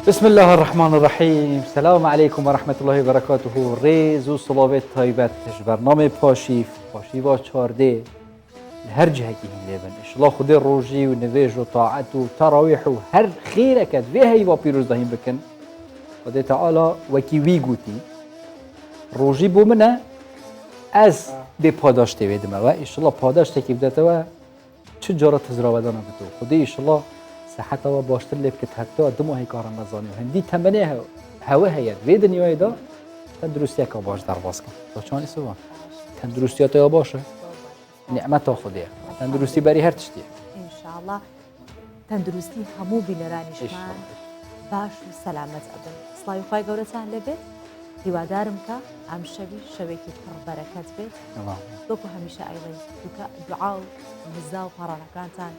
بسم الله الرحمن الرحیم. سلام علیکم و رحمت الله و برکاته. ریز و صلوات تایبتش برنامه پاشیوا 14 هر جهه کی لیبن انشالله خدا روزی و نویج و طاعت و تراویح و هر خیر کد و هی و پیروز دهیم بکن خدا تعالی وکی وی گوتی روزی بو منه از به پاداش تیویدم و انشالله پاداش تکیب داته و چه جارت تزراودانه بتو خدا انشالله صحت و باشتر لیب که حتی دو ماهی کار رمضانی و هندی تمنه هوا هیت وی دنیای دا تندرستی که باش در باز کن تو چانی سوان تندرستی تا باشه نعمت خودیه تندرستی بری هر تشتیه ان شاء الله تندرستی همو بینرانیشمان باش و سلامت ابن اصلاحی خواهی گورتان لبید هیوادارم که ام شوی که پر برکت بید دوکو همیشه ایلی دعا و مزا و پارانکانتان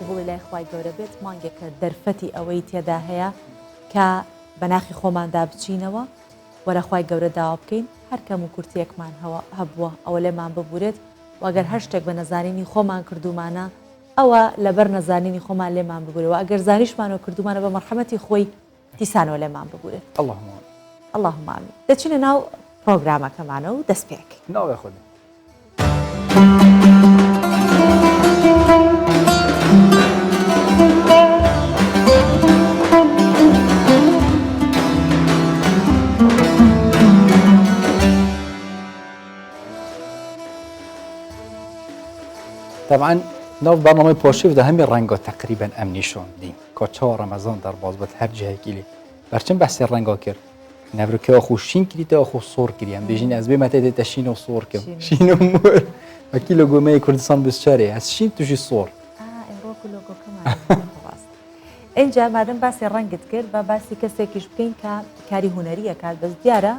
قبول الله خواهی گوره بید مانگه که درفتی اوی تیدا هیا که بناخی خومان دا بچینوا ولا خواهی گوره داوا بکین هر کم و کرتیکمان هبوه اولی من ببورید و اگر هشتگ به نزانینی خومان کردومانه او لبر نزانینی خومان لیمان ببوره و اگر زانیشمانو کردومانه به مرحمتی خوی دیسانو لیمان ببوره اللهم آمین دچین ناو پروگرامه کمانو دست پیک ناو خودی طبعا ناف برنامه پاشیف ده همین رنگا تقریبا امنیشون دیم که 4 رمضان در بازبط هر جهه کلی برچن بحث رنگا کرد نبرو که آخو شین کلی تا آخو صور کریم بیشین از بی متى تا شین و صور کم شین و مور و کی لوگو می کردستان بسیاره از شین توشی صور امروز لوگو کمان اینجا مادام بحث رنگت کرد و بحثی کسی کش بکن که کاری هنریه کرد بس دیاره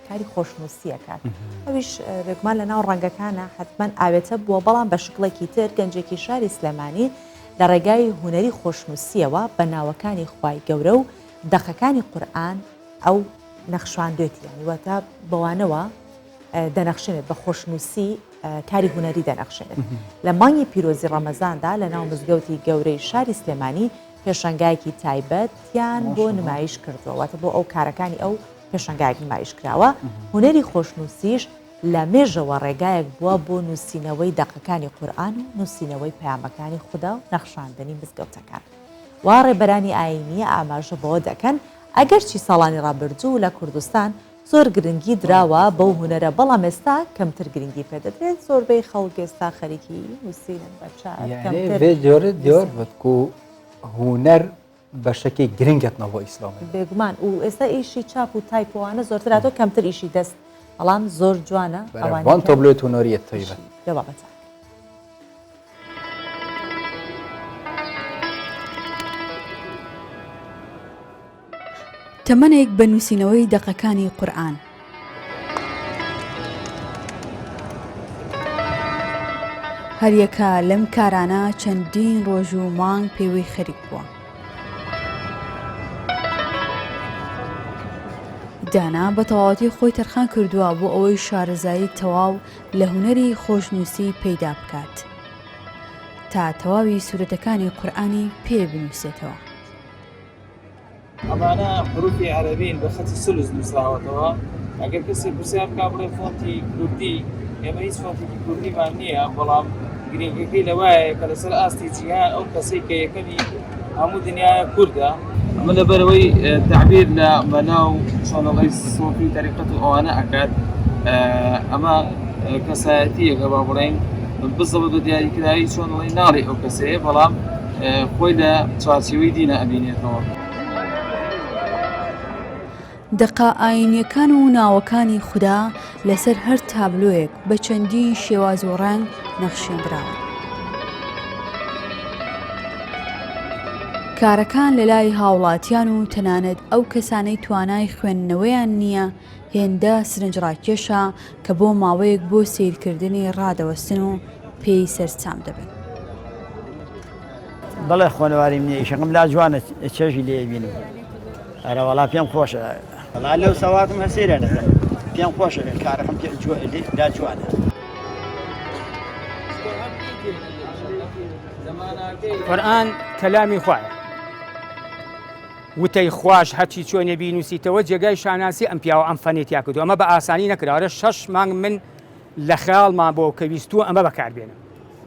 کاری خوشنوسیه کرد اویش رقمان لنا رنگکانه حتما عوضه بو بلان بشکل کیتر گنجکی شهر اسلامی در رگای هنری خوشنوسیه و بناوکانی خوای گورو دقیقانی قرآن او نقشواندوتی یعنی وقتا بوانوا دنقشنت بخوشنوسی کاری هنری دنقشنت لمانی پیروزی رمضان دا لنا مزگوتی گوری شهر اسلامی پێشەنگایەکی تایبەتیان بۆ نمایش کردووە بۆ ئەو کارەکانی ئەو پێشەنگایەک نمایش کراوە هونەری خۆشنووسیش لە مێژەوە ڕێگایەک بووە بۆ نووسینەوەی دەقەکانی قورئان و نووسینەوەی پەیامەکانی خوددا و نەخشاندنی مزگەوتەکان وا ڕێبەرانی ئاینیە ئاماژە بەوە دەکەن ئەگەرچی ساڵانی ڕابردوو لە کوردستان زۆر گرنگی دراوە بەو هونەرە بەڵام ئێستا کەمتر گرنگی پێدەدرێت زۆربەی خەڵک ئێستا خەریکی نووسینن بەچات هنر بەشەکەی گرنگت نەوە ئیسلامی بێگومان و ئێستا ئیشی چاپ و تایپۆوانە زۆرتراتۆ کەمتر ئیشی دەست بەڵام زۆر جوانە ئەوان تۆبلێت هونەریەت تایبەت دەوابەتە تەمەنێک بە نووسینەوەی دەقەکانی قورئان هەریەکە لەم کارانە چەندین ڕۆژ و مانگ پێوەی خەریک بووە دانا بە تەواوەتی خۆی تەرخان کردووە بۆ ئەوەی شارەزایی تەواو لە هونەری خۆشنووسی پەیدا بکات تا تەواوی سورەتەکانی قورئانی پێ بنووسێتەوە ئەمانە حروفی عەرەبین بە خەتی سلوس نووسراوەتەوە ئەگەر کەسێک پرسیار بکا بڵێ فۆنتی کوردی ئێمە هیچ فۆنتێکی کوردیمان نییە بەڵام گرنگەکەی لەوایە کە لەسەر ئاستی جیهان ئەو کەسەی کە یەکەمی هەموو دنیاە کووردە ئەمە لەبەرەوەی تعبیر لە بەناو شۆنەڵی سۆفی تەریقەت و ئەوانە ئەکات ئەمە کەسایەتیەکە با بڵێن بزەوت بە دیاریکراوی شۆنەڵی ناڵی ئەو کەسەیە بەڵام خۆی لە چوارچێوەی دینە ئەبینێتەوە دەقا ئاینیەکان و ناوەکانی خوددا لەسەر هەر تابلۆیەک بە چەندی شێواز و ڕەنگ نەخشێنراوە کارەکان لە لای هاوڵاتیان و تەنانەت ئەو کەسانەی توانای خوێندنەوەیان نییە هێندە سرنجڕاکێشە کە بۆ ماوەیەک بۆ سیرکردنی ڕادەوەستن و پێی سەرچام دەبن بەڵێ خوێنەواریم نییە شەقم لا جوانە چێژی لێ بینم ئەرە وەڵا پێم خۆشە وەڵا لەو سەواتم هەسیرە نەکەم پێم خۆشە کارەکەم لا جوانە قورئان کەلامی خوایە وتەی خوش هەرچی چۆنێ بینوسیتەوە جێگای شاناسی ئەم پیاوە ئەم فەنێتیا کردو ئەمە بە ئاسانی نەکراوە 6 مانگ من لە خەیاڵمان بۆ کە ویستووە ئەمە بەکاربێنم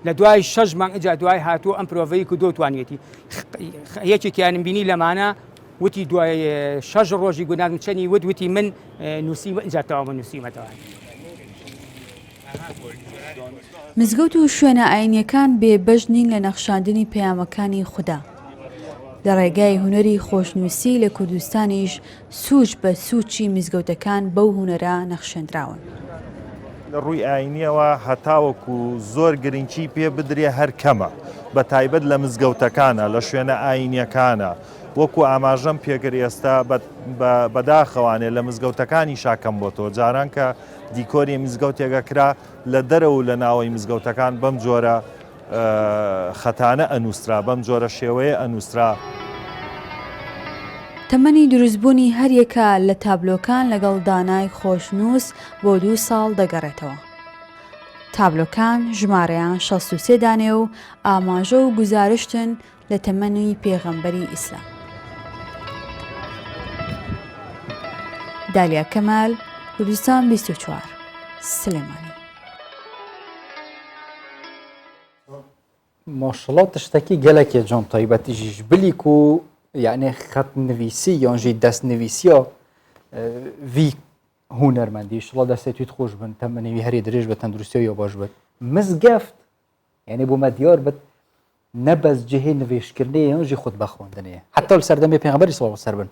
لە دوای 6 مانگ ئەجا دوای هاتووە ئەم پرۆڤەی کردو توانێتی یەکێکیانم بینی لەمانە وتی دوای 6 ڕۆژی گوناگم چەنی وتی من نووسیمە ئەجاتەوە من نووسیمەتەوە. مزگەوت و شوێنە ئاینیەکان بێ بەش نین لە نەخشاندنی پەیامەکانی خوددا. لە ڕێگای هونەری خۆشنووسی لە کوردستانیش سوچ بە سوچی مزگەوتەکان بەو هونەرە نەخشێنراون. لە ڕووی ئاینیەوە هەتاوەکو زۆر گرنگی پێ بدرێ هەر کەمە بە تایبەت لە مزگەوتەکانە لە شوێنە ئاینیەکانە وەکو ئاماژەم پێگر ئێستا بەداخەوانێ لە مزگەوتەکانی شاکەم بۆ تۆ جاران کە دیکۆری مزگەوتێگەکرا لە دەرەوە لە ناوەی مزگەوتەکان بەم جۆرە خەتانە ئەنووسرا بەم جۆرە شێوەیە ئەنووسرا. تەمەنی دروستبوونی هەریەکە لە تابلۆکان لەگەڵ دانای خۆشنووس بۆ 2 ساڵ دەگەڕێتەوە. تابلۆکان ژمارەیان 63 دانێ و ئاماژە و گزارشتن لە تەمەنی پێغەمبەری ئیسلام. دالیا کەمال، کوردستان 24 سلێمانی. ماشەڵڵا تشتێکی گەلێکێ جۆم تایبەتیژیش بلیک و یعنی خەت نویسی یانژی دەست نویسیە وی هونەرمەندی شڵا دەستێتیت خۆش بن تەمەنیوی هەری درێژ بە تەندروستی یا باش بێت مزگەفت یعنی بۆ مەدیار بێت نەبەس جهێ نوێشکردنی یانژی خود بەخۆندنەیە حتا لە سەردەمی پێغەمبەری سڵ سەر بن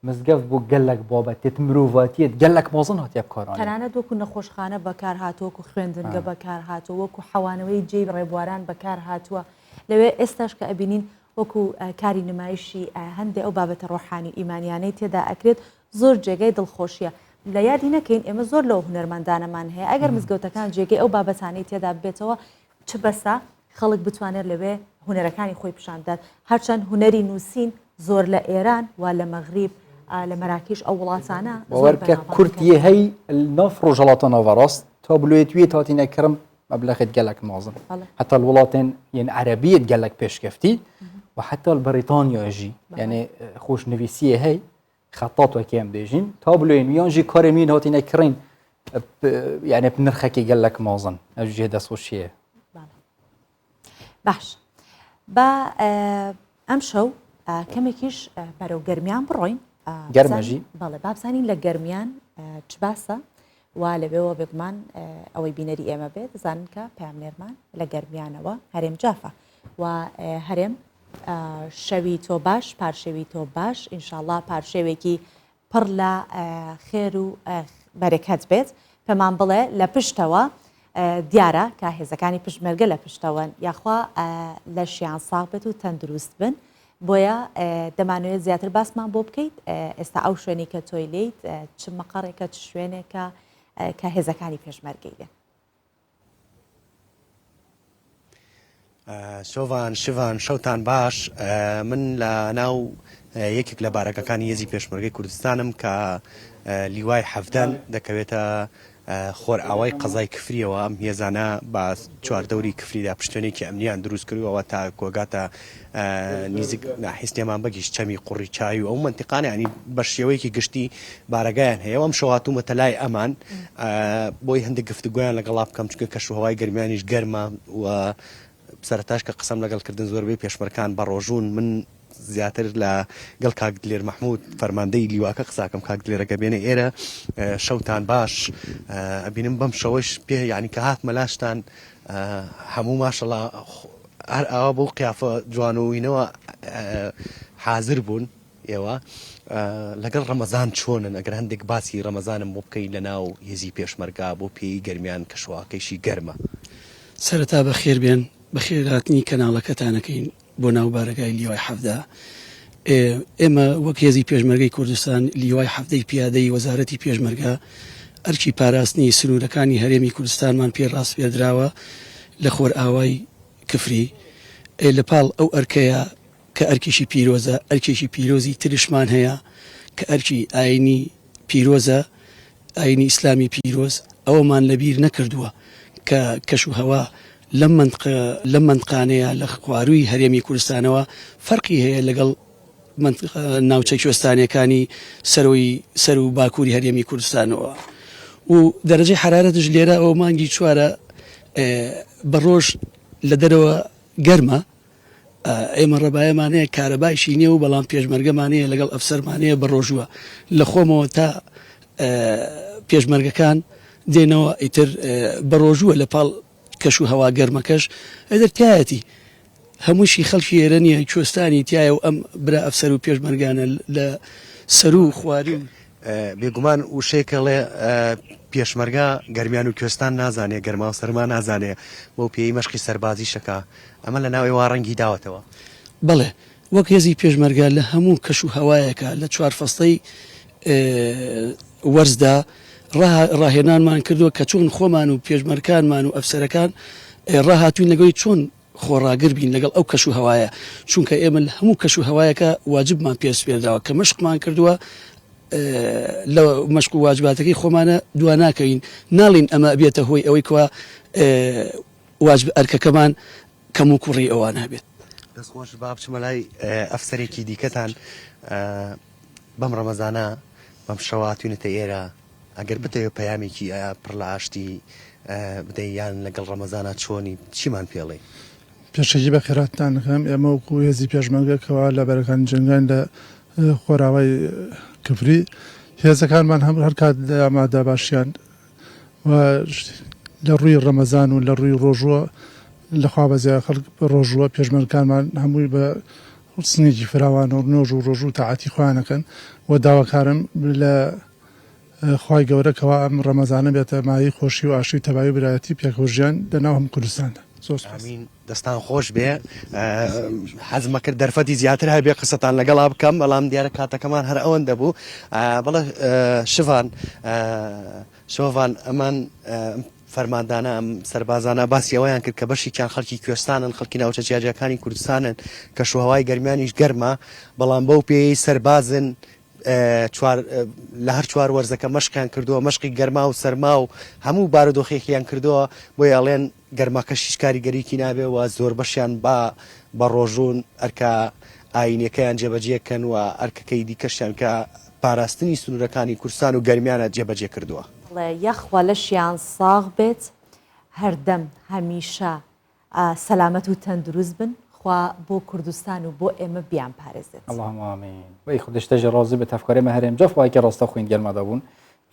مزگەفت بۆ گەلک بابەتێت مرۆڤاتیەت گەلک مازن هاتیە بکارانە تەنانەت وەکو نەخۆشخانە بەکار هاتووە وەکو خوێندنگە بەکار هاتووە وەکو حەوانەوەی جێی ڕێبواران بەکار هاتووە لەوێ ئێستاش کە ئەبینین وەکو کاری نمایشی هەندێک ئەو بابەتە ڕۆحانی ئیمانیانەی تێدا ئەکرێت زۆر جێگەی دڵخۆشیە لە یادی نەکەین ئێمە زۆر لەو هونەرمەندانەمان هەیە ئەگەر مزگەوتەکان جێگەی ئەو بابەتانەی تێدا بێتەوە چ بەسا خەڵک بتوانێت لەوێ هونەرەکانی خۆی پیشاندات هەرچەند هونەری نووسین زۆر لە ئێران و لە مەغریب لە مەراکیش ئەو وڵاتانە وەرکە کورتیە هەی ناف ڕۆژەڵاتە ناوەڕاست تابلوێتویە هاتینەکەرم مەبلەخت گەلک مازن حتا وڵاتێن یەن عەرەبیت گەلک پێشکەفتی و حتا بریتانیاژی یعنی خۆشنویسیە هەی خەتات وەکیان بێژین تابلوێن یانژی کارێنوین هاتینەکڕین یعنی نرخەکی گەلک مازن ئەوژێ دەستخۆشیە. باش بە ئەم شەو کەمێکیش بەرەو گەرمیان بڕۆین گەرمەژی بەڵێ بابزانین لە گەرمیان چ باسە و لەبێەوە بێگومان ئەوەی بینەری ئێمە بێت دەزانن کە پامنێرمان لە گەرمیانەوە هەرێم جافە و هەرێم شەوی تۆ باش پارشەوی تۆ باش ئینشاءڵڵا پارشێوێکی پڕ لە خێر و بەرەکەت بێت پێمان بڵێ لە پشتەوە دیارە کە هێزەکانی پشتمەرگە لە پشتەوە یاخوا لە شیان ساغ بێت و تەندروست بن بۆیە دەمانوێت زیاتر باسمان بۆ بکەیت ئێستا ئەو شوێنی کە تۆی لێیت چ مەقەڕێکە چ شوێنێکە کە هێزەکانی پێشمەرگەی لێن. سۆڤان شڤان شەوتان باش من لە ناو یەکێک لە بارەکەکانی هێزی پێشمەرگەی کوردستانم کە لیوای حەفدەن دەکەوێتە خۆر ئاوای قەزای کفریەوە ئەم هێزانە بە چواردەوری کفریدا پشتێنێکی ئەمنیان دروست کردوەوە تا کۆگاتە نزیک حیستێمان بەگیش چەمی قوڕی چاوی و ئەو منتیقانە ینی بە شێوەیەکی گشتی بارەگایان هەیە ئەم شەواتومەتە لای ئەمان بۆی هەندێک گفتوگویان لەگەڵا بکەم چکە کەشوهەوای گەرمیانیش گەرمە و سەرتاش کە قسەم لەگەڵکردن زۆربەی پێشمەرکان بەڕۆژوون من زیاتر لە گەڵ کاک دلێر مەحموود فەرماندەی لیواکە قساکەم کاک دلێرەکە بێنێ ئێرە شەوتان باش ئەبینم بەم شەوەش پێ یعنی کە هات مەلاشتان هەموو ماشەڵڵا هەر ئەوە بۆ قیافە جوانەوەینەوە حازر بوون ئێوە لەگەڵ ڕەمەزان چۆنن ئەگەر هەندێک باسی ڕەمەزانم بۆ بکەی لە ناو هێزی پێشمەرگا بۆ پێی گەرمیان کەشواکەیشی گەرمە. سەرەتا بەخێر بێن بەخێرهاتنی کەناڵەکەتانەکەین بۆ ناو بارەگای لیوای حەفدا ئێمە وەک هێزی پێشمەرگەی کوردستان لیوای حەفدەی پیادەی وەزارەتی پێشمەرگە ئەرکی پاراستنی سنوورەکانی هەرێمی کوردستانمان پێ ڕاست پێدراوە لە خۆر ئاوای کفری لەپاڵ ئەو ئەرکەیە کە ئەرکێکی پیرۆزە ئەرکێکی پیرۆزی ترشمان هەیە کە ئەرکی ئاینی پیرۆزە ئاینی ئیسلامی پیرۆز ئەوەمان لەبیر نەکردووە کە کەش و هەوا لەم منطقانەیە لە خواروی هەرێمی کوردستانەوە فەرقی هەیە لەگەڵ ناوچە کوێستانیەکانی سەر و باکووری هەرێمی کوردستانەوە و دەرەجەی حرارەتش لێرە ئەو مانگی چوارە بە ڕۆژ لە دەرەوە گەرمە ئێمە ڕێبایەمانەیە کارەبایشی نییە و بەڵام پێشمەرگەمانەیە لەگەڵ ئەفسەرمانەیە بە ڕۆژووە لە خۆمەوە تا پێشمەرگەکان دێنەوە ئیتر بە ڕۆژووە لە پاڵ کەش و هەوا گەرمەکەش ئەدر تایەتی هەمووشی خەڵکی ئێرە نیە کوێستانی تایە و ئەم برا ئەفسەر و پێشمەرگانە لە سەر و خواری بێگومان وشەیەکەڵێ پێشمەرگا گەرمیان و کوێستان نازانێ گەرما و سەرما نازانێ بۆ پێی مەشقی سەربازی شەکە ئەمە لە ناوی وا ڕەنگی داوەتەوە بەڵێ وەک هێزی پێشمەرگا لە هەموو کەش و هەوایەکە لە چوار فەستەی وەرزدا ڕاهێنانمان کردووە کە چۆن خۆمان و پێشمەرکانمان و ئەفسەرەکان ڕاهاتوین لەگەڵی چۆن خۆڕاگر بین لەگەڵ ئەو کەش و هەوایە چونکە ئێمە لە هەموو کەش و هەوایەکە واجبمان پێسپێدراوە کە مەشقمان کردووە لە مەشق و واجباتەکەی خۆمانە دوا ناکەین ناڵین ئەمە بێتە هۆی ئەوەی کەوا واجب ئەرکەکەمان کەم و کوڕی ئەوان هەبێت دەستخۆش با بچمە لای ئەفسەرێکی دیکەتان بەم ڕەمەزانە بەم شەواتوینەتە ئێرە ئەگەر بتەوێت پەیامێکی ئایا پڕ لە ئاشتی بدەی یان لەگەڵ ڕەمەزانە چۆنی چیمان پێڵێ پێشەکی بە خێراتتان دەکەم ئێمە وەکو هێزی پێشمەرگەکەوە لە بەرەکان جنگان لە خۆراوای کفری هێزەکانمان هەر کات ئامادە باشیان لە ڕووی ڕەمەزان و لە ڕووی ڕۆژووە لەخوا بەزیای خەڵک ڕۆژووە پێشمەرگەکانمان هەمووی بە سنێکی فراوانە و نۆژ و ڕۆژوو تاعاتی خۆیانەکەن و داواکارم لە خوای گەورەکەەوە ئەم ڕەمەزانە بێتە مای خۆشی و ئاشتی تەبای و برایەتی پێکۆژیان لەناو هەم کوردستاندا دەستان خۆش بێ حەزمە کرد دەرفەتی زیاتر هەبێ قسەتان لەگەڵا بکەم بەڵام دیارە کاتەکەمان هەر ئەوەن دەبوو بەڵێ شۆڤان ئەمان فەرماندانە ئەم سەربازانە باسیەوەیان کرد کە بەشێکیان خەڵکی کوێستانن خەڵکی ناوچە جیاجەکانی کوردستانن کە شوهەوای گەرمیانیش گەرمە بەڵام بەو پێی سەربازن لە هەر چوار وەرزەکە مەشقیان کردووە مەشقی گەرما و سەرما و هەموو بارودۆخێکیان کردووە بۆ یاڵێن گەرماکە شیش کاریگەریکی نابێ و زۆر بەشیان بە ڕۆژوون ئەرکە ئاینەکەیان جێبەجێکەن و ئەرکەکەی دیکەشیان کە پاراستنی سنوورەکانی کوردستان و گەرمیانە جێبەجێ کردووە یەخوا لەشیان ساغ بێت هەردەم هەمیشە سەلامەت و تەندروست بن خوا بۆ کوردستان و بۆ ئێمە بیان پارێزێت اللهم ئامین وەی خودشتەژە ڕازی بە تەفکارێمە هەرێم جەف وایکە ڕاستە خوێن گەرمادا بوون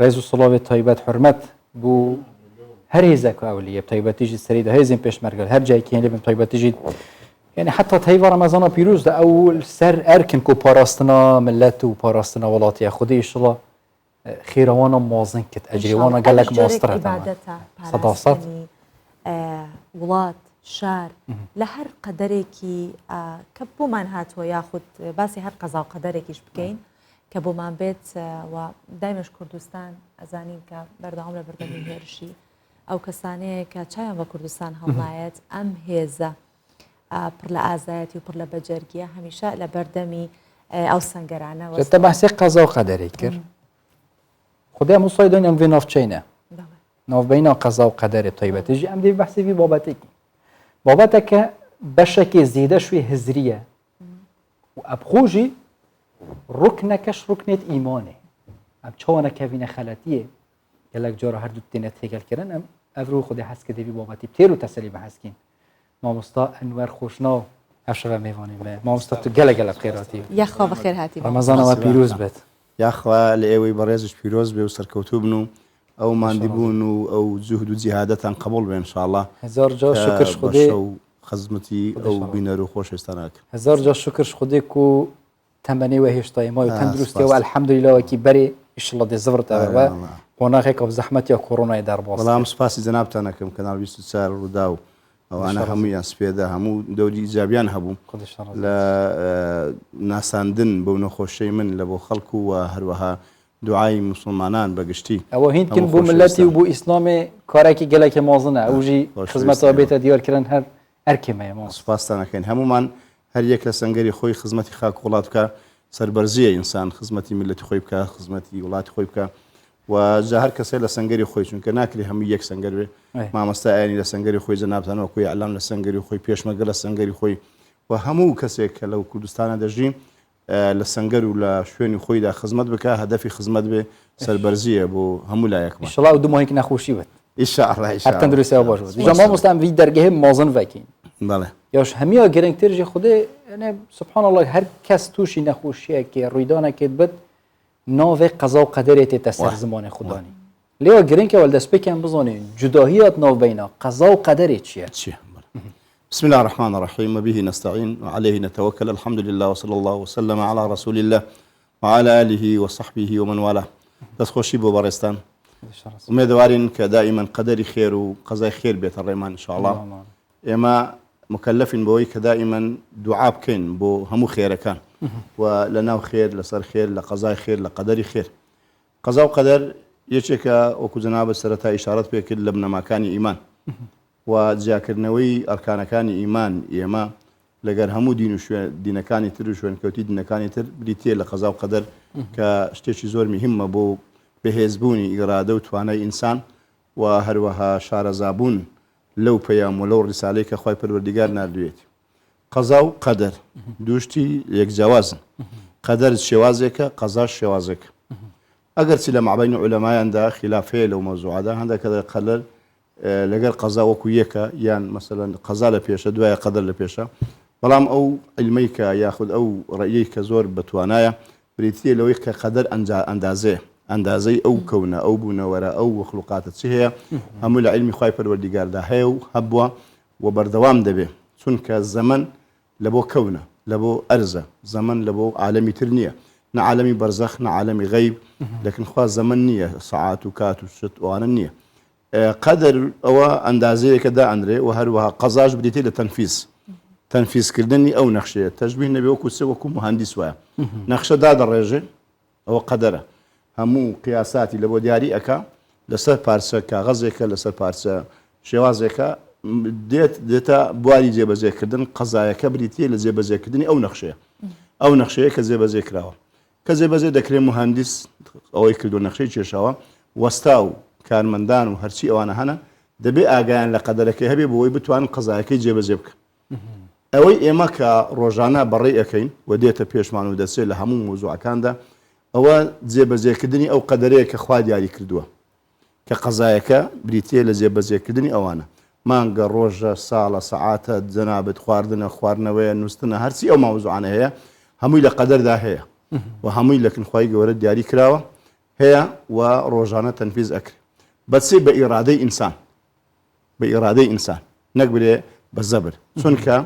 ڕێز و سڵاوێت تایبەت حرمەت بوو هەر هێزەکە ئەولیە تایبەتیژی سەریدا هێزین پێشمەرگەل هەر جایکیان لێ بن تایبەتیژی يعني حتى تهيفا رمضان بيروز ده أول سر أركن كو باراستنا ملت و باراستنا ولاتي خدي إن شاء الله خير وانا موازن كت أجري وانا قال لك ماستر صداصات ولات شار لهر قدرێکی کە بۆمان هاتووە یاخود باسی هەر قەزا و قەدەرێکیش بکەین کە بۆمان بێت و دایمەش کوردستان ئەزانین کە بەردەوام لە بەردەمی هێرشی ئەو کەسانەیە کە چایان بە کوردستان هەڵنایەت ئەم هێزە پڕ لە ئازایەتی و پڕ لە بەجەرگیە هەمیشە لە بەردەمی ئەو سەنگەرانەوە تە باسی قەزا و قەدەرێک کرد خودی هەموو سای دنیا ئەم ناوچەینە ناوبەینا قەزا و قەدەرێ تایبەتیژی ئەم دێ بەحسێکی بابەتێکی بابەتەکە بەشێکی زیدە شوێ هزریە و ئەبخۆژی ڕوکنەکەش ڕوکنێت ئیمانێ ئەم چۆنە کەڤینە خەلەتیە گەلک جۆرە هەردوو تێنە تێگەلکردن ئەم ئەڤرو خودی حەسکە دەبی بابەتی تێر و تەسەلی بە حەسکین مامۆستا ئەنوەر خۆشناو ئەفشەوە میوانی مێ مامۆستا تو گەلە بخێراتی یاخوا بەخێر هاتی ڕەمەزانەوە پیرۆز بێت یاخوا لە ئێوەی بەڕێزش پیرۆز بێ و سەرکەوتوو بن و ئەو ماندیبوون و ئەو جوهد و جیهادەتان قبول بێ انشاءالله هزار جا شکرش خودی خزمەتی ئەو بینەر و خۆشەویستانەکە هزار جا شکرش خودێک و تەمەنی وە هێشتای ما و تەندروستیەوە الحەمدولیلاوەکی بەرێ ئیشڵە دێ زەورتەوە قۆناغێکە و زەحمەتی یا کۆڕۆنای دەرباس بەڵام سپاسی جەنابتان ئەەکەم کەناڵ 24 ڕوودا و ئەوانە هەموویان سپێدا هەموو دەوری ئیجابیان هەبوو لە ناساندن بەو نەخۆشەی من لە بۆ خەڵکو و هەروەها دوعای مسلمانان بەگشتی ئەوە هینکن بۆ ملەتی و بۆ ئیسلامێ کارێکی گەلێکی مازنە ئەوژی خزمەتەوە بێتە دیوارکردن هەر ئەرکێمەیە ما سپاسانەکەین هەمومان هەر یەک لە سەنگەری خۆی خزمەتی خاک وڵات بکە سەربەرزیە ئینسان خزمەتی ملەتی خۆی بکە خزمەتی وڵاتی خۆی بکە و جا هەر کەسێ لە سەنگەری خۆی چونکە ناکری هەموو یەک سەنگەر بێ مامۆستا ئاینی لە سەنگەری خۆی جەنابتانەوە کوی ئەعلام لە سەنگەری خۆی پێشمەرگە لە سەنگەری خۆی و هەموو کەسێک کە لەو کوردستانە دەژین لە سنگەر و لە شوێنی خۆیدا خزمەت بکە هەدەفی خزمەت بێ سەربەرزیە بۆ هەموو لایەکمان ئینشەڵا و دوماهێکی نەخۆشی بێت ئینشاءالله هەر تەندروستیەوە باش بێت جا مامۆستا وی دەرگەهێ مازن ڤەکەین بەڵێ یاش هەمیە گرنگترژی خودێ سبحان الله هەر کەس تووشی نەخۆشیەکێ ڕوویدانەکێت بێت ناوێ قەزا و قەدەرێت تێتە سەر زمانی خوددانی لێوە گرنگکە وەل دەستپێکیان بزانین جوداهیات ناوبەینا قەزا و قەدەرێت چییە؟ بسم الله الرحمن الرحيم وبه نستعين وعليه نتوكل الحمد لله وصلى الله وسلم على رسول الله وعلى آله وصحبه ومن والاه دەستخۆشی بۆ بەڕێستان ومێدەوارین کە دائما قەدەری خێر و قەزای خێر بێتە ڕێمان انشاءالله ئێمە مکلفین بەوەی کە دائما دوعا بکەین بۆ هەموو خێرەکان و لە ناو خێر لەسەر خێر لە قەزای خێر لە قەدەری خێر قەزا و قەدەر یەکێکە وەکو جەنابەت سەرەتا ئیشارەت پێ کرد لە بنەماکانی ئیمان و جیاکردنەوەی ئەرکانەکانی ئیمان ئێمە لەگەر هەموو دین و دینەکانی تر و شوێنکەوتی دینەکانی تر بریتێ لە قەزا و قەدەر کە شتێکی زۆر مهمە بۆ بەهێزبوونی ئیرادە و توانای ئینسان و هەروەها شارەزابوون لەو پەیام و لەو ڕیسالەی کە خوای پەروەردیگار ناردوێتی قەزا و قەدەر دووشتی یەکجیاوازن قەدەر شێوازێکە قەزاش شێوازێکە ئەگەر چی لە مابەین عولەمایاندا خلافەیە لەو مەوزوعەدا هەندێک قەدەر لەگەر قەزا وەکو یەکە یان مەسەلەن قەزا لە پێشە دوایە قەدەر لە پێشە بەڵام ئەو عیلمەی کە یاخود ئەو ڕێیەی کە زۆر بەتوانایە بریتیە لەوەی کە قەدەر ئەندازەی ئەو کەونە ئەو بوونەوەرە ئەو وەخلوقاتە چی هەیە هەموو لە عیلمی خوای پەروەردیگاردا هەیە و هەبووە و بەردەوام دەبێ چونکە زەمن لە بۆ کەونە لە بۆ ئەرزە زەمن لە بۆ عالەمی تر نییە نە عالەمی بەرزەخ نە عالەمی غەیب لەکن خوا زەمن نییە سەعات و کات و شت وانە نییە قەدەر ئەوە ئەندازەیەکە دائەندرێ و هەروەها قەزاش بریتێ لە تەنفیزکردنی ئەو نەخشەیە تەشبیه نەبێ وەکو وەکو مهندس وایە نەخشە دادەڕێژێ ئەوە قەدەرە هەموو قیاساتی لە بۆ دیاری ئەکا لەسەر پارچە کاغەزێکە لەسەر پارچە شێوازێکە دێتە بواری جێبەجێکردن قەزایەکە بریتیە لە جێبەجێکردنی ئەو نەخشەیە کە جێبەجێ کراوە کە جێبەجێ دەکرێت مهندس ئەوەی کردو نەخشەی کێشاوە وەستا و کارمەندان و هەرچی ئەوانە هەنە دەبێ ئاگایان لە قەدەرەکەی هەبێ بۆەوەی بتوانن قەزایەکەی جێبەجێ بکە ئەوەی ئێمە کە ڕۆژانە بەڕێ ئەەکەین و دێتە پێشمان و دەچێت لە هەموو مۆزوعەکاندا ئەوە جێبەجێکردنی ئەو قەدەرەیە کە خوا دیاری کردووە کە قەزایەکە بریتێ لە جێبەجێکردنی ئەوانە مانگە ڕۆژە ساڵە سەعاتە جەنابەت خواردنە خواردنەوەیە نووسنە هەرچی ئەو ماوزوعانە هەیە هەمووی لە قەدەردا هەیە و هەمووی لەکن خوای گەورە دیاری کراوە هەیە و ڕۆژانە تەنفیز ئەکرێ بەچێ بە ئیرادەی ئینسان نەک برێ بە زەبر چونکە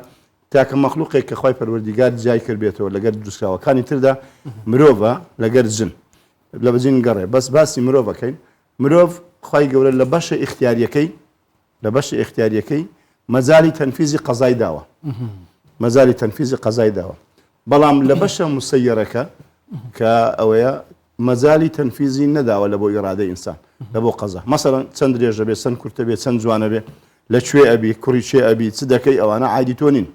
تاکە مەخلوقێک کە خوای پەروەردیگار جای کردبێتەوە لەگەر دروستکراوەکانی تردا مرۆڤە لەگەر جن لە بەجین گەڕێ بەس باسی مرۆڤەکەین مرۆڤ خوای گەورە لە بەشە ئیختیاریەکەی مەجالی تەنفیزی قەزای داوە بەڵام لە بەشە مسەیەرەکە کە ئەوەیە مەجالی تەنفیزی نەداوە لە بۆ ئیرادەی ئینسان لە بۆ قەزا مەسەڵەن چەند درێژە بێ چەند کورتە بێ چەند جوانە بێ لەکوێ ئەبی کوڕی چێ ئەبی چ دەکەی ئەوانە عایدی تۆ نین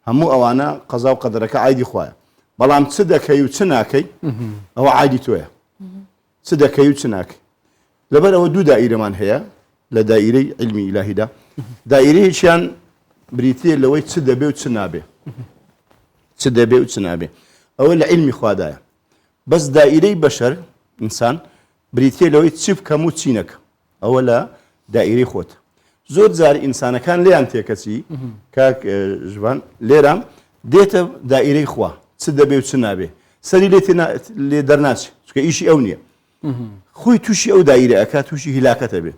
هەموو ئەوانە قەزا و قەدەرەکە عایدی خوایە بەڵام چ دەکەی و چ ناکەی ئەوە عایدی تۆیە چ دەکەی و چ ناکەی لەبەر ئەوە دوو دائیرەمان هەیە لە دائیرەی عیلمی ئیلاهیدا دائیرەیەکیان بریتێ لەوەی چ دەبێ و چ نابێ ئەوە لە عیلمی خوادایە بەس دائیرەی بەشەر ئینسان بریتێ لەوەی چ بکەم و چی نەکەم ئەوە لە دائیرەی خۆت زۆر جار ئینسانەکان لێیان تێکەچی کاک ژوان لێرام دێتە دائیرەی خوا چ دەبێ و چ نابێ سەری لێ دەرناچێت چکە ئیشی ئەو نییە خۆی تووشی ئەو دائیرە ئەکات تووشی هیلاکەتە بێ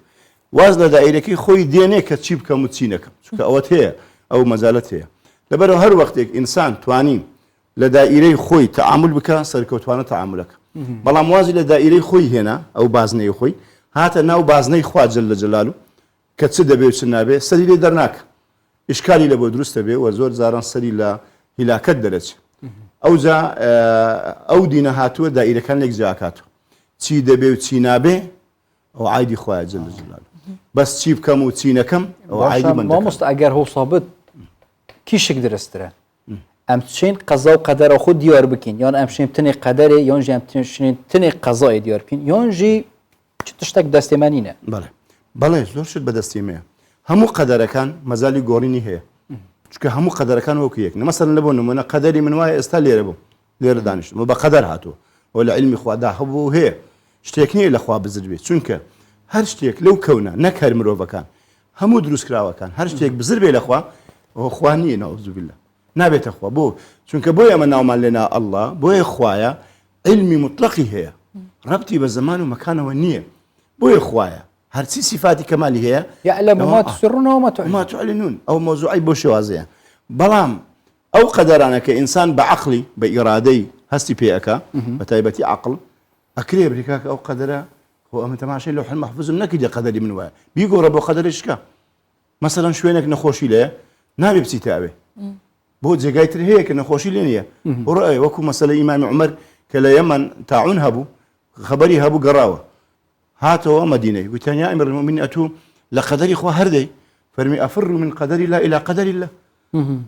واز لە دائیرەکەی خۆی دێنێ کە چی بکەم و چی نەکەم چکە ئەوەت هەیە ئەو مەجالەت هەیە لەبەرەوە هەر وەختێک ئینسان توانین لە دائیرەی خۆی تەعامل بکە سەرکەوتوانە تەعاملەکە بەڵام وازی لە دائیرەی خۆی هێنا ئەو بازنەی خۆی هاتە ناو بازنەی خوا جەل جەلالو کە چ دەبێ و چ نابێ سەری لێ دەرناکە ئیشکالی لە بۆ دروستە بێ و زۆر جاران سەری لە هیلاکەت دەرەچێت ئەوجا ئەو دینە هاتووە دائیرەکان لێک جیاکاتەوە چی دەبێ و چی نابێ ئەو عایدی خوایە جەل جەلالو بەس چی بکەم و چی نەکەم ئەو عایدی من مامۆستا ئەگەر هەوسابت کیشک درسترە ئەم چین قەزا و قەدەرە خۆ دیار بکەین یان ئەم شین تنێ قەدەرێ یانژی ئەم تنێ قەزای دیار بکەین یانژی چ تشتێک دەستێمانینە بەڵێ زۆر شت بەدەستێمەیە هەموو قەدەرەکان مەجالی گۆڕینی هەیە چکە هەموو قەدەرەکان وەکو یەک مەسەڵەن لە بۆ نمونە قەدەری من وایە ئێستا لێرە بووم لێرە دانیشتم بە قەدەر هاتووە و لە علمی خوادا هەبوو هەیە شتێک نییە لەخوا بزر بێت چونکە هەر شتێک لەو کەونە نەک هەر مرۆڤەکان هەموو دروستکراوەکان هەر شتێک بزر بێ لەخوا ئەوە خوا نییە نەعوذوبیللا نابێتە خوا بۆ چونکە بۆ ئێمە ناومان لێنا ئەڵڵا بۆیە خوایە علمی مطلقی هەیە ڕەبتی بە زەمان و مەکانەوە نییە بۆیە خوایە هەرچی صفاتی کەمالی هەیە يعلم ما تسرون وما تعلنون ئەو مۆزوعی بۆ شێوازەیە بەڵام ئەو قەدەرانە کە ئینسان بە عەقڵی بە ئیرادەی هەستی پێەکە بە تایبەتی عەقڵ ئەکرێ بریکاکە ئەو قەدەرە هو ئەمە تەماشای لەوح المەحفوظم نەکردی قەدەری من وایە بیگۆڕە بۆ قەدەریشکە مەسەڵەن شوێنێک نەخۆشی لێە نابێ بچیتە ئەوێ بۆ جێگای تر هەیە کە نەخۆشی لێ نییە ڕۆ وەکو مەسەلەی ئیمامی عومەر کە لە یەمەن تاعون هەبوو خەبەری هەبوو گەڕاوە هاتەوە مەدینەی گوتیان یا ئەمیرە المؤمنین ئەتوو لە قەدەری خوا هەردەی فەرمی ئەفر من قەدەری لا إلى قەدەری الله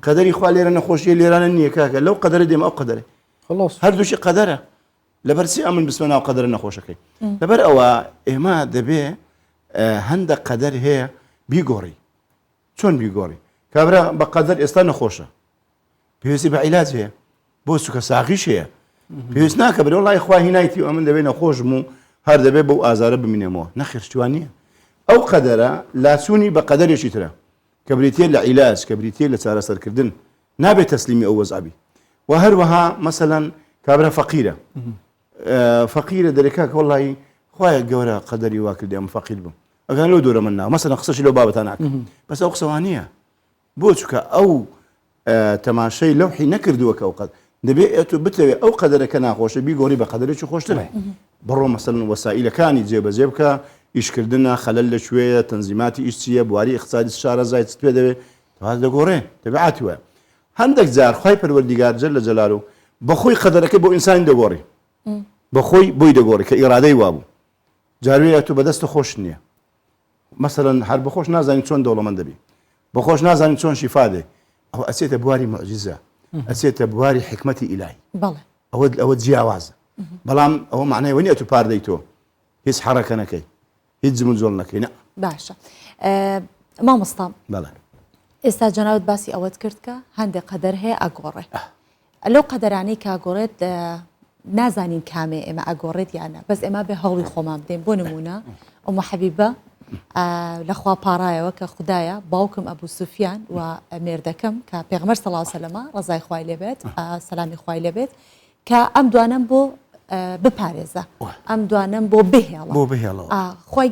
قەدەری خوا لێرە نەخۆشیە لێرانە نییە کاکە لەو قەدەرە دێمە ئەو قەدەرە هەردووشی قەدەرە لەبەرچی ئەمن بسمە ناو قەدەرە نەخۆشەکەی لەبەر ئەوە ئێمە دەبێ هەندێک قەدەر هەیە بیگۆڕی چۆن بیگۆڕی کابرا بە قەدەر ئێستا نەخۆشە پێویستی بە عیلاج هەیە بۆ چووکە ساغیش هەیە پێویست ناکە بەرەوە لای خوا هینایەتی و ئەمن دەبێت نەخۆشم و هەر دەبێت بەو ئازارە بمینێمەوە نەخێر شتوان نییە ئەو قەدەرە لاسوونی بە قەدەرێکی ترە کە بریتێ لە عیلاج کە بریتێ لە چارەسەرکردن نابێت تەسلیمی ئەو وەزعبی و هەروەها مەسەلەن کابرا فەقیرە فەقیرە دەرێکا کە وەڵی خوایە گەورە قەدەری وا کردی ئەم فەقیر بم ئەگەن لەو دوورە من ناو مەسەلەن قسەشی لەو بابەتان ناکەم بەس ئەو قسەوان نییە بۆ چونکە ئەو تەماشەی لەوحی نەکردووە کە ئەو قەدەر دەبێت بتەوێت ئەو قەدەرەکە ناخۆشە بیگۆڕی بە قەدەرێکی خۆشترە بڕۆ مەسەلەن وەسائلەکانی جێبەجێ بکە ئیشکردنە خەلەل لەکوێیە تەنزیماتی ئیش چییە بواری اقتصادی شارە زایت پێ دەوێت تەواز دەگۆڕێ تەبیعاتی وایە هەندێک جار خوای پەروەردیگار جەل لە جەلالو بەخۆی قەدەرەکە بۆ ئینسانی دەگۆڕی بەخۆی بۆی دەگۆڕی کە ئیرادەی وابوو جاروێ تو بەدەستە خۆش نییە مەسەلەن هەر بەخۆش نازانین چۆن دەوڵەمەند دەبی بەخۆش نازانین چۆن شیفادێ ئەو ئەچێتە بواری معجزە ئەچێتە بواری حکمەتی ئیلاهی ئەوە جیاوازە بەڵام ئەوە معنای وە نییە تو پار دەیتۆ هیچ حرەکە نەکەی هیچ جمل جۆڵ نەکەی باشە مامۆستا ئێستا جەناوت باسی ئەوەت کرد کە هەندێک قەدەر هەیە ئەگۆڕێ لەو قەدەرانەی کاگۆڕێت نازانین کامێ ئێمە ئەگۆڕێت یانە بەس ئێمە بێ هەوڵی خۆمان بدەین بۆ نمونە ئەمە حەبیبە لەخوا پاڕایەوە کە خوددایە باوکم ئەبوو سوفیان و مێردەکەم کە پێغمبەر صلی الله علیه و سلم ڕزای خوای لێبێت سەلامی خوای لێبێت کە ئەم دوانم بۆ بپارێزە ئەم دوانم بۆ بهێڵە خۆی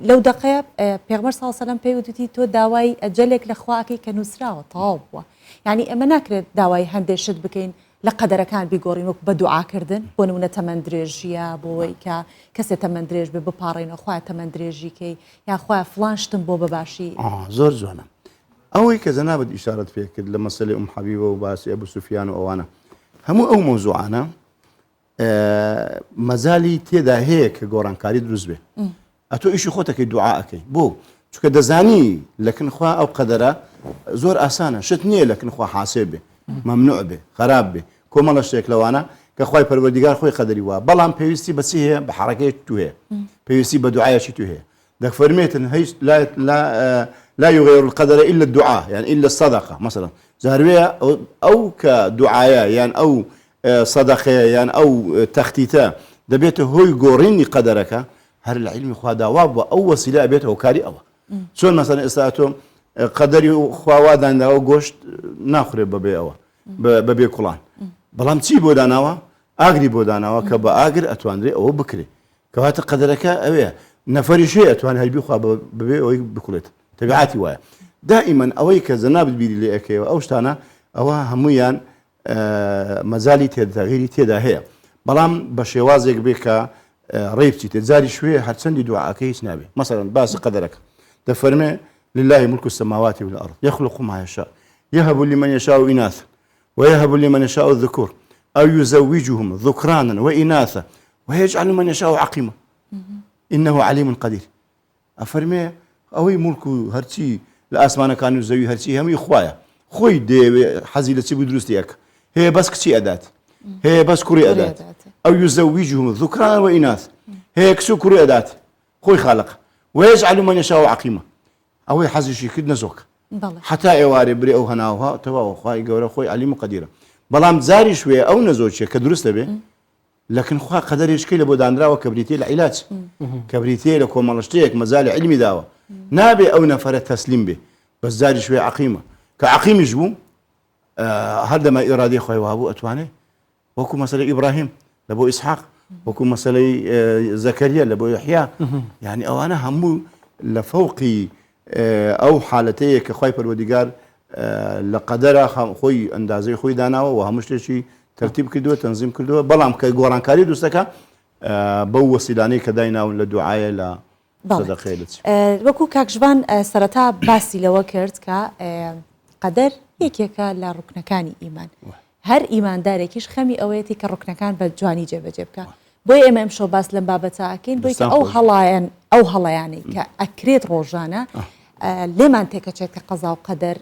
لەو دقەیە پێغمبەر صلی الله علیه و سلم پێی وتی تۆ داوای ئەجەلێک لە خواکەی کە نووسراوە تەواو بووە یعنی ئێمە ناکرێت داوای هەندێک شت بکەین لە قەدەرەکان بیگۆڕین وەک بە دوعاکردن بۆ نمونە تەمەند درێژیە بۆی کە کەسێک تەمەند درێژ بێ بپاڕێنەوە خوایە تەمەند درێژیکەی یا خوایە فڵان شتم بۆ بەباشی زۆر جوانە ئەوەی کە جەنابەت ئیشارەت پێ کرد لە مەسەلەی ئوم حەبیبە و باسی ئەبوو سوفیان و ئەوانە هەموو ئەو مەوزوعانە مەزالی تێدا هەیە کە گۆڕانکاری دروست بێ ئەتۆ ئیشی خۆتەکەی دوعاەکەی بۆ چونکە دەزانی لەکنخوا ئەو قەدەرە زۆر ئاسانە شت نییە لەکنخوا حاسێ بێ مەمنوع بێ خراپ بێ کۆمەڵە شتێک لەوانە کە خوای پەروەردیگار خۆی قەدەری وایە بەڵام پێویستی بەچی هەیە بە حرەکەیەک تو هەیە پێویستی بە دوعایەکی تو هەیە دەفەرمێتن هیچ لا يغير القدر إلا الدعاء يعني إلا الصدقة مثلا زاروية أو كدعاية يعني أو صدقة يعني أو تختيتا دبيته هو يقوريني قدرك هر العلم خوادا واب أو وسيلة بيته كاري أو شو مثلا استاتو قدري خوادا أو جوشت ناخرب ببي أو ببي كلان بلام تي بودانوا أجري بودانوا كبا أجر أتواندري أو بكري كهات قدرك أويه نفري شيء أتوان هالبي خوا ببي أو بكلت تبعاتي ويا دائما أويك زناب البيدي اللي أكي أو شتانا أو هميان مزالي تغييري تدا هي بلام بشوازك بك ريبتي تزاري شوية حتسندي دعاء كيس نابي مثلا باس قدرك تفرمي لله ملك السماوات والأرض يخلق ما يشاء يهب لمن يشاء إناثا ويهب لمن يشاء الذكور أو يزوجهم ذكرانا وإناثا ويجعل من يشاء عقيما إنه عليم قدير أفرمي ئەوەی ملک و هەرچی لە ئاسمانەکان و زەوی هەرچی هەمووی خوایە خۆی دەیەوێ حەزی لە چی بوو دروستیەکە هەیە بەس کچی ئەدات هەیە بەس کوڕی ئەدات ئەو یوزەویجهم ذوکران وئیناث هەیە کچ و کوڕی ئەدات خۆی خالق ويجعل من يشاء عقيما ئەوەی حەزیشی کرد نەزۆک حتا ئێوارێ برێ ئەو هەناوها تەواو خوای گەورە خۆی عەلیم و قەدیرە بەڵام جاری شوێ ئەو نەزۆچێ کە دروستە بێ لەکن خوا قەدەریشکەی لە بۆ دانراوە کە بریتێ لە عیلاج کە بریتێ لە کۆمەڵشتەیەک مەزالی علمی داوە نابێ ئەو نەفرە تەسلیم بێ بەس جاری شوێ عەقیمە کە عەقیمیش بوو هەردەمە ئیرادەی خۆی وابوو ئەتوانێ وەکو مەسەلەی ئیبراهیم لە بۆ ئیسحاق وەکو مەسەلەی زەکەریا لە بۆ یحیا یعنی ئەوانە هەموو لە فەوقی ئەو حالەتەیە کە خۆی پەروەردیگار لە قەدەرە خۆی ئەندازەی خۆی داناوە و هەموو شتێکی تەرتیب کردووە تەنزیم کردووە بەڵام کە گۆڕانکاری دروستەکە بەو وەسیلانەی کە دایناون لە دوعایە لە سەدەقەیە لە چی وەکو کاکژبان سەرەتا باسی لەوە کرد کە قەدەر یەکێکە لە ڕوکنەکانی ئیمان هەر ئیماندارێکیش خەمی ئەوەیەتی کە ڕوکنەکان بە جوانی جێبەجێ بکە بۆی ئێمە ئەمشەو باس لەم بابەتاکەین بۆی کە ئەو هەڵەیانەی کە ئەکرێت ڕۆژانە لێمان تێکەچێت کە قەزا و قەدەر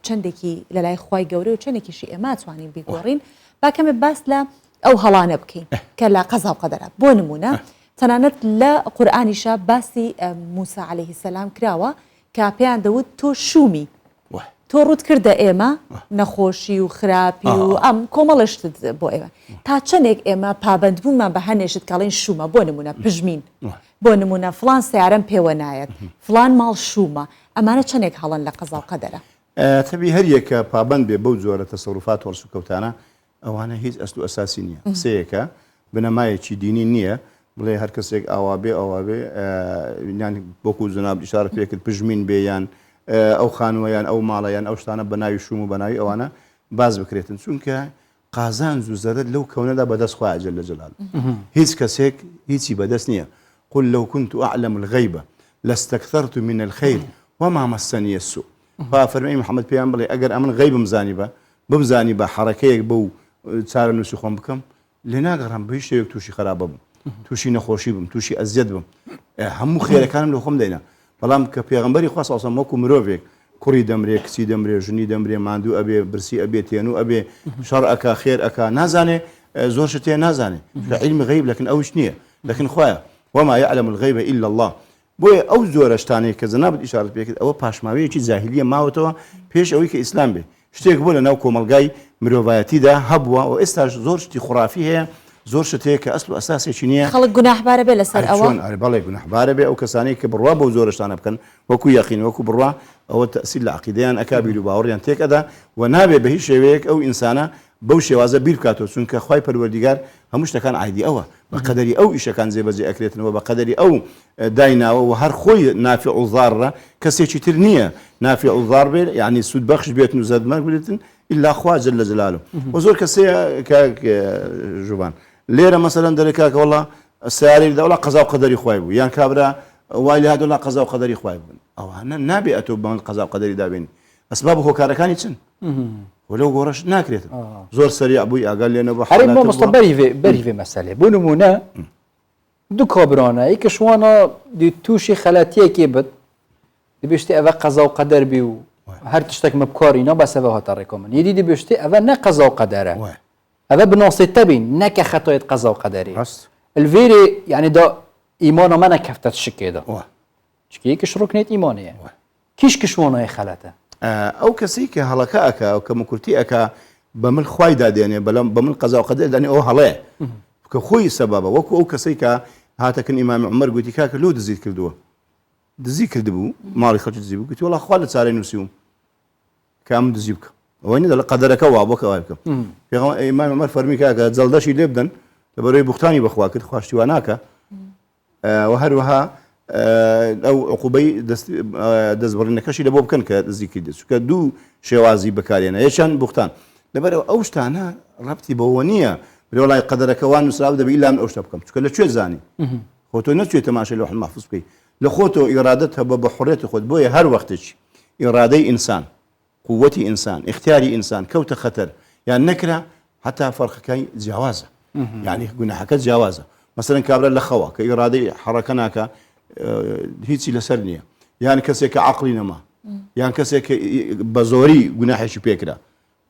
چەندێکی لە لای خوای گەورە و چەندێکیشی ئێمە توانین بیگۆڕین باکەمە باس لە ئەو هەڵانە بکەین کە لە قەزا و قەدەرە بۆ نمونە تەنانەت لە قورئانیشا باسی موسا عەلەیهی سەلام کراوە کە پێیان دەوت تۆ شومی تۆ ڕوت کردە ئێمە نەخۆشی و خراپی و ئەم کۆمەڵشتت بۆ ئێمە تا چەندێک ئێمە پابند بوومان بە هەنێشت کاڵین شومە بۆ نمونە پژمین بۆ نمونە فلان سیارەم پێوە نایەت فلان ماڵ شومە ئەمانە چەندێک هەڵن لە قەزا و قەدەرە تەبی هەر یەکە پابند بێ بەو جۆرە تەسەڕوفات وەرس و کەوتانە ئەوانە هیچ ئەست و ئەساسی نییە قسەیەکە بنەمایەکی دینی نییە بڵێ هەر کەسێک ئاوا بێ ینی بۆکو جناب ئیشارە پێکرد پژمین بێ یان ئەو خانووەیان ئەو ماڵەیان ئەو شتانە بەناوی شوم و بەناوی ئەوانە باز بکرێتن چونکە قازان و زەرت لەو کەونەدا بەدەست خوا جەل جەلال هیچ کەسێک هیچی بەدەست نییە قل لو كنت أعلم الغيب لاستكثرت من الخير وما مسني السوء ففرمي محمد بيان بڵێ ئەگەر ئەمن غیبم بمزانی بە حرەکەیەک بەو چارە نووسی خۆم بکەم لێ ناگەڕم بە هیچ شتێک تووشی خراپە بم تووشی نەخۆشی بم تووشی ئەزیەت بم هەموو خێرەکانم لە خۆم دەینا بەڵام کە پێغەمبەری خوا سەڵسەڵام وەکو مرۆڤێک کوڕی دەمرێ کچی دەمرێ ژنی دەمرێ ماندوو ئەبێ برسی ئەبێ تێنوو ئەبێ شەڕ ئەکا خێر ئەکا نازانێ زۆر شتێ نازانێ لە عیلمی غەیب لەکن ئەوش نییە لەکن خوایە وما يعلم الغيب إلا الله بۆیە ئەو زۆرە شتانەیە کە جەنابەت ئیشارەت پێ کرد ئەوە پاشماوەیەکی جاهیلیە ماوەتەوە پێش ئەوەی کە ئیسلام بێ شتێک بۆ لە ناو کۆمەلگای مرۆڤایەتیدا هەبووە و ئێستاش زۆر شتی خوڕافی هەیە زۆر شتەیە کە ئەسڵ و ئەساسێکی نییە خەڵک گوناحبارە بێ لەسەر ئەوە بەڵێ گوناحبارە بێ ئەو کەسانەی کە بڕوا بەو زۆرە شتانە بکەن وەکو یەقین وەکو بڕوا ئەوە تەئسیل لە عەقیدەیان ئەکا بیر و باوەڕیان تێک ئەدا و نابێ بە هیچ شێوەیەک ئەو ئینسانە بەو شێوازە بیر بکاتەوە چونکە خوای پەروەردیگار هەموو شتەکان عایدی ئەوە بە قەدەری ئەو ئیشەکان جێبەجێ ئەکرێتنەوە بە قەدەری ئەو دایناوە و هەر خۆی نافع و ضارڕە کەسێکی تر نییە نافع و ضار بێت یعنی سود بەخش بێتن و زەدمەرگ بێتن إلا خوا جل جلاله وزور كسي جوبان ليرة مثلا دركا والله السياري ده ولا قضاء وقدري خوايبو يعني كابرا وايلي هذا ولا قضاء وقدري خوايبو او انا نبي اتوب من القضاء وقدري دابين اسبابه هو كاركاني تشن ولو قرش ناكريت زور سريع ابوي قال لي انا بحال مو مستبري في مساله بونمونه دو كابرانا يكشوانا دي توشي خلاتيه كيبت بيشتي افا قضاء وقدر بيو هر تشتك مبكارينا بس افا هتريكم يدي بيشتي افا نا قضاء وقدره افا بنص تبين نك خطوه قضاء وقدري الفيري يعني دا ايمانه ما نكفتت شكي ده شكي كش ركنيت ايمانيه كيش كشوانا خلاته او كسيك هلكاك او كمكرتيك بمن خوي داديني بمن قضاء وقدر داني او هلا كخوي سببه وكو او كسيك هاتا كان امام عمر قلت كاك لو دزيت كردوه دزي كردبو مالي خرج دزيبو قلت والله خوالد صار نسيوم كام دزيبك وين ده قدرك وابوك وابك يا امام عمر فرمي كاك زلدشي لبدن لبري بختاني بخواك خواشتي واناك وهروها او عقوبي دزبرنكشي لبوب كان كدزي كدس كدو شوازي بكارينا يشان بختان لبري اوشتانا ربطي بونيه والله قدرك وان مسراب ده الا من اوشتبكم كل شو زاني خوتو نتشي تماشي لوح المحفوظ بي لخوتو ارادتها بحريه خود بويا هر وقتش ارادي انسان قوتي انسان اختياري انسان كوت خطر يعني نكره حتى فرق كاي جوازه يعني قلنا حكت جوازه مثلا كابرا لخوا كارادي حركناك هيتي لسرنيه يعني كسيك عقلي نما يعني كسيك بزوري قلنا حيش بيكرا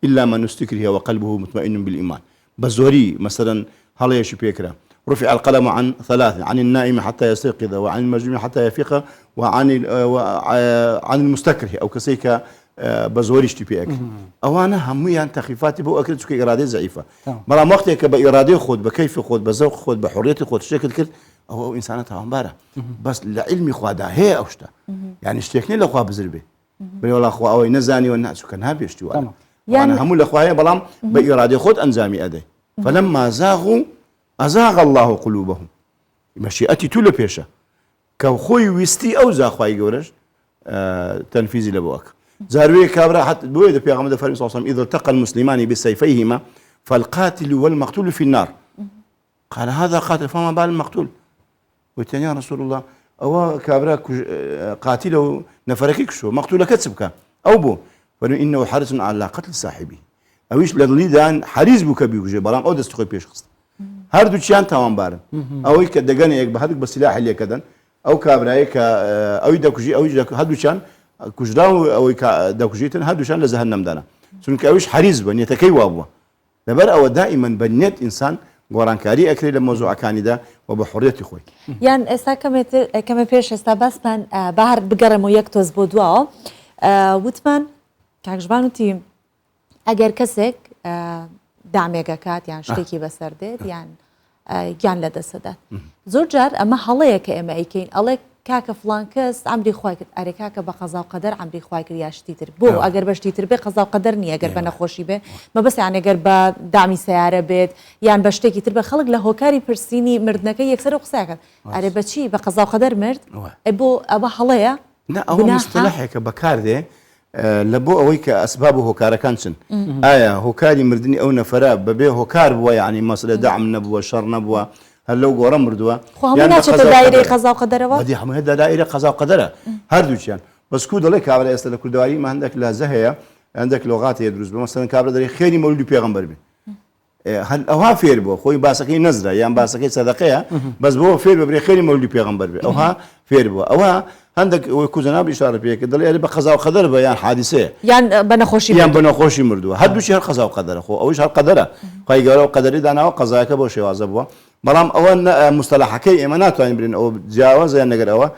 الا من استكره وقلبه مطمئن بالايمان بزوري مثلا هلا يش بيكرا رفع القلم عن ثلاثة عن النائم حتى يستيقظ وعن المجنون حتى يفيق وعن المستكره أو كسيك بە زۆریشتی پێک ئەوانە هەمویان تەخیفاتی بۆ ئەکرد چکە ئێرادەی زعیفە بەڵام وەختێک کە بە ئێرادەی خۆت بە کەیفی خۆت بە زەوق خۆت بە حڕێتی خۆت شتێکت کرد ئەو ئینسانە تاوانبارە بەس لە عیلمی خوادا هەیە ئەو شتە یعنی شتێک نێ لەخوا بزر بێ بێوەڵا خوا ئەوەی نەزانیوە ناچووکە نابێشتی وانە هەموو لەخوا هەیە بەڵام بە ئێرادەی خۆت ئەنجامی ئەدەی فلما زاغوا أزاغ الله قلوبهم مشيئتي تو لپیشه که خوی ویستی او زاخوای گورش تنفيذي لبوك زاروي كابرا حتى بويد في غمد فرمي صلى الله عليه وسلم إذا التقى المسلمان بسيفيهما فالقاتل والمقتول في النار قال هذا قاتل فما بال المقتول قلت يا رسول الله أو كابرا قاتله نفركك شو مقتول كتسبك أو بو فإنه حرص على قتل صاحبه أويش لدليدان حريز بو كبيوجي برام أو دستخوي بيش خست هردو چیان تمام بارن أوي كدجان يك بهدك بسلاح اللي كدن أو كابراي ك أو يدكوجي أو يدك هردو چان كجراو أو كدكوجيتن هردو چان لزهنم دانا سنك أويش حريز بني تكي وابوا لبر أو دائما بنيت إنسان گۆڕانکاری ئەکرێت لە مۆزوعەکانیدا و بە حڕیەتی خۆی یان ئێستا کەمە پێش ئێستا باسمان بەهار بگەڕێمەوە یەک تۆز بۆ دووە وتمان کاکژبان وتی ئەگەر کەسێک دامێگەکات یان شتێکی بەسەر دێت یان گیان لە دەسەدات زۆر جار ئەمە هەڵەیە کە ئێمە ئەیکەین ئەڵێ کاکە فڵان کەس ئەمری خوای کرد ئەرێ کاکە بە قەزا و قەدەر ئەمری خوای کرد یا شتی تر بۆ ئەگەر بەشتی تر بێ قەزا و قەدەر نییە ئەگەر بە نەخۆشی بێ مەبەست یان ئەگەر بە دامی سیارە بێت یان بە شتێکی تر بە خەڵک لە هۆکاری پرسینی مردنەکە یەکسەر و قسەکەن ئەرێ بەچی بە قەزا و قەدەر مرد بۆ ئەوە هەڵەیە ئەوە مستەلەحێکە بەکاردێ لە بۆ ئەوەی کە ئەسباب و هۆکارەکان چن ئایا هۆکاری مردنی ئەو نەفەرە بەبێ هۆکار بووە یعنی مەسلە دەعم نەبووە شەڕ نەبووە هەر لەو گۆڕە مردووە ناچێتە دایرەی قەزا و قەدەرەوە وەدی هەموو دایرە قەزا و قەدەرە هەردووچیان بەسکو دەڵێ کابرا ئێستا لە کوردەواریمە هەندێک لازە هەیە هەندێک لۆغات هەیە دروست بە مەسەڵەن کابرا دەڵێ خێری مەولودی پێغەمبەر بێ ئەوها فێر بووە خۆی باسەکەی نەزرا یان باسەکەی سەدەقەیە بەس بۆ فێر ببرێ خێری مەولودی پێغەمبەر بێ ئەوها فێر بووە ئەوە هەندێک کوزەناب ئیشارە پێکە دەڵێ بە قەزا و قەدەر بە یان حادیسەیە یان بە نەخۆشی یان بە نەخۆشی مردووە هەردووشی هەر قەزا و قەدەرە خۆ ئەوش هەر قەدەرە خی گەورە و قەدەری داناوە قەزایەکە بۆ شێوازە بووە بەڵام ئەوە مستەلاحەکەی ئێمە ناتوانین برین ئەوە جیاوازیان نەگەر ئەوە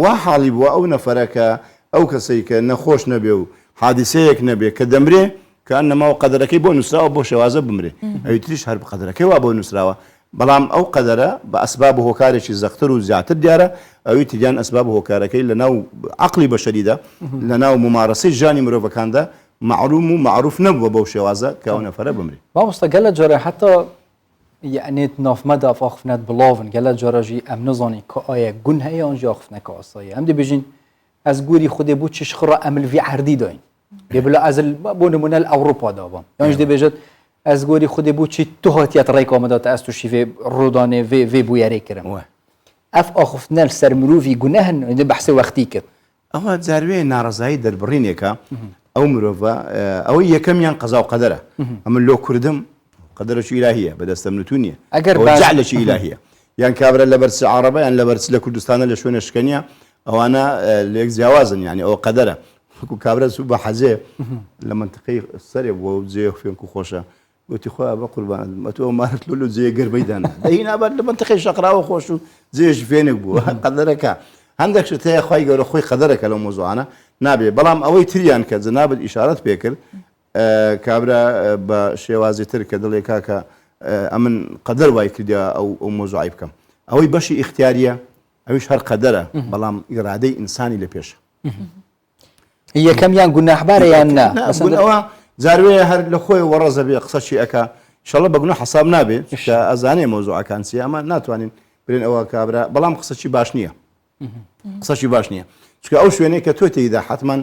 وا حاڵی بووە ئەو نەفەرەکە ئەو کەسەی کە نەخۆش نەبێ و حادیسەیەک نەبێ کە دەمرێ کە ئەنەماوە قەدەرەکەی بۆ نووسراوە بۆ شێوازە بمرێ ئەوی تریش هەر قەدەرەکەی وا بۆ نووسراوە بەڵام ئەو قەدەرە بە ئەسباب و هۆکارێکی زەختر و زیاتر دیارە ئەوی تریان ئەسباب و هۆکارەکەی لە ناو عەقلی بەشەریدا لە ناو ممارەسەی ژانی مرۆڤەکاندا معلوم و معروف نەبووە بەو شێوازە کە ئەو نەفەرە بمرێ مامۆستا گەلە جۆرە حتا یعنی نافمەدا ئەخفنەت بڵاون گەلە جۆرەژی ئەم نزانی کە ئایا گون هەیە ئەنجا ئەخفنەکە ئاساییە ئەم دەبێژین ئەس گوری خودێ بوو چش خڕە ئەملڤی عەردی داین بێبلە ئەزل بۆ نمونە لە ئەوروپا دابام یانش دەبێژێت ئەس گۆری خودێ بوو چی تو هاتیات ڕێکۆمەدات ئەس تووشی ڕۆدانێ vê بویارێ کردم ئەف ئاخفتنە سەر مرۆڤی گونەهن بەحسێ وەختی کرد ئەوە جاروێ ناڕزایی دەربڕینێکە ئەو مرۆڤە ئەوەی یەکەمیان قەزا و قەدەرە ئەمن لۆ کوردم قەدەرەکی ئیلاهیە بەدەستەم نتونیە ئەگەر جعلێکی ئیلاهیە یان کابرا لە بەرچ عەرەبە یان لە بەرچ لە کوردستانە لە شوێنە شکەنیە ئەوانە لێک جیاوازن یعنی ئەوە قەدەرە وەکو کابرا سوو بە حەزێ لە منتقەی سەرێ بووە و جێ خوێنک و خۆشە وتی خۆ بە قوربان ئەتۆ مارت لولو جێ گەرمەیدانە دەهینابەت لە منتقەی شەقراوە خۆش و جێش فێنێک بووە قەدەرەکە هەندێک شت هەیە خی گەورە خۆی قەدەرەکە لەو مۆزوعانە نابێ بەڵام ئەوەی تریان کە جەنابەت ئیشارەت پێکرد کابرا بە شێوازی تر کە دڵێ کاکە ئەمن قەدەر وای کردیا ئەو مۆزوعی بکەم ئەوەی بەشی ئیختیاریە ئەویش هەر قەدەرە بەڵام ئیرادەی ئینسانی لە پێشە یەکەمیان گوناحبارە یان نا ئەوە جاروێ هەر لە خۆی وەڕەزە بێ قسەشی ئەکا شەڵە بە گوناح حساب نابێت کە ئەزانێ مۆزوعەکان چیە ئەمە ناتوانین برێن ئەوە کابرا بەڵام قسەشی باش نییە قسەشی باش نییە چکە ئەو شوێنەی کە تۆ تێیدا حتمما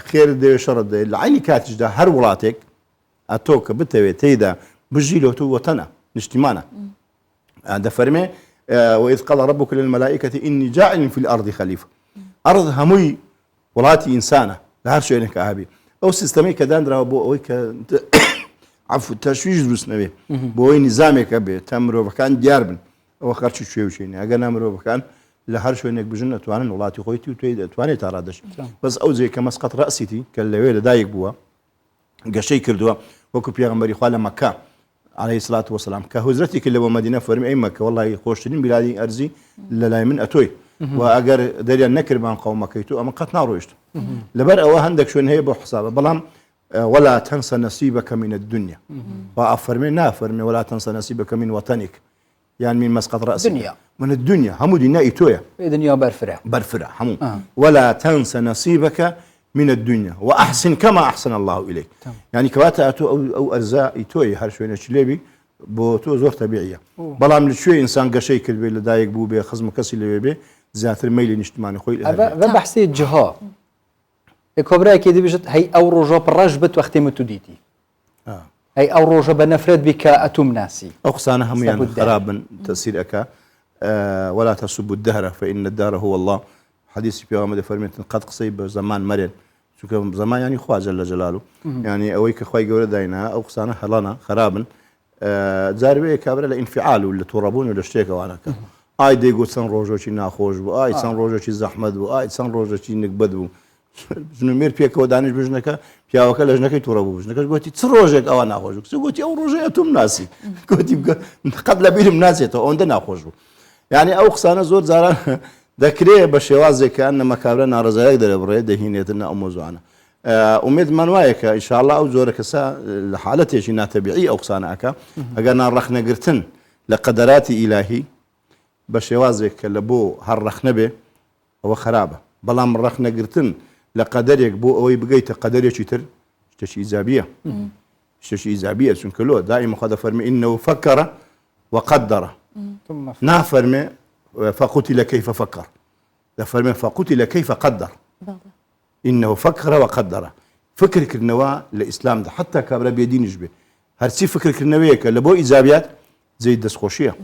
خێر دێ شەڕت دێ لە عینی کاتیشدا هەر وڵاتێک ئەتۆ کە بتەوێت تێیدا بژی لۆ تۆ وەتەنە نیشتیمانە دەفەرمێ وإذ قال ربك للملائكة إني جاعل في الأرض خليفة أرض هەمووی وڵاتی ئینسانە لە هەر شوێنێک ئاهابی ئەو سیستەمی کە دانراوە بۆ ئەوەی کە عفو تەشویش دروست نەبێ بۆ ئەوەی نیزامێکە بێت تا مرۆڤەکان دیار بن ئەوە خەرچی کوێوچینە ئەگەر نا مرۆڤەکان لە هەر شوێنێک بژن ئەتوانن وڵاتی خۆیتی و توی دەتوانێت تا ڕادەش بەس ئەو جێ کە مەسقەت ڕەسیتی کە لەوێ لەدایک بووە گەشەی کردووە وەکو پێغەمبەری خوا لە مەککە عليه الصلاة والسلام کە هجرەتی کرد لەوە مەدینە فەرمی ئەی مەککە وەڵڵی خۆشترین بیلادی ئەرزی لە لای من ئەتۆی و ئەگەر دەریان نەکردمان قەومەکەی تو ئەمە قەت ناڕۆیشت لەبەر ئەوە هەندێک شوێن هەیە بۆ حسابە بەڵام ولا تنسى نصيبك من الدنيا وأفرمي نافرمي ولا تنسى نصيبك من وطنك يعني من مسقط رأسك دنيا من الدنيا همو دينا إيتويا دنيا برفرة همو ولا تنسى نصيبك من الدنيا وأحسن كما أحسن الله إليك يعني كواتا أتو أو أرزاء إيتوي هر شوية شليبي بۆ تۆ زۆر تەبیعیە بەڵام لەکوێ ئینسان گەشەی کردبێ لە دایک بوو بێ خزم کەسی لەوێ بێ زیاتر مەیلی نیشتمانی خۆی بە بەحسی جها کۆبرایەکی دەبێژێت هەی ئەو ڕۆژە پڕەش بێت وەختێ من تو دیتی هەی ئەو ڕۆژە بە نەفرەت بی کە ئەتوم ناسی ئەو قسانە هەمویان خرابن تەسیر ئەکا ولا تسبوا الدهر فإن الدهر هو الله حديث بيغمد فرميت قد قصي بزمان مرن شو زمان يعني خوا جل جلاله يعني أويك خوي جورا داينا أو قصانة هلانا خرابا جاربه كابرا لانفعال ولا تربون ولا اشتكى وانا اي دي قلت سن روجوشي ناخوش بو اي سن روجوشي زحمت بو اي سن روجوشي نكبد بو شنو مير بيك ودانش بجنك بيا وكلجنك تربو بجنك قلت تروجك او ناخوش قلت او روجيتهم ناسي قلت قبل بيهم ناسي تو عندنا ناخوش يعني او قصانه زور زارا ذكريه بشوازي كان مكابرا نارزايك دربره دهينيتنا اموزوانا أمید من وایە إن شاء الله أو زۆرە کەسا لە حالەتێکی ناتەبیعی ئەو قسانەکە ئەگەر ناڕەخنەگرتن لە قەدەراتی ئیلاهی بە شێوازێک کە لە بۆ هەر ڕەخنە بێ ئەوە خراپە بەڵام ڕەخنەگرتن لە قەدەرێک بۆ ئەوەی بگەیتە قەدەرێکی تر شتێکی ئیجابیە شتێکی ئیجابیە چونکە لۆ دائما خوا دەفەرمێ إنه فكر وقدر نافەرمێ فقتل كيف فكر دەفەرمێ فقتل كيف قدر إنه فكر وقدر فكر كرنوا الإسلام ده حتى كابرا بيدين جبه هرسي فكر كرنويك لبو إيجابيات زي الدسخوشية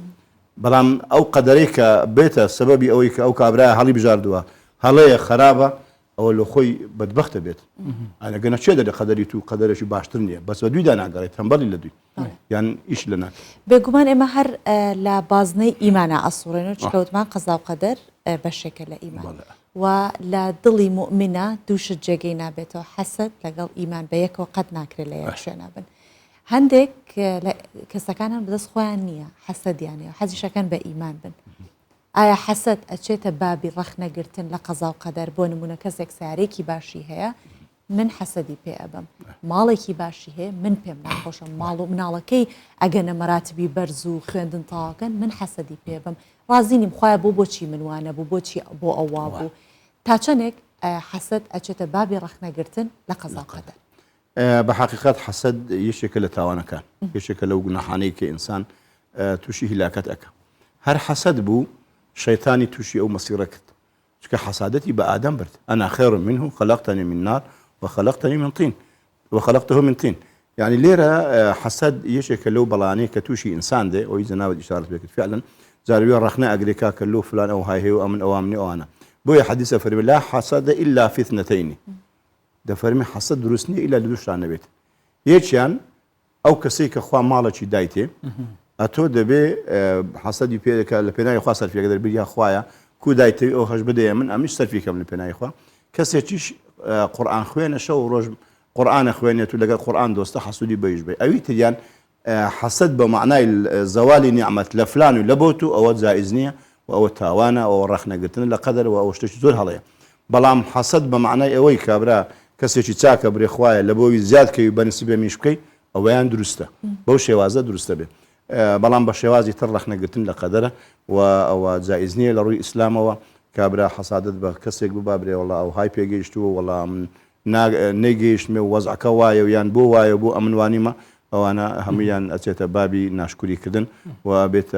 بلام أو قدريك بيتا سببي أويك أو كابرا هالي بجاردوا هالي خرابة أو اللي خوي بدبخت بيت أنا قلنا شيء ده قدري تو قدري شو باشترني بس بدوي ده أنا قريت هم بالي لدوي يعني إيش لنا بيجومان إما هر لا بازني إيمانا أصورينو تشكوت ما قضاء وقدر بشكل إيمان ولا ضلي مؤمنة دوش الجاقينا بيتو حسد لقل إيمان بيك وقد ناكري لي يكشونا بن هندك كسكانا بدس خوانية حسد يعني حزي شكان بإيمان بن آيا حسد أتشيت بابي رخنا قرتن لقضاء وقدر بون منكسك سعريكي باشي هيا من حسدي بي أبم مالكي باشي هي من بيم ناخوشم مالو منالكي أجانا مراتبي برزو خندن طاقن من حسدي بي أبم رازيني مخوايا بوبوشي من وانا بوبوشي بو أوابو تاچنك حسد أجت بابي رخنا قرتن لقضاء قدر بحقيقة حسد يشكل تاوانا كان يشكل لو قلنا حانيك إنسان توشي هلاكتك هر حسد بو شيطاني توشي أو مسيرك حسادتي بآدم برد أنا خير منه خلقتني من نار وخلقتني من طين وخلقته من طين يعني ليرة حسد يشكل لو بلاني كتوشي إنسان ده وإذا ناود إشارة بك فعلا زاربيا رخنا أجريكا كلو فلان أو هاي هو أمن أوامني أو أنا بويا حديث فرمي لا حسد إلا في اثنتين ده فرمي حسد درسني إلا لدوش عن بيت يجيان أو كسيك أخوة مالك دايتي أتو دبي حسد يبيك لبناء خاصة في قدر بيجي أخويا كو دايتي أو خش بدي من أمش صار في كم لبناء أخوة كسيتش قرآن خوينا شو روج قرآن خوينا تلقى القرآن دوست حسودي بيج بي أوي تيان حسد بمعنى زوال نعمة لفلان لبوتو أو زائزنية أو تاوانا أو رخنا قلتنا لقدر أو اشتش زور هذا بلام حسد بمعنى أوي كابرا كسيتش تاك بري خوايا لبوي زياد كي بنسبة مشكي أو يان درسته بوشي وازا درسته به بلام بشوازي ترخنا قلتنا لقدره أو زائزنية لروي إسلام أو كابرا حسادت بكسيك ببابري والله أو هاي بيجيشتو والله من نيجيش مي وضع كوايا ويان بو وايا بو أمن وانيما أو أنا هميان أتيت بابي ناشكري كدن وبيت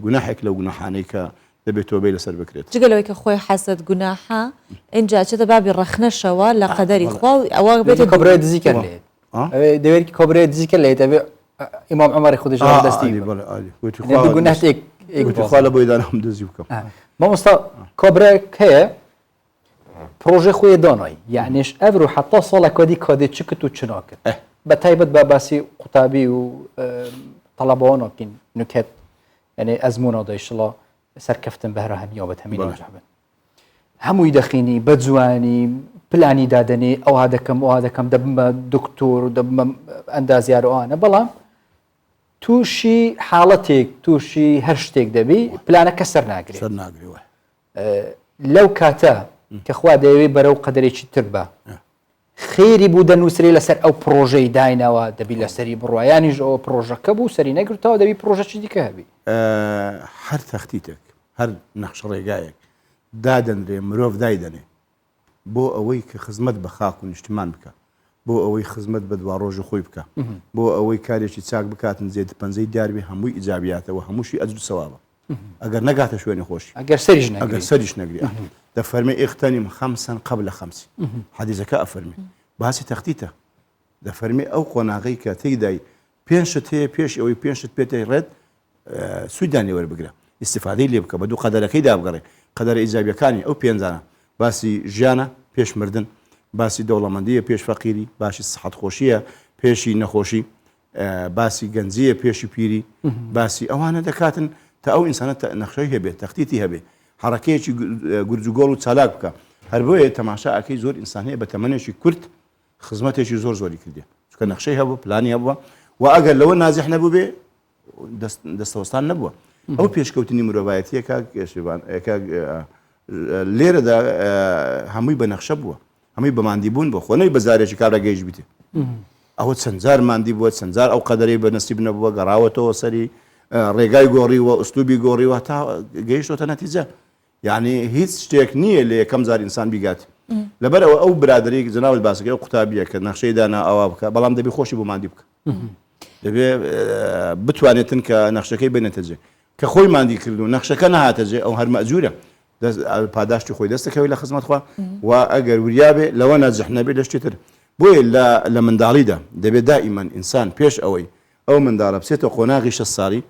جناحك لو جناحانيك دبيتو بيل سر بكريت. جقلوا يك أخوي حسد جناحه إن جاء أتيت بابي رخنا شوا لقدري خوا أو بيت كبريت ذكر ليه. دبيت كبريت ذكر ليه تبي إمام عمر يخذ جواب دستي. آلي. نبي جناحتك. قلت خاله بيدان هم دزيوكم. ما مست كبريت هي بروجي خوي داناي يعنيش أفرو حتى صالة كدي تشكت وتشناكت. بتايبت باباسي قطابي وطلبانا كين نكت يعني أزمونا دا إن شاء الله سركفتن بهرا هم يابت همين نجحبن همو يدخيني بدزواني بلاني دادني أو هذا كم دبما دكتور دبما أندازيارو أنا بلا توشي حالتك توشي هرشتك دبي بلانا كسر ناقري لەو کاتە کە خوا دەیەوێ بەرەو قەدەرێکی تر بە خێری بوو دەنووسری لەسەر ئەو پرۆژەی داینەوە دەبی لەسەری بڕوایانیش ئەوە پرۆژەکە بوو سەری نەگرتەوە دەبی پرۆژەی دیکە هەبی هەر تەختیتێک هەر نەخش ڕێگایەک دادەنرێ مرۆڤ دایدەنێ بۆ ئەوەی کە خزمەت بە خاک و نیشتمان بکە بۆ ئەوەی خزمەت بە دوا ڕۆژ خۆی بکە بۆ ئەوەی کارێکی چاک بکاتن زێت پەنجەی داربێ هەمووی ئیجابیاتەوە هەمووشی ئەجر سەوابە ئەگەر نەگاتە شوێنی خۆشی ئەگەر سەریش نەگری دەفەرمێ ئیختەنیم خەمسەن قبل خەمسی حەدیثەکە ئەفەرمێ باسی تەختیتە دەفەرمێ ئەو قۆناغەی کە تێیدای پێنجشت هەیە پێش ئەوەی پێنجشت پێتەی ڕێت سوودانی وەربگرە استیفادەی لێ بکە بە دوو قەدەرەکەی دابگەڕێ قەدەرە ئیجابیەکانی ئەو پێنجانە باسی ژیانە پێش مردن باسی دەوڵەمەندیە پێش فەقیری باسی سەحەت خۆشیە پێشی نەخۆشی باسی گەنجیە پێشی پیری باسی ئەوانە دەکاتن تا ئەو ئینسانە نەخشەی هەبێت تەختیتی هەبێ حرەکەیەکی گورجگۆڵ و چالاک بکە هەر بۆیە تەماشا ئەکەی زۆر ئینسان هەیە بە تەمەنێکی کورت خزمەتێکی زۆری کردێ چکە نەخشەی هەبوو پلانی هەبووە و ئەگەر لەوە نازیح نەبوو بێ دەستەوەستان نەبووە ئەو پێشکەوتنی مرۆڤایەتیە لێرەدا هەمووی بە نەخشە بووە هەمووی بەماندی بوون بۆ خۆنەی بەزارێکی کارەگەیش بیتێ ئەوە چەند جار ماندی بووە چەند جار ئەو قەدەرەی بەنسیب نەبووە گەڕاوەتەوە سەری ڕێگای گۆڕیوە ئوستوبی گۆڕیوە تا گەیشتۆتە نەتیجە یعنی هیچ شتێک نییە لە یەکەم زار ئینسان بیگات لەبەرەوە ئەو برادری جناوت باسەکە ئەو قوتابیە کە نەخشەی دانا ئەوە بکە بەڵام دەبێ خۆشی بۆ ماندی بکە دەبێ بتوانێتن کە نەخشەکەی بێنێتەجێ کە خۆی ماندی کردو نەخشەکە نەهاتەجێ ئەو هەر مەجوورە پاداشتی خۆی دەستەکەوی لە خزمەتخوا و ئەگەر وریابێ لەوە نەجح نەبێ لە شتێتر بۆیە لە منداڵیدا دەبێت دائیمەن ئینسان پێش ئەوەی ئەو منداڵە بچێتە قۆناغی 6 ساڵی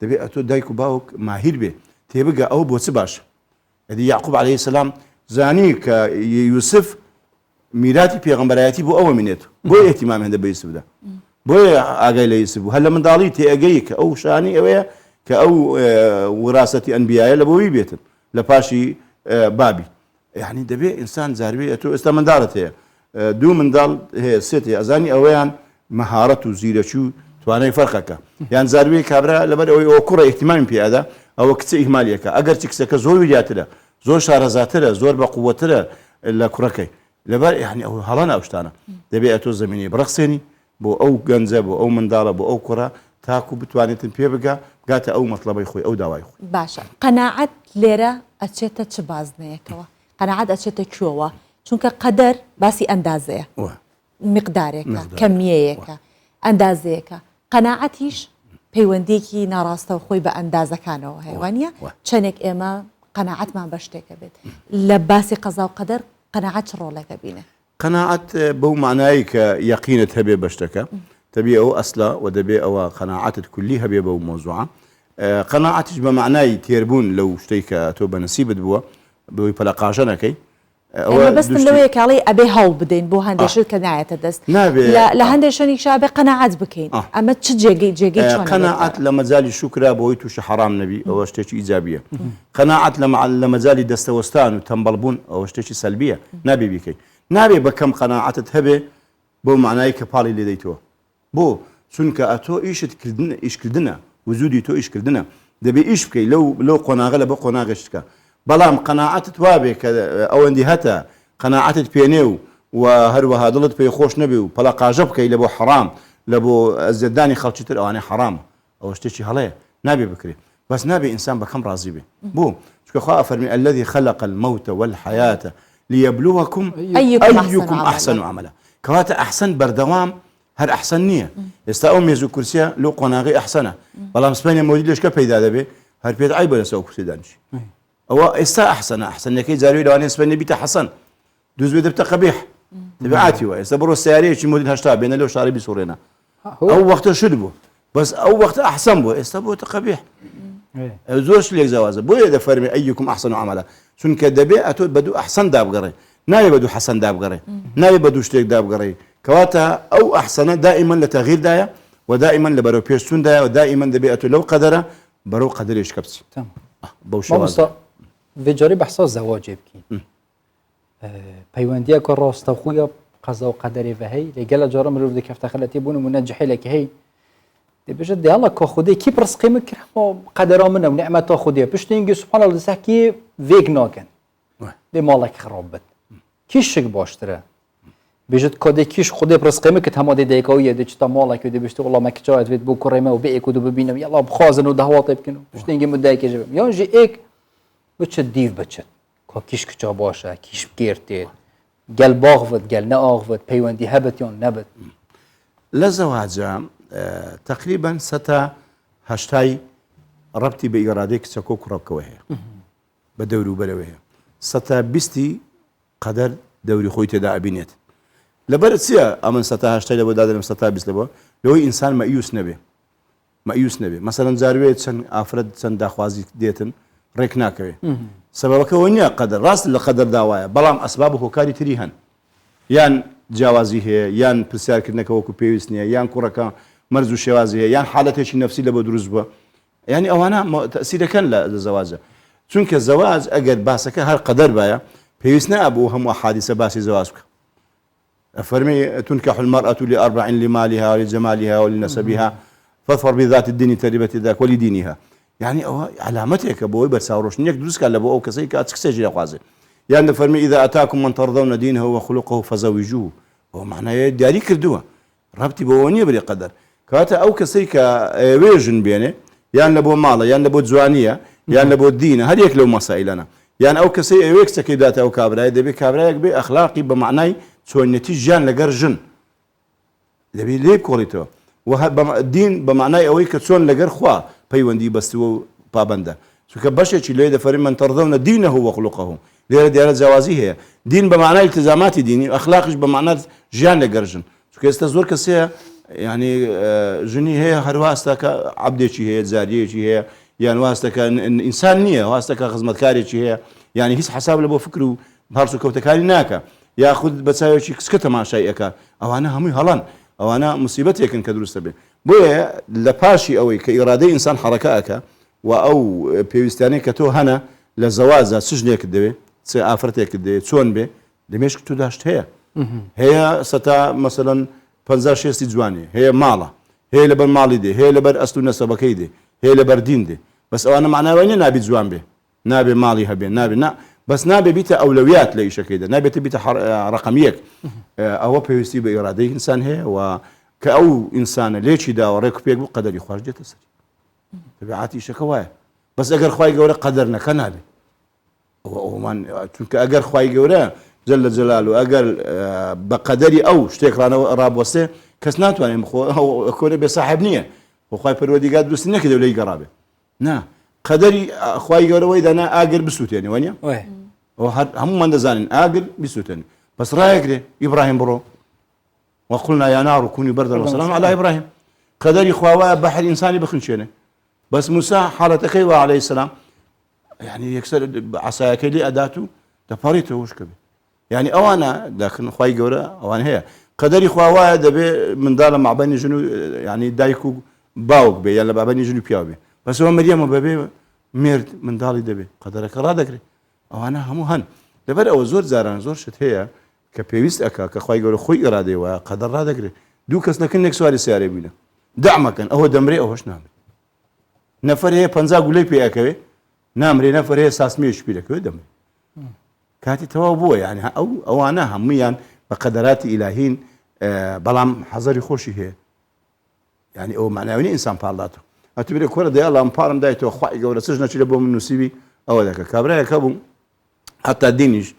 دەبێت ئەتۆ دایک و باوک ماهیر بێ تێبگە ئەو بۆ چ باش ئەدی یعقوب عەلەیهی سەلام زانی کە یوسف میراتی پێغەمبەرایەتی بۆ ئەوە منێت بۆیە ئێتیمام هێندە بە یوسفدا بۆیە ئاگای لە یوسف بوو هەر لە منداڵی تێئەگەی کە ئەو شانی ئەوەیە کە ئەو وراثەتی ئەنبیایە لە بۆی بێتن لە پاشی بابی یعنی دەبێت ئینسان زاربێ ئەتۆ ئێستا منداڵت هەیە دوو منداڵ هەیە سێت هەیە ئەزانی ئەوەیان مەهارەت و زیرەکی و توانای فەرقەکە یان زاروێ کابرا لەبەر ئەوەی ئەوە کوڕە ئیحتیمامی پێیادا ئەوە کچە ئیهمالیەکە ئەگەر چ کچەکە زۆر وریاترە زۆر شارەزاترە زۆر بە قووەترە لە کوڕەکەی لەبەر یعنی ئەو هەڵە ناوشتانە دەبێت ئەتۆ زمینی بڕەخسێنی بۆ ئەو گەنجە بۆ ئەو منداڵە بۆ ئەو کوڕە تاکو بتوانێتن پێ بگا بگاتە ئەو مەطلبەی خۆی ئەو داوای خۆی باشە قەناعەت لێرە ئەچێتە چ بازنەیەکەوە قەناعەت ئەچێتە کوێوە چونکە قەدەر باسی ئەندازەیە مقدارێکە کەمیەیەکە ئەندازەیەکە قەناعەتیش پەیوەندێکی ناڕاستە و خۆی بە ئەندازەکانەوە هەیوانە چەندێک ئێمە قەناعەتمان بە شتێکە بێت لە باسی قەزا و قەدەر قەناعەت چ ڕۆڵێکە بینە قەناعەت بەو معنایی کە یەقینت هەبێ بە شتەکە تبي أو أصلا ودبي أو قناعات كلها بيبا وموضوعة قناعتش بمعناي تيربون لو شتيك توبة نصيب دبوا بوي بلا قاجنا كي بس لو هيك علي أبي هول بدين بو هندش كناعة الدست لا هندش شنيك شابه قناعات بكين أما تجي قناعات لما زالي شكرا بويتو حرام نبي أو شتيك إيجابية قناعات لما زالي دستوستان وتنبلبون أو شتيك سلبية نبي بكي نبي بكم قناعات تهبي بو معناي كبالي اللي ديتوه بۆ چونکە ئەتۆ ئیشکردنە وجودی تۆ ئیشکردنە دەبێ ئیش بکەی لەو قۆناغە لە بە قۆناغشتکە بەڵام قەناعەتت وابێ کە ئەوەندی هەتە قەناعەتت پێنێ و هەروەها دڵت پێی خۆش نەبێ و پەڵە قاژە بکەی لە بۆ حەرام لە بۆ زێدانی خەڵکی تر ئەوانەی حەرامە ئەوە شتێکی هەڵەیە نابێ بکرێت بەس نابێ ئینسان بەکەم ڕازی بێ بۆ چونکە خوا ئەفەرمی الذي خلق الموت والحياة ليبلوكم أيكم أحسن عملا کەواتە ئەحسن بەردەوام هەر ئەحسن نییە ئێستا ئەو مێز و کورسیە لەو قۆناغی ئەحسنە بەڵام سپێنی مۆدی لەشکە پەیدا دەبێ هەر پێت ئای بەرەسە ئەو کورسی دانیشی ئەوە ئێستا ئەحسنە ئەحسنەکەی جاروی لەوانەیە سپێنی بیتە حەسەن دووزبێ دەبتە قەبیح تبعاتیوە ئێستا بڕۆ سیارەیەکی مۆدیل هەشتا بێنە لەو شاری بیسوڕێنە ئەو وەختە شت بوو بەس ئەو وەختە ئەحسن بوو ئێستا بۆتە قەبیح زۆر شتێک جیاوازە بۆیە دەفەرمێ ئەیکم ئەحسن عەمەلا چونکە دەبێ ئەتۆ بە دوو ئەحسن دابگەڕێ نابێ بە دوو حەسەن دابگەڕێ نابێ بە دوو شتێک دابگەڕێ كواتا أو أحسن دائما لتغيير دايا ودائما لبرو بيرسون دايا ودائما دبيئة لو قدره برو قدر إيش كبسي تمام بوشواز في جاري بحث زواج يبكي بيوانديا كراس تخويا قضاء وقدري فهي رجال جارة مرور ذيك افتخلتي بونو منجحي لك هي دەبێژە دیاڵە کە خودێکی پرسقی کرد قەدەرا منە و نعمەتا خودێ پشتینگە سوبحانە الله دەسەکی vêk nakin dê malek xirab bit kîşik baştir e bêjit kadê kîş xudê pirsqê min kit hema dê deykawiye dê çita malek dê biştî wala me kiçayet vêt bû kurê me û bêek û bibînim yala bixwazin û dehwatê bikin û piştîngê min dayekê ji bim yan jî êk biçit dîv biçit ka kîş kiça baş e kîş bikêr tê gel bax vit gel ne ax vit peywendî hebit yan nebit لە زەواجە تقریبا سەتا هەشتای ڕەبتی بە ئیرادەی کچەکە و کوڕەکەوە هەیە بە دەوروبەرەوە هەیە سەتا بیستی قەدەر دەوری خۆی تێدا ئەبینێت لەبەر چییە ئەمن سەتا هەشتای لە بۆ دادەنم سەتا بیست لەبەوە لەوەی ئینسان مەئیوس نەبێ مەسەڵەن جاروێت چەند ئافرەت چەند داخوازی دێتن ڕێک ناکەوێت سەبەبەکەەوە نییە قەدەر ڕاست لە قەدەر داوایە بەڵام ئەسباب هۆکاری تری هەن یان جیاوازی هەیە یان پرسیارکردنەکە وەکو پێویست نییە یان کوڕەکە مەرج و شێوازی هەیە یان حالەتێکی نەفسی لە بۆ دروست بووە ینی ئەوانە تەسیرەکەن لە زەواجە چونکە زەواج ئەگەر باسەکە هەر قەدەر باە پێویست نەبوو هەموو حادیسە باسی زەواج بکە فەرمی تنكح المرأة لأربع لمالها ولجمالها ولنسبها فاظفر بذات الدين تربت يداك ولدينها يعني أو علامتك بوي برساوروشنيك دروس قال لبو أو كسي كاتسكسي خوازي يعني فرمي إذا أتاكم من ترضون دينه وخلقه فزوجوه هو معناه دياري كردوه ربطي بوونية بري قدر كاتا أو كسي كويجن بينه يعني لبو مالا يعني لبو جوانية يعني لبو الدين هل يكلو مسائلنا يعني أو كسي ويكس كيدات أو كابراي دبي كابراي بي أخلاقي بمعنى سوينتي جان لقر جن دبي ليه بكوريتو الدين بمعنى أوي كتسون لقر خوا بيوندي بستو بابندا شو كبشة شيء ده فريم من ترضون دينه وخلقه ليه ديار جوازي هي دين بمعنى التزامات ديني أخلاقش بمعنى جان لقر جن شو كاستزور كسيه يعني جني هي هرواستك عبدي شيء هي زارية شيء هي يعني واستك إنسانية واستك خدمة كاري شيء هي يعني هيس حساب لبو فكرو بهرسو كوتكاري ناكا ياخذ بتساوي شيء كسكته مع شيئك أو أنا همي هلان أو أنا مصيبتي كن كدروس به بويا لباشي أوي كإرادة إنسان حركاتك وأو بيستاني كتو هنا لزوازة سجنك دبي سافرتك دبي تسون به دمشق تو داشت هي ستا مثلا 56 جواني هي مالا هي لبر مالي دي هي لبر أصل نسبكي دي هي لبر دين دي بس أنا معناه وين نابي جوان به نابي مالي هبي نابي بس نابي بيتا أولويات ليش كده نابي تبيتا رقميك أو بيوستي بإرادة إنسان هي وكأو إنسان ليش دا وريك بيك بقدر يخرج تسري تبعاتي شكوايا بس أجر خواي جورا قدرنا كنابي ومن تونك أجر خواي جورا جل جلاله أجر بقدري أو شتيك رانا راب وسته كسنات وأنا أكون بصاحب نية وخواي برودي قاد بسنة كده ولا يقرابه نا قدري خواي جورا وإذا أنا أجر بسوت يعني وانيا هم من دزانين أجر بسوت يعني بس رايك ده إبراهيم برو وقلنا يا نار كوني بردا وسلام على إبراهيم قدري خواوا بحر إنساني بخنشينه بس موسى حالتك عليه السلام يعني يكسر عصاك لي أداته تفاريته وش كبي يعني أوانا لكن خواي جورا أوانا هي قدري خواوا دبي من دار مع بني جنو يعني دايكو باوك بي يلا بني جنو بيابي بس هو مريم وبابي ميرد من داري دبي قدرك رادكري أوانا همو هن لبر أو زور زاران زور شت هي كبيويست أكا كخواي جورا خوي إرادة وقدر رادكري دو كس لكنك سؤال سيارة بينا دعمك أو دمري أو هش نامري نفر هي بنزا قولي بي أكوي نامري نفر هي ساسميش بي لكوي دمري كاتي توابوه يعني أو أنا هميا بقدرات إلهين بلام حذري خوشي هي يعني أو معنوي إنسان بالله أتبري كورة دي الله أمبارم دايتو خواي جورا سجنا شي لبو من نسيبي أو ذاك كابرا كابو حتى دينيش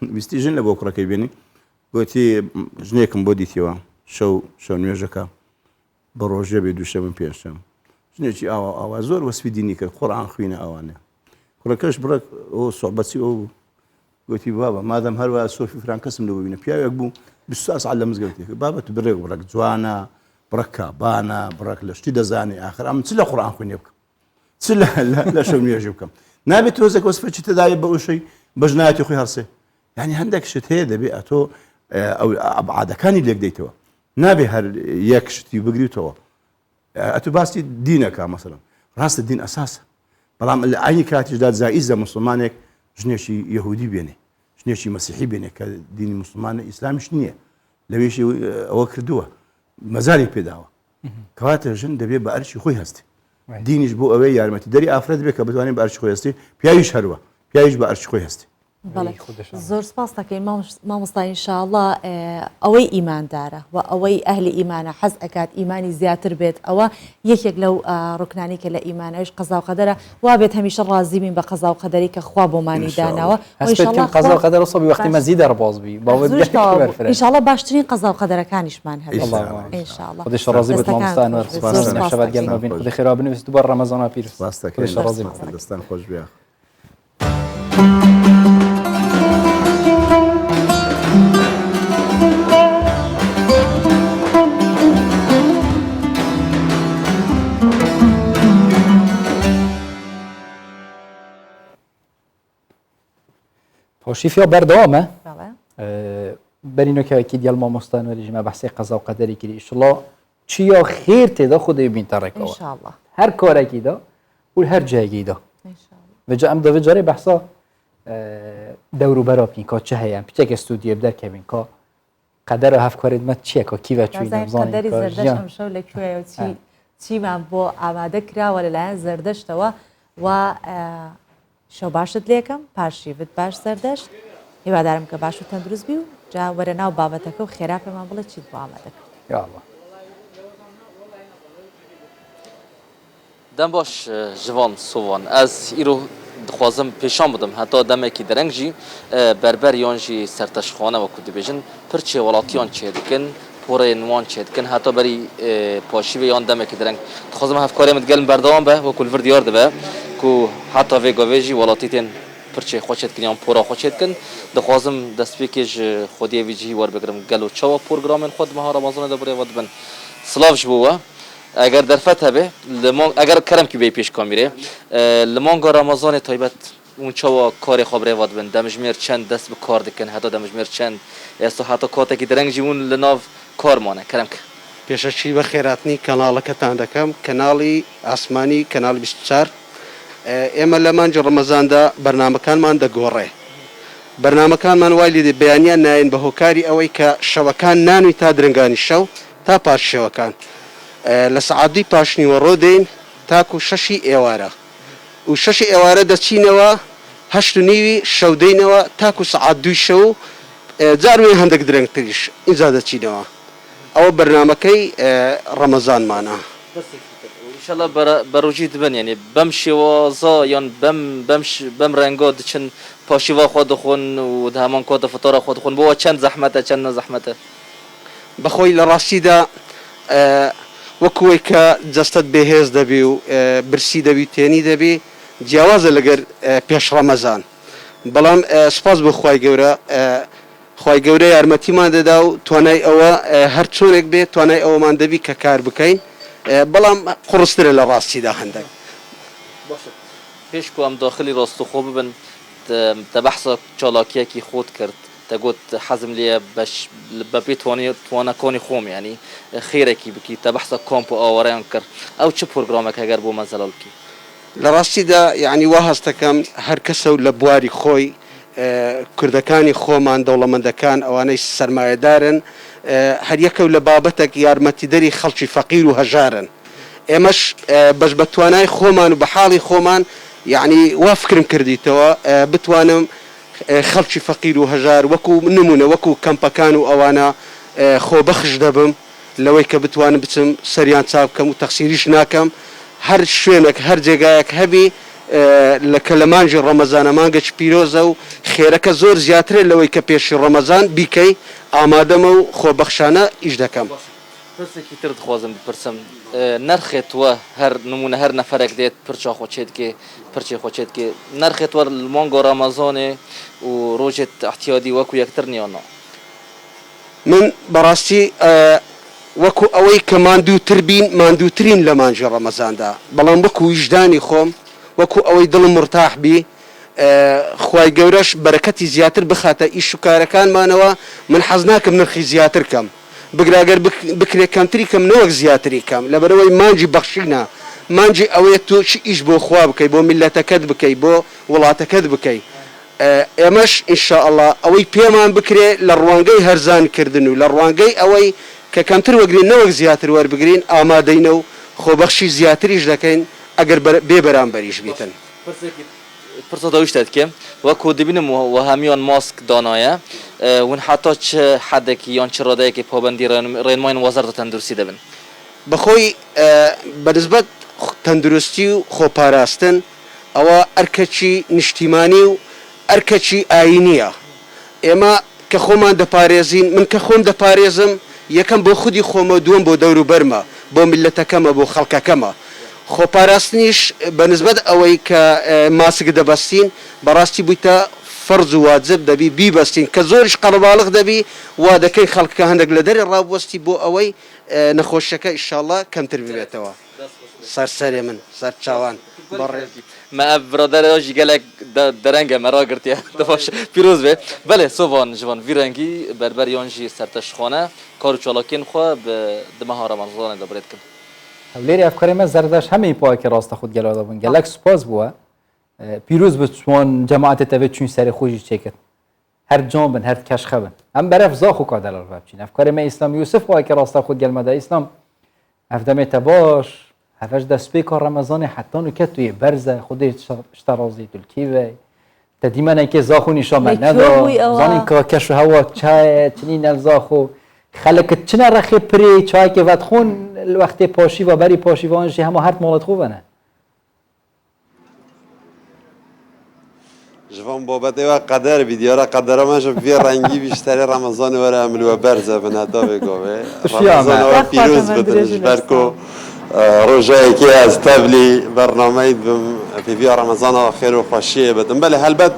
بيستيجن لبو كورة كيبيني قلتي جنيكم بودي تيوا شو نيوجكا بروجي بيدوشة من بيشم جنيكي أو زور وسفي ديني كالقرآن خوينا أوانا كورة كاش برك أو صعبتي أو قلتي بابا ما دام هروا سوفي فرانكسم لو بينا بيا يقبو بساس على مزقتي بابا تبرق برك جوانا بركة بانا برك لشتي دزاني آخر أم تسلا قرآن خوينا يبكم تسلا لا شو نيوجبكم نابي توزك وصفة تدايب بأو شيء بجناتي خوي هرسي يعني عندك شت هذا بيئته أو أبعاد كان اللي قديته نابي هر يكشتي بقري توا أتباستي دينك مثلا راس الدين أساس بلام أي كاتج دات زائزة مسلمانك شنيشي يهودي بينه شنيشي مسيحي بينه كدين مسلمان إسلامي شنية لبيشي أوكردوه مزاري بداوا کەواتە ژن دەبێت بە ئەرچی خۆی هەستی دینیش بۆ ئەوەی یارمەتی دەری ئافرەت بێت کە بتوانین بە ئەرچی خۆی هەستی پیاویش هەروە پیاویش بە ئەرچی خۆی هەستی زۆر سپاس دەکەین مامۆستا ئینشاءڵڵا ئەوەی ئیماندارە و ئەوەی ئەهلی ئیمانە حەز ئەکات ئیمانی زیاتر بێت ئەوە یەکێک لەو ڕوکنانی کە لە ئیمانەوەش قەزا و قەدەرە وا بێت هەمیشە ڕازی بین بە قەزا و قەدەری کە خوا بۆمانی داناوە قەزا و قەدەر سەبی وەختی مەزید دەڕباز بی ئینشاءڵڵا باشترین قەزا و قەدەرەکانیشمان هەبێت ئینشاءڵڵا خودش ڕازی بێت مامۆستان شەوات گەلمە بین خودی خێرا بنویست دوبار ڕەمەزانە پیرۆز دەستان خۆش بێ پۆشیفیا بەردەوامە بەرینۆکەوەکی دیال مامۆستان وەریژمە بەحسەی قەزا و قەدەری کردی ئینشاڵڵا چیا خێر تێدا خۆ دەبینتە ڕێکەوە هەر کارێکیدا و هەر جایگیدا بەجا ئەم دەبێت جارێ بەحسا دەوروبەرا بکەین کە چه هەیە پیتێک ئەستودیۆ دەرکەوین کە قەدەرە هەفکارێت چیەکە کیوە چوینەمزانشەو لەکوێ چیمان بۆ ئامادە کراوە لەلایەن زەردەشتەوە و شەو باشت لێکم پاشیوت باش زەردەشت هیوادارم کە باش و تەندروست بی و جا وەرە ناو بابەتەکە و خێرا پێمان بڵێ چیت بۆ ئامادە کرد دەم باش ژوان سۆڤان ئەس ئیرۆ دخوازم پێشان بدەم هەتا دەمێکی دەرەنگ jî berber yan jî serteşxane wekû dibêjin pir çêwelatiyan çê dikin porên wan çê dikin heta berî paşîvê yan demekî direng dixwazim hevkarê min gelin berdewam be wekû li vir diyar dibe ku heta vê gavê jî welatî tên pir çê xwe çê dikin yan pora xwe çê dikin dixwazim destpêkê ji xwediyê vî cî werbigirim gelo çawa programên xwe di meha Ramazanê de birêve dibin silav ji bo we eger derfet hebe eger keremkî bê pêş kamîrê li manga Ramazanê taybet اون چاوا کاری خبره واد بن دمجمیر چند دست به کار دکن حتی دمجمیر چند است حتی کاته کی درنگ جون لناف کار مانه کرم که پێشەچی بە خێراتنی کەناڵەکەتان دەکەم کەناڵی ئاسمانی کەناڵی 24 ئێمە لە مانجی ڕەمەزاندا بەرنامەکانمان دەگۆڕێ بەرنامەکانمان وای لێ بەیانیان ناین بە هۆکاری ئەوەی کە شەوەکان نانووی تا درنگانی شەو تا پاش شەوەکان لە سەعادی پاشنیوە ڕۆدەین تاکو شەشی ئێوارە و شەشی ئێوارە دەچینەوە هەشت و نیوی شەودەینەوە تاکو سەعات دوی شەو جاروێ هەندێک درەنگتریش ئینجا دەچینەوە ئەوە بەرنامەکەی ڕەمەزانمانە انشالله بروجی دبن یعنی بم شوازا یان بم رنگا دچن پاشیوا خود خون و دهمان کود فطار خود خون بوا چند زحمته چند نزحمته بخوی لراسیدا وەکوی کە جەستت بێهێز دەبی و برسی دەبی تێنی دەبی جیاوازە لەگەر پێش ڕەمەزان بەڵام سپاس بۆ خوای گەورە خوای گەورە یارمەتیمان دەدا و توانای ئەوە هەر چۆنێک بێت توانای ئەوەمان دەبی کە کار بکەین بەڵام قڕسترە لە ڕاستیدا هەندێک پێش کو ئەم داخلی ڕاستەخۆ ببن تە بەحسە چالاکیەکی خۆت کرد تقول حزم لي باش ببي تواني كوني خوم يعني خيرك بكي تبحث كومبو او رانكر او تشو برنامجك هاجر بو منزلك لراستي دا يعني واهستكم هر كسو لبواري خوي كردكاني خومان دولمندكان اواني سرمایه‌دارن هر یکو لبابتك یارمەتی دەری خەڵکی فەقیر و هەژارن ئێمەش بەش بەتوانای خۆمان و بە حاڵی خۆمان يعني وا فکرم کردیتەوە بتوانم خەڵکی فەقیر و هەژار وەکو نمونە وەکو کەمپەکان و ئەوانە خۆبەخش دەبم لەوەی کە بتوانم بچم سەریان چاو بکەم و تەقسیریش ناکەم هەر شوێنێک هەر جێگایەک هەبی لە مانجی ڕەمەزانە مانگەچ پیرۆزە و خێرەکە زۆر زیاترە لەوەی کە پێشی ڕەمەزان بیکەی ئامادەمە و خۆبەخشانە ئیش دەکەم پرسێکی تر دخوازم بپرسم نرخێت وە هەر نمونە هەر نەفەرێک دێت پرچا خۆچێتکێ پرچێ خۆچێتکێ نرخێت وەر مانگۆ ڕەمەزانێ و ڕۆژێت احتیادی وەکو یەکتر نیانە من بەڕاستی وەکو ئەوەی کە ماندووتر بین ماندووترین لە مانجی ڕەمەزاندا بەڵام وەکو ویژدانی خۆم وەکو ئەوەی دڵم مرتاح بی خوای گەورەش بەرەکەتی زیاتر بخاتە ئیش و کارەکانمانەوە من حەز ناکەم نرخی زیاتر کەم بگراگەر بکرێ کەمتری کەم نەوەک زیاتری کەم لەبەرەوەی مانجی بەخشینە مانجی ئەوەیە تۆ چ ئیش بۆ خوا بکەی بۆ میلەتەکەت بکەی بۆ وڵاتەکەت بکەی ئێمەش ئینشاءڵڵا ئەوەی پێمان بکرێ لە ڕوانگەی هەرزانکردن و لە ڕوانگەی ئەوەی کە کەمتر وەگرین نەوەک زیاتر وەربگرین ئامادەینە و خۆبەخشی زیاتریش دەکەین ئەگەر بێ بەرامبەریش بیتن. پرسە داویشتت کە وەکو دەبینم وەهامیان ماسک دانایە ون حتا چ حدێکی یان چ ڕادەیەکی پابندی ڕێنمایان وەزارەتە تەندروستی دەبن بەخۆی بەنسبەت تەندروستی و خۆپاراستن ئەوە ئەرکەچی نیشتیمانی و ئەرکەچی ئاینیە. ئێمە کە خۆمان دەپارێزین من کە خۆم دەپارێزم یەکەم بۆ خودی خۆمە دووەم بۆ دەور و بەرمە بۆ میلەتەکەمە بۆ خەڵکەکەمە. خۆپاراستنیش بەنسبەت ئەوەی کە ماسک دەبەستین بەڕاستی بوویتە فەرز و واجب دەبی بیبەستین کە زۆریش قەڵباڵغ دەبی وا دەکەی خەڵکەکە هەندێک لە دەرێ ڕابوەستی بۆ ئەوەی نەخۆشیەکە ئیشاڵڵا کەمتر ببێتەوە. سەرسەرێ من سەر چاوان بەڕێزی ما برادرێژی gelek derenge me ragirtiye dibaş pîroz be belê sovan ji van vî rengî berberiyan jî serteşxane kar û çalakên xwe bi di meha Ramazanê de birêt kin. لێری ئەفکاری me zerdeş hemî payekê rasta xwe gelada bûn gelek spas bûye pîroz bi wan cemaetê te vê çûn serê xwe jî çêkir her can bin her keş xebin em beref zax û kadelal vebçîn efkarê me İslam Yusuf payekê rasta xwe gelme de İslam ev demê te baş هفش دستپیکا رمضان حتی نکت توی برزه خودی اشترازی تلکیوه تدیمانه که زاخو نشان من ندار زانی که کشو هوا چای چنین الزاخو خلک چنه رخی پری چای که ودخون الوقت پاشی و بری پاشی و آنجی همه هرت مالت خوبه نه جوان بابته و قدر بیدیاره قدر منش بی رنگی بیشتری رمضان وره عمل و برزه به ندا بگوه رمضان و پیروز بدنش برکو روجایی که از تبلی برنامه فی رمضان و خیر و خوشیه بدن بله هلبت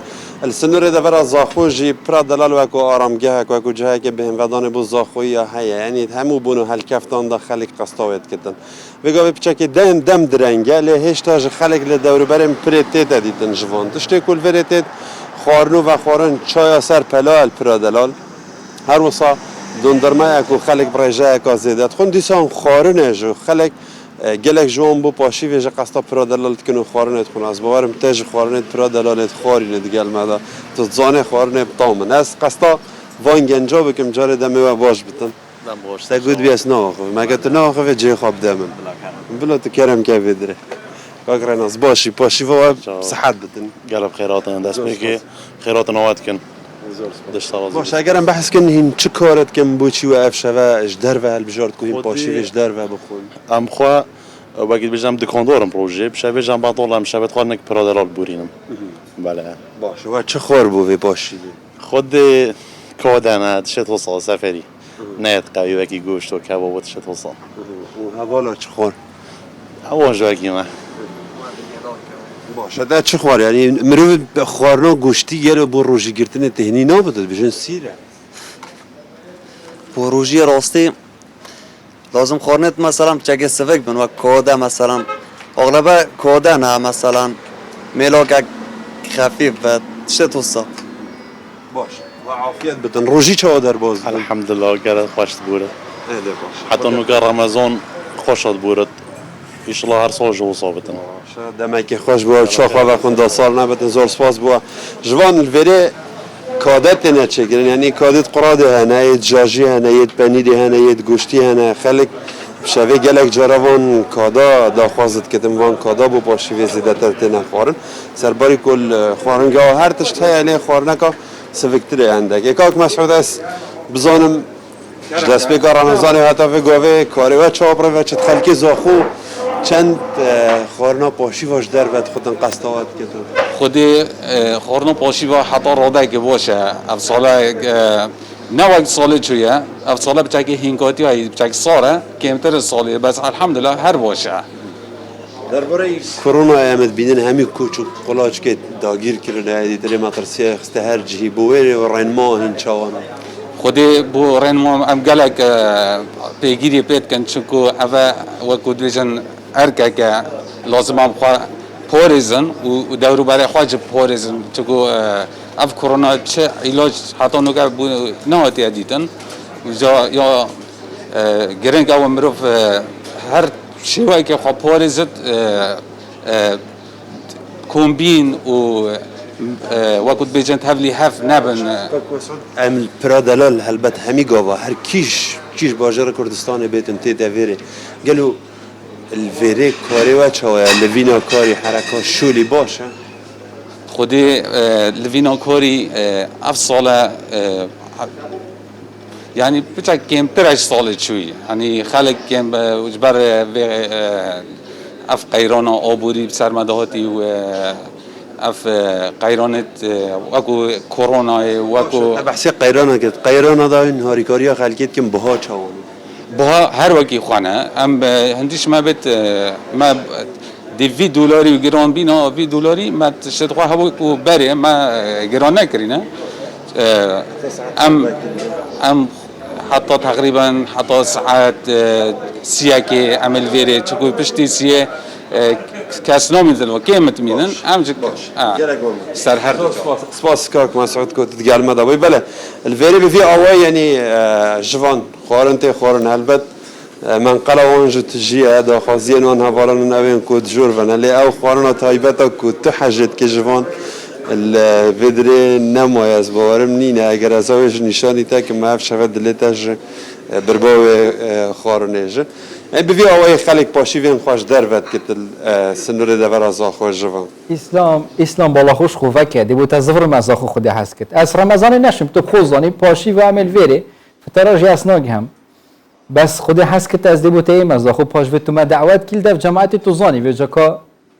السنوره ده برای زاخوجی پرا دلال و کو آرامگاه و کو جایی که بهم ودان بو زاخویی هیا یعنی همو بونو هل کفتان ده خلق قستاوت کردن بگو بچه که دم درنگه له هیچ تاج خلق له دور برم پرته دیدن جوان تشتی کل ورته خارنو و خارن چای سر پلال پرا دلال هر وصا دندرمه کو خلق برجه کا زیادت خون دیسان خارنه جو خلق gelek jwan bu paşî vê ji qesta pira delal dikin û xwarinê dixwin ez bawerim te ji xwarinê pira delalê dixwarîne digel me de tu zanê xwarinê bita min ez qesta van genca bikim carê demê we baş bitin te gud bî ez naxwe mege tu naxwe cê xwe bide min bila tu kerem kevê dirê kakre nas başî paşî ve sihet bitin gelek xêratin dest pêkê xêratin awa dikin باش اگرم بحث کن هین چه کارت کم بوچی و اف شوه اش در و هلبجارد کنیم پاشی وش در و بخون ام خوا وقتی بجام دکاندارم پروژه بشه بجام باطولم شبت خانک پرادرال بورینم بله باشه و چه خور بو وی باشی خود کادنه تشت وصل سفری نیت قوی وکی گوشت و کباب تشت وصل و حوالا چه خور هوا جاکی ما باشه ده چه خوار یعنی مرو خوارنا گوشتی گره با روزی گرتن تهنی نبوده بجن سیره با روزی راستی لازم خورنت مثلا چگه سفک بن و کاده مثلا اغلبه کاده نه مثلا ملاک خفیف و چه توسا باشه و عافیت بتن روزی چه در باز الحمدلله گره خوشت بوده حتی نوکه رمضان خوشت بوده ایشالله هر سال جو صابتن دمک خوش بو چاخ و خون دا سال نبتن زور سپاس بو جوان الوری کادت نه چگرن یعنی کادت قراده هنه اید جاجی هنه اید پنیری هنه اید گوشتی هنه خلق شوی گلک جراوان کادا داخوازت کتم وان کادا بو پاشی زیده تر تنه خوارن سرباری کل خوارنگاه هر تشت های علی خوارنکا سفکتره هنده یکاک مسعود است بزانم دست بگار رمضان حتی و گاوه کاری و چاپره و چت خلکی زاخو چند خورنا پاشی واش در ود خودن قصدوات کتن خودی خورنا پاشی و حتی راده که باشه افساله نه وقت ساله چیه افساله بچه هنگاتی های بچه ساره کمتر ساله بس الحمدلله هر باشه درباره کرونا آمد بینن همی کوچک قلاچ که داگیر کردن دیدی مدرسه خسته هر جهی بویره و رنما هین چوانه خودی بو رنما ام گلک پیگیری پیت کن چونکو اوه وقت دیجن ارکه که لازم هم خواه پوریزن و دورو برای خواهج پوریزن چونکو اف کرونا چه علاج حتی نوکه نهاتی دیدن یا گرنگ او مروف هر شیوهی که خواه پوریزد کمبین و وەکوت بێجن هەفلی هەف نەبن ئەم پرادەلال هەلبەت هەمی گاوا هەر کیش باژێرە کوردستانی بێتن تێدا vêrê gelo vêrê karê we çawa li vîna karî hereka şûlî baş e خودی لڤینا کۆری ئەف ساڵە ینی بچە کێمترش ساڵی چووی هەنی خەلک کێم وجبەر ئەف قەیرانە ئابووری سەرمەداهاتی و ئەف قەیرانت وەکو کۆڕۆنای وەکو بەحسێ قەیرانە کرد قەیرانە داوین هاریکاریە خەلکێت کەم بها چاوان بها هەر وەکی خوانە ئەم هەندیش ما بێت ما دی $20 و گران بینا $20 ما شدخوا هوا کو بره ما گران نکرینه ام حتی تقریبا حتی ساعت سیه که عمل ویره چکو پشتی سیه کس نمیدن و که متمینن ام سر هر سپاس کاک مسعود کو تگال مداوی بله الویره بفی آوای یعنی جوان خورن البته من قلوان جو تجي هذا خازين وان هفالان نوين كود جورفن اللي او خوارنا تايبتا كود تحجت كجوان الفيدري نمويز بوارم نينا اگر ازاوش نشاني تاك ما اف شفت دلتاج برباوي خوارنيج بفي اوي خلق باشي وين خوش دربت كت سنور دور ازا خوش جوان اسلام بالا خوش خوفه كده بو تزفر مزاخو خودي حس كت از رمضان نشم تو خوزاني باشي و عمل ويري فتراجي اسناگ هم بس خودی حس که از دیبوته از خو پاش به تو ما دعوت کل دف جماعت تو زانی و جاکا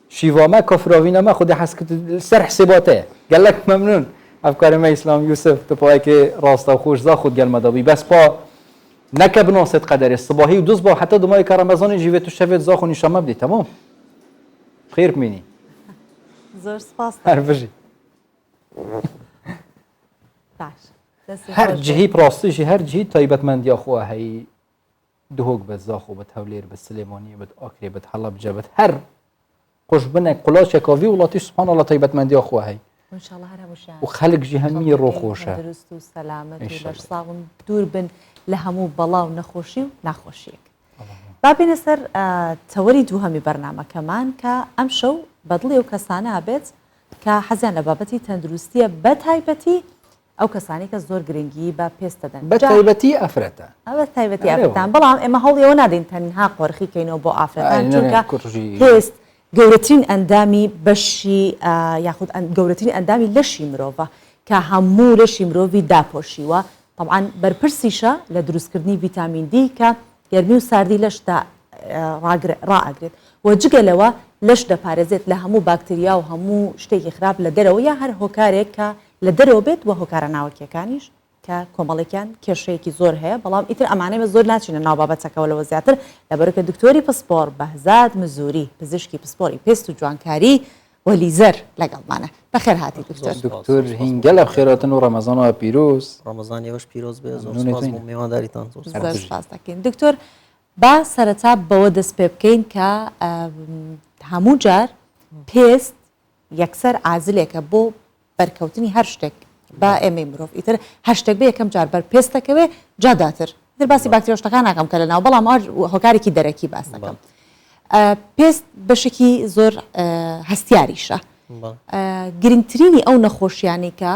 شیوامه کافراوینا ما خودی حس که سر حساباته قال لك ممنون افکار ما اسلام یوسف تو پای که راست و خوش زا خود گل مدابی بس پا نکب ناست قدر الصباحی و دوز با حتی دمای که رمضان جیوه تو شفت زا خو نشامه بدی تمام خیر بمینی زور سپاس هر بجی هر جهی پراستیشی هر جهی تایبت مندی خواه هی دهوك بتزاخو بتهولير بالسليمانية بتأكري بتحلب جبت هر قش بنك قلاش كافي ولاتي سبحان الله طيبت من دي أخوها إن شاء الله هرا مشان وخلق جهمية روخوشة درست وسلامة ولاش صاغم دور بن لهمو بلا ونخوشي ونخوشيك بابي نسر توري دوهمي برنامج كمان كأمشو بدلي وكسانة بيت كحزان لبابتي تندرستية بتهايبتي ئەو کەسانی کە زۆر گرنگی بە پێست دەدەن بە تایبەتی ئافرەتە بە تایبەتی ئافرەتان بەڵام ئێمە هەوڵیەوە نادەین تەنها قۆرخیکەینەوە بۆ ئافرەتان چونکە پێست گەورەترین ئەندامی بەشی یاخود گەورەترین ئەندامی لەشی مرۆڤە کە هەموو لەشی مرۆڤی داپۆشیوە طبعاً بەرپرسیشە لە دروستکردنی ڤیتامین دی کە گەرمی و ساردی لەشدا ڕائەگرێت و جگەلەوە لەش دەپارێزێت لە هەموو باکتریا و هەموو شتێکی خراپ لە دەرەوە یا هەر هۆکارێک کە لە دەرەوە بێت وە هۆکارە ناوەکیەکانیش کە کۆمەڵێکیان کێشەیەکی زۆر هەیە بەڵام ئیتر ئەمانەیە زۆر ناچینە ناو بابەتەکەەوە زیاتر لەبەرەوە کە دکتۆری پسپۆر بەهزاد مزوری پزیشکی پسپۆری پێست و جوانکاری وەلیزەر لەگەڵمانە بەخێر هاتی دکتۆر هینگەلە بخێراتن و ڕەمەزانەوە پیرۆز ڕەمەزانیەوەش پیرۆز بێ زۆر میوانداریتان زۆر سپاس دەکەین دکتۆر با سەرەتا بەوە دەست پێ بکەین کە هەموو جار پێست یەکسەر عازلێکە بۆ بەرکەوتنی هەر شتێک با ئێمەی مرۆڤ ئیتر هەر شتێک بێ یەکەم جار بەر پێستەکەوێ جاداتر در باسی باکتریۆشتەکان ناکەم کە لەناو بەڵام هۆکارێکی دەرەکی باس دەکەم پێست بەشێکی زۆر هەستیاریشە گرنگترینی ئەو نەخۆشیانی کە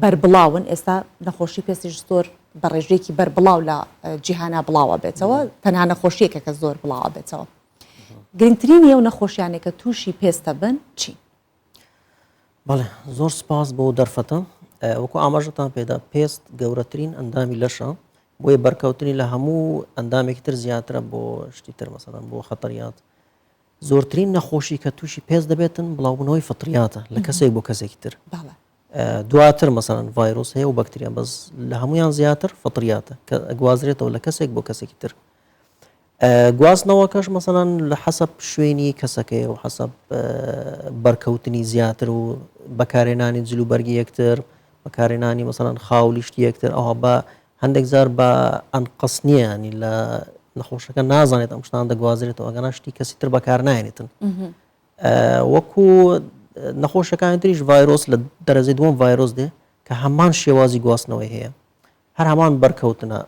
بەربڵاون ئێستا نەخۆشی پێستیش زۆر بە ڕێژەیەکی بەربڵاو لە جیهانە بڵاوە بێتەوە تەنها نەخۆشیەکە کە زۆر بڵاوە بێتەوە گرنگترینی ئەو نەخۆشیانێک کە تووشی پێستە بن چی؟ بەڵێ زۆر سپاس بۆ دەرفەتە وەکو ئاماژەتان پێدا پێست گەورەترین ئەندامی لەشە بۆیە بەرکەوتنی لە هەموو ئەندامێکی تر زیاترە بۆ شتی تر مەسەڵەن بۆ خەتەریات زۆرترین نەخۆشی کە تووشی پێست دەبێتن بڵاوبوونەوەی فەتریاتە لە کەسێک بۆ کەسێکی تر دواتر مەسەڵەن ڤایرۆس هەیە و بەکتریا بەس لە هەمویان زیاتر فەتریاتە کە گوازرێتەوە لە کەسێک بۆ کەسێکی تر گواستنەوەکەش مەسەڵەن لە حەسەب شوێنی کەسەکەی و حەسەب بەرکەوتنی زیاتر و بەکارێنانی جلوبەرگی یەکتر بەکارێنانی مەسەڵەن خاولیشتی یەکتر ئەوە بە هەندێک زار بە ئەنقەس نییە ینی لە نەخۆشەکە نازانێت ئەم شتان دەگوازرێتەوە ئەگەنا شتی کەسی تر بەکار نایێنێتن وەکو نەخۆشەکانی تریش ڤایرۆس لە دەرەجەی دووەم ڤایرۆس دێ کە هەمان شێوازی گواستنەوەی هەیە هەر هەمان بەرکەوتنە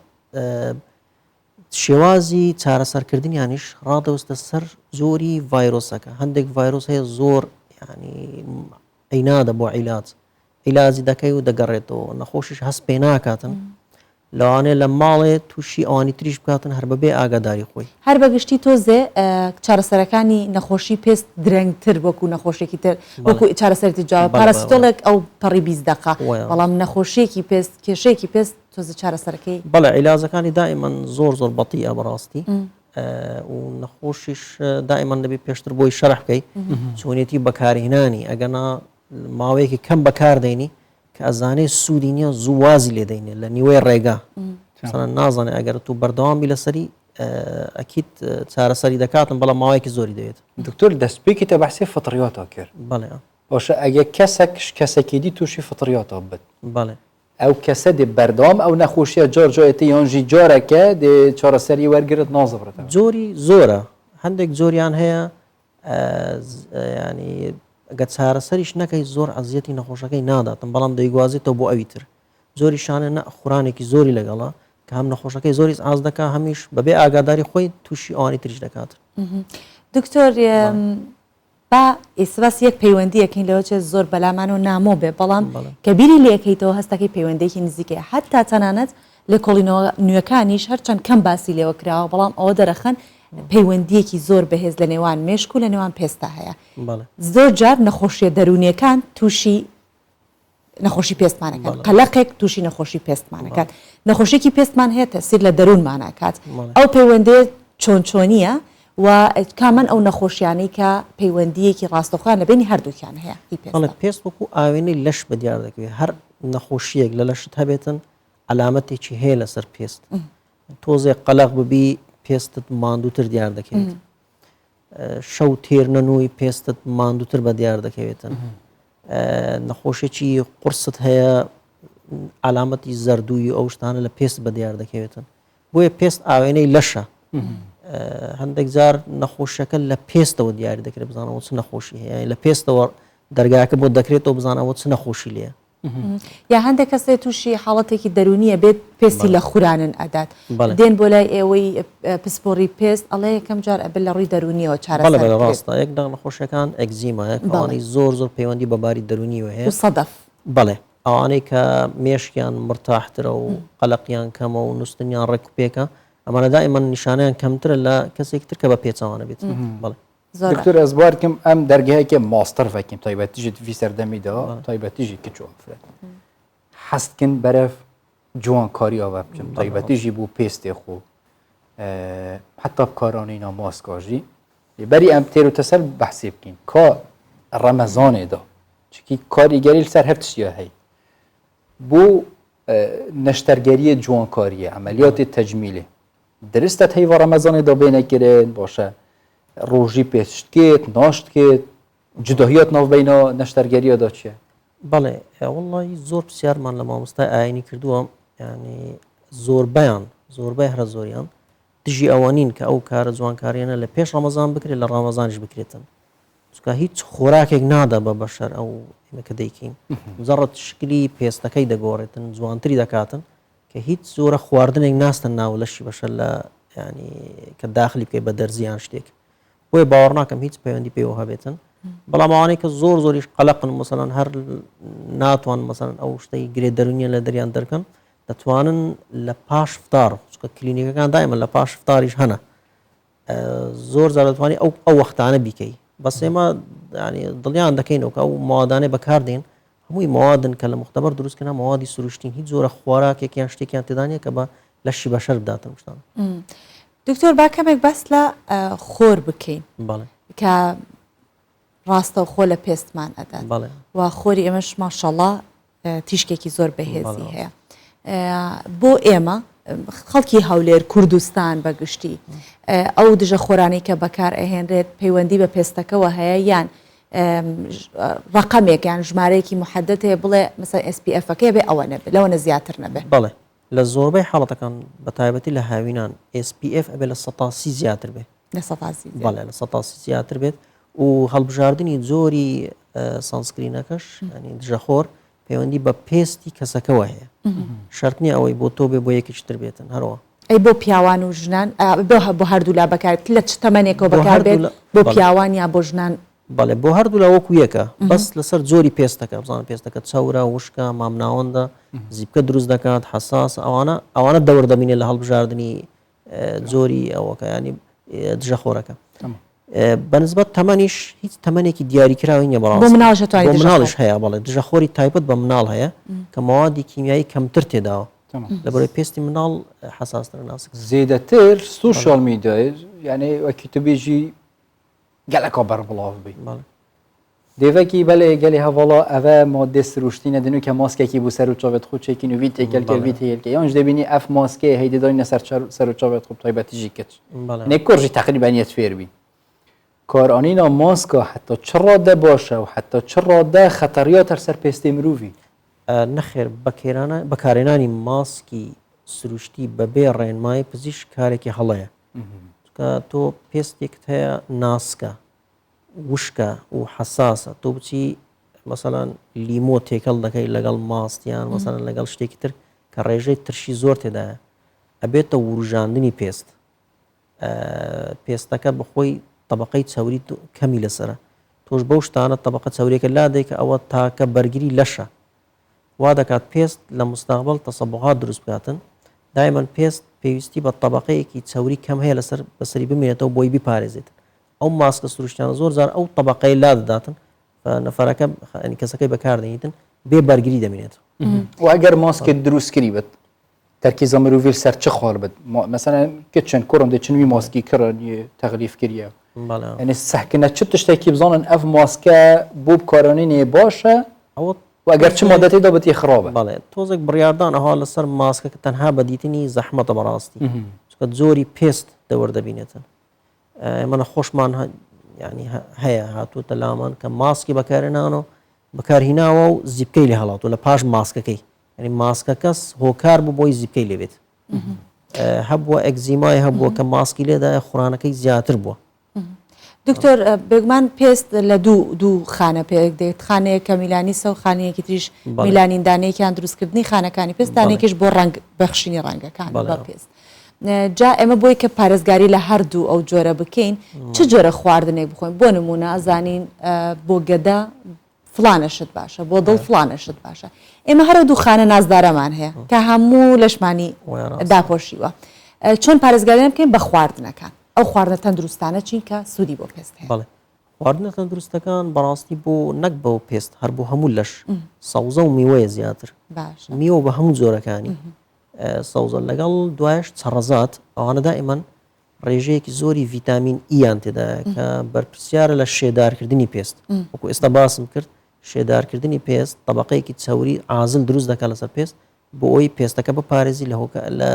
شێوازی چارەسەرکردنیانیش ڕادەوەستە سەر زۆری ڤایرۆسەکە هەندێک ڤایرۆس هەیە زۆر ینی ئەی نادە بۆ عیلاجی دەکەی و دەگەڕێتەوە نەخۆشیش هەست پێ ناکاتن لەوانەیە لە ماڵێ تووشی ئەوانی تریش بکاتن هەر بەبێ ئاگاداری خۆی هەر بەگشتی تۆزێ چارەسەرەکانی نەخۆشی پێست درەنگتر وەکو نەخۆشیێکی تر وەکو چارەسەرتی جواب پاراسیتۆڵێک ئەو پەڕی 20 دقه بەڵام نەخۆشیێکی پێست کێشەیەکی پێست تۆزە چارەسەرەکەی بەڵێ عیلاجەکانی دائیمەن زۆر بەتیە بەڕاستی و نەخۆشیش دائیمەن دەبێت پێشتر بۆی شەرح بکەی چۆنیەتی بەکارهێنانی ئەگەنا ماوەیەکی کەم بەکاردێنی کە ئەزانێ سوودی نییە زوو وازی لێدەینێ لە نیوەی ڕێگا نازانێ ئەگەر تو بەردەوامی لەسەری ئەکیت چارەسەری دەکاتن بەڵام ماوەیەکی زۆری دەوێت دکتۆر دەستپێکی تە بەحسی فطریاتەوە کرد بەڵێ باشە ئەگە کەسێکی دی تووشی فطریاتەوە بێت بەڵێ ئەو کەسە دێ بەردەوام ئەو نەخۆشیە جۆرجۆیەتی یانژی جارێکە دێ چارەسەری وەرگرت نازەبرێتەوە جۆری زۆرە هەندێک جۆریان هەیە ینی ئەگە چارەسەریش نەکەی زۆر عەزیەتی نەخۆشەکەی ناداتن بەڵام دەیگوازێتەوە بۆ ئەوی تر زۆری شانە نە خوڕانێکی زۆری لەگەڵا کە هەم نەخۆشەکەی زۆری ئاز دەکا هەمیش بەبێ ئاگاداری خۆی تووشی ئەوانی تریش دەکات دکتۆر با ئێسباس یەک پەیوەندیەکەین لەوە چێت زۆر بەلامان و نامۆ بێ بەڵام کە بیری لەکەیتەوە هەستەکەی پەیوەندێکی نزیکەیە حتا تەنانەت لە کۆڵینەوە نوێەکانیش هەرچەند کەم باسی لێوە کراوە بەڵام ئەوە دەرەخەن پەیوەندیەکی زۆر بەهێز لە نێوان مێشک و لە نێوان پێستا هەیە زۆر جار نەخۆشیە دەرونیەکان تووشی نەخۆشی پێستمانەکان قەلەقێک تووشی نەخۆشی پێستمانەکان نەخۆشیێکی پێستمان هەیە تەسیر لە دەروونماناکات ئەو پەیوەندێ چۆنچۆنیە و کامەن ئەو نەخۆشیانەی کە پەیوەندیەکی ڕاستەوخان لە بینی هەردووکیان هەیە پێست وەکو ئاوێنەی لەش بە دیار دەکەوێت هەر نەخۆشیەک لە لەشت هەبێتن علامەتێکی هەیە لەسەر پێست تۆزێ قەلەق ببی پێستت ماندووتر دیار دەکەوێت شەو تێر نەنووی پێستت ماندووتر بە دیار دەکەوێتن نەخۆشێکی قورست هەیە علامەتی زەردووی ئەو شتانە لە پێست بە دیار دەکەوێتن بۆیە پێست ئاوێنەی لەشە هەندێک جار نەخۆشیەکە لە پێستەوە دیاری دەکرێت بزانەوە چ نەخۆشی هەیە لە پێستەوە دەرگاکە بۆ دەکرێتەوە بزانەوە چ نەخۆشی لێە یا هەندێک کەسێ تووشی حاڵەتێکی دەرونیە بێت پێستی لە خورانن ئەدات دێن بۆ لای ئێوەی پسپۆڕی پێست ئەڵێ یەکەم جار ئەبل لە ڕووی دەرونیەوە چارەڕاستە یەک نەخۆشیەکان ئەگزیمایە ئەوانەی زۆر پەیوەندی بە باری دەرونیەوە هەیە سەدەف بەڵێ ئەوانەی کە مێشکیان مرتاحترە و قەلەقیان کەمە و نووسنیان ڕێک پێکە ئەمانە دائیمەن نیشانیان کەمترە لە کەسێکی تر کە بە پێچەوانە بێت بەڵێ دکتۆر ئەزبارکەم ئەم دەرگەیەکە ماستەر فەکیم تایبەتیژێت وی سەردەمیدەوە تایبەتیژی کچۆ فرێت حەستکن بەرەف جوانکاری ئەوە بکەم تایبەتیژی بوو پێستێ خۆ حتا بکارانەی ناماسکاژی بەری ئەم تێر و تەسەر بەحسێ بکەین کا ڕەمەزانێدا چکی کاریگەری لەسەر هەفتشیە هەی بۆ نەشتەرگەریە جوانکاریە ئەمەلیاتی تەجمیلێ درستە هەیڤە ڕەمەزانێدا بێنەکرێن باشە ڕۆژی پێشتکێت ناشتکێت جداهیات ناوبینە نەشتەرگەریەدا چیە؟ بەڵێ وڵی زۆر پرسیارمان لە مامۆستای ئاینی کردووە ینی زۆربەی هەرە زۆریان دژی ئەوانین کە ئەو کارە جوانکاریانە لە پێش ڕەمەزان بکرێت لە ڕەمەزانش بکرێتن چکە هیچ خۆراکێک نادا بە بەشەر ئەو ئێمەکە دەیکەین زەڕەت شکلی پێستەکەی دەگۆڕێتن جوانتری دەکاتن کە هیچ زۆرە خواردنێک ناستن ناو لەشی بەشەر لە ینی کە داخلی بکەی بە دەرزیان شتێک بۆیە باوەڕ ناکەم هیچ پەیوەندی پێوە هەبێتن بەڵام ئەوانەی کە زۆریش قەلەقن مەسەڵەن هەر ناتوان مەسەڵەن ئەو شتەی گرێ دەرونیە لە دەریان دەرکەن دەتوانن لە پاش فتار چکە کلینیکەکان دایمە لە پاش فتاریش هەنە زۆر زار دەتوانانی ئەو وەختانە بیکەی بەس ئێمە دڵیان دەکەینەوە کە ئەو موادانەی بەکاردێن هەمووی موادن کە لە مختبەر دروستکردن موادی سروشتین هیچ زۆرە خۆراکێکیان شتێکیان تێدانە کە بە لەشی بەشەر بداتن شتان دکتۆر با کەمێک بەس لە خۆر بکەین کە ڕاستە و خۆ لە پێستمان ئەدات و خۆری ئێمەش ماشەڵڵا تیشکێکی زۆر بەهێزی هەیە بۆ ئێمە خەڵکی هەولێر کوردستان بەگشتی ئەو دژە خۆرانەی کە بەکار ئەهێنرێت پەیوەندی بە پێستەکەەوە هەیە یان ڕقەمێک یان ژمارەیەکی محەدەت هەیە بڵێ مەسەڵ SPF-ەکەی بێ ئەوە نەبێت لەوەنە زیاتر نەبێت بەڵێ لە زۆربەی حاڵەتەکان بە تایبەتی لە هاوینان SPF ئەبێ لە 130 زیاتر بێت بەڵێ لە 130 زیاتر بێت و هەڵبژاردننی زۆری سانسکرینەکەش ینی دژەخۆر پەیوەندی بە پێستی کەسەکەەوە هەیە شەرتنی ئەوەی بۆ تۆ بێ بۆ یەکیشتر بێتن هەروە ئەی بۆ پیاوان و ژنان بۆ هەردوو لا بەکارێت لە چ تەمەنێکەوە بەکار بێت بۆ پیاوان یا بۆ ژنان بەڵێ بۆ هەردوو لە وەکو یەکە بەس لەسەر زۆری پێستەکە بزانە پێستەکە چاورە وشکە مامناوەندە زیبکە دروست دەکات حساس ئەوانە دەور دەبینێت لە هەڵبژاردننی زۆری ئەوەکە ینی دژەخۆرەکە بەنسبەت تەمەنیش هیچ تەمەنێکی دیاریکراوی نیە بەڵام مناڵش هەیە بەڵێ دژەخۆری تایبەت بە مناڵ هەیە کە ماوادی کیمیایی کەمتر تێداوە لەبەرەوەی پێستی مناڵ حساستر ناسک زێدەتر سوشال میدیای یعنی وەکی تو بێژی geleka berbulav bî Dêvekî belê gelê hevala ev madde siruştîne dinu ke maskekî bû ser û çavê xwe çekîn û vî têkelke vî têyelke yan ji debînî ev maskê heydê dayîne ser û çavê xwe taybetî jî kir nekor jî teqrîben yet fêr bî karanîna maska heta çira de baş e û heta çira de xeteriya ter ser pêstê mirovî nexêr bekarênanî maskî siruştî bebê rênmayê pizîşk karekî heڵەیە تۆ پێستێکت هەیە ناسکە وشکە و حساسە تۆ بچی مەسەلەن لیمۆ تێکەڵ دەکەی لەگەڵ ماستیان مەسەلەن لەگەڵ شتێکی تر کە ڕێژەی ترشی زۆر تێدایە ئەبێتە وروژاندنی پێستەکە بخۆی طبقەی چاوری کەمی لەسرە تۆش بەو شتانە طبقە چاوریەکە لا دەیکە ئەوە تاکە بەرگری لەشە وا دەکات پێست لە مستەقبل تەسەبوعات دروست بکاتن دایمەن پێست پێویستی بە طبقەیەکی چاوری کەم هەیە لەسەر بەسەری بمێنێتەوە بۆی بیپارێزێت ئەو ماسکە سروشتیانە زۆر جار ئەو طبقەی لا دەداتن نەفەرەکە کەسەکەی بەکاردێنیتن بێ بەرگری دەمێنێت و ئەگەر ماسکت دروستکردی بێت تەرکیزە مرۆڤ سەر چ خۆڵ بێت مەسەلەن کە چەند کوڕم دەچنوی ماسکی کڕن تەغلیف کردیە یعنی سەحکردنە چ تشتێکی بزانن ئەف ماسکە بۆ بکارانینێ باشە ئەگەر چ مادەتێدا بەتی خراپە بەڵێ تۆزێک بڕیاردان ئەها لەسەر ماسکەکە تەنها بەدیتنی زەحمەتە بەڕاستی چکە زۆری پێست دەوەردەبینێتن ئێمە خۆشمان ینی هەیە هاتووتە لامان کە ماسکی بەکارێنانەوە بەکارهیناوە و زیبکەی لێ هەڵاتوە لە پاش ماسکەکەی ینی ماسکە کەس هۆکار بوو بۆی زیبکەی لێبێت هەبووە ئەگزیمای هەبووە کە ماسکی لێدایە خوڕانەکەی زیاتر بووە دکتۆر بێگومان پێست لە دوو خانە پێک دێت خانەیە کە میلانیسە و خانەیەکی تریش میلانیندانەیەکیان دروستکردنی خانەکانی پێستانێکیش بۆ ڕنگ بەخشینی ڕەنگەکان بە پێست جا ئێمە بۆی کە پارێزگاری لە هەردوو ئەو جۆرە بکەین چ جۆرە خواردنێک بخۆین بۆ نمونە ئەزانین بۆ گەدا فلانەشت باشە بۆ دڵ فلانەشت باشە ئێمە هەرە دوو خانە نازدارەمان هەیە کە هەموو لەشمانی داپۆشیوە چۆن پارێزگاریان بکەین بە خواردنەکان ئەو خواردنە تەندروستانە چین کە سوودی بۆ پێست هەیە خواردنە تەندروستەکان بەڕاستی بۆ نەک بۆ پێست هەر بۆ هەموو لەش سەوزە و میوەیە زیاتر میوە بە هەموو جۆرەکانی سەوزە لەگەڵ دوایش چەڕەزات ئەوانە دائیمەن ڕێژەیەکی زۆری ڤیتامین ئیان تێدایە کە بەرپرسیارە لە شێدارکردنی پێست وەکو ئێستا باسم کرد شێدارکردنی پێست طبقەیەکی چاوری عازل دروست دەکات لەسەر پێست بۆ ئەوی پێستەکە بپارێزی لە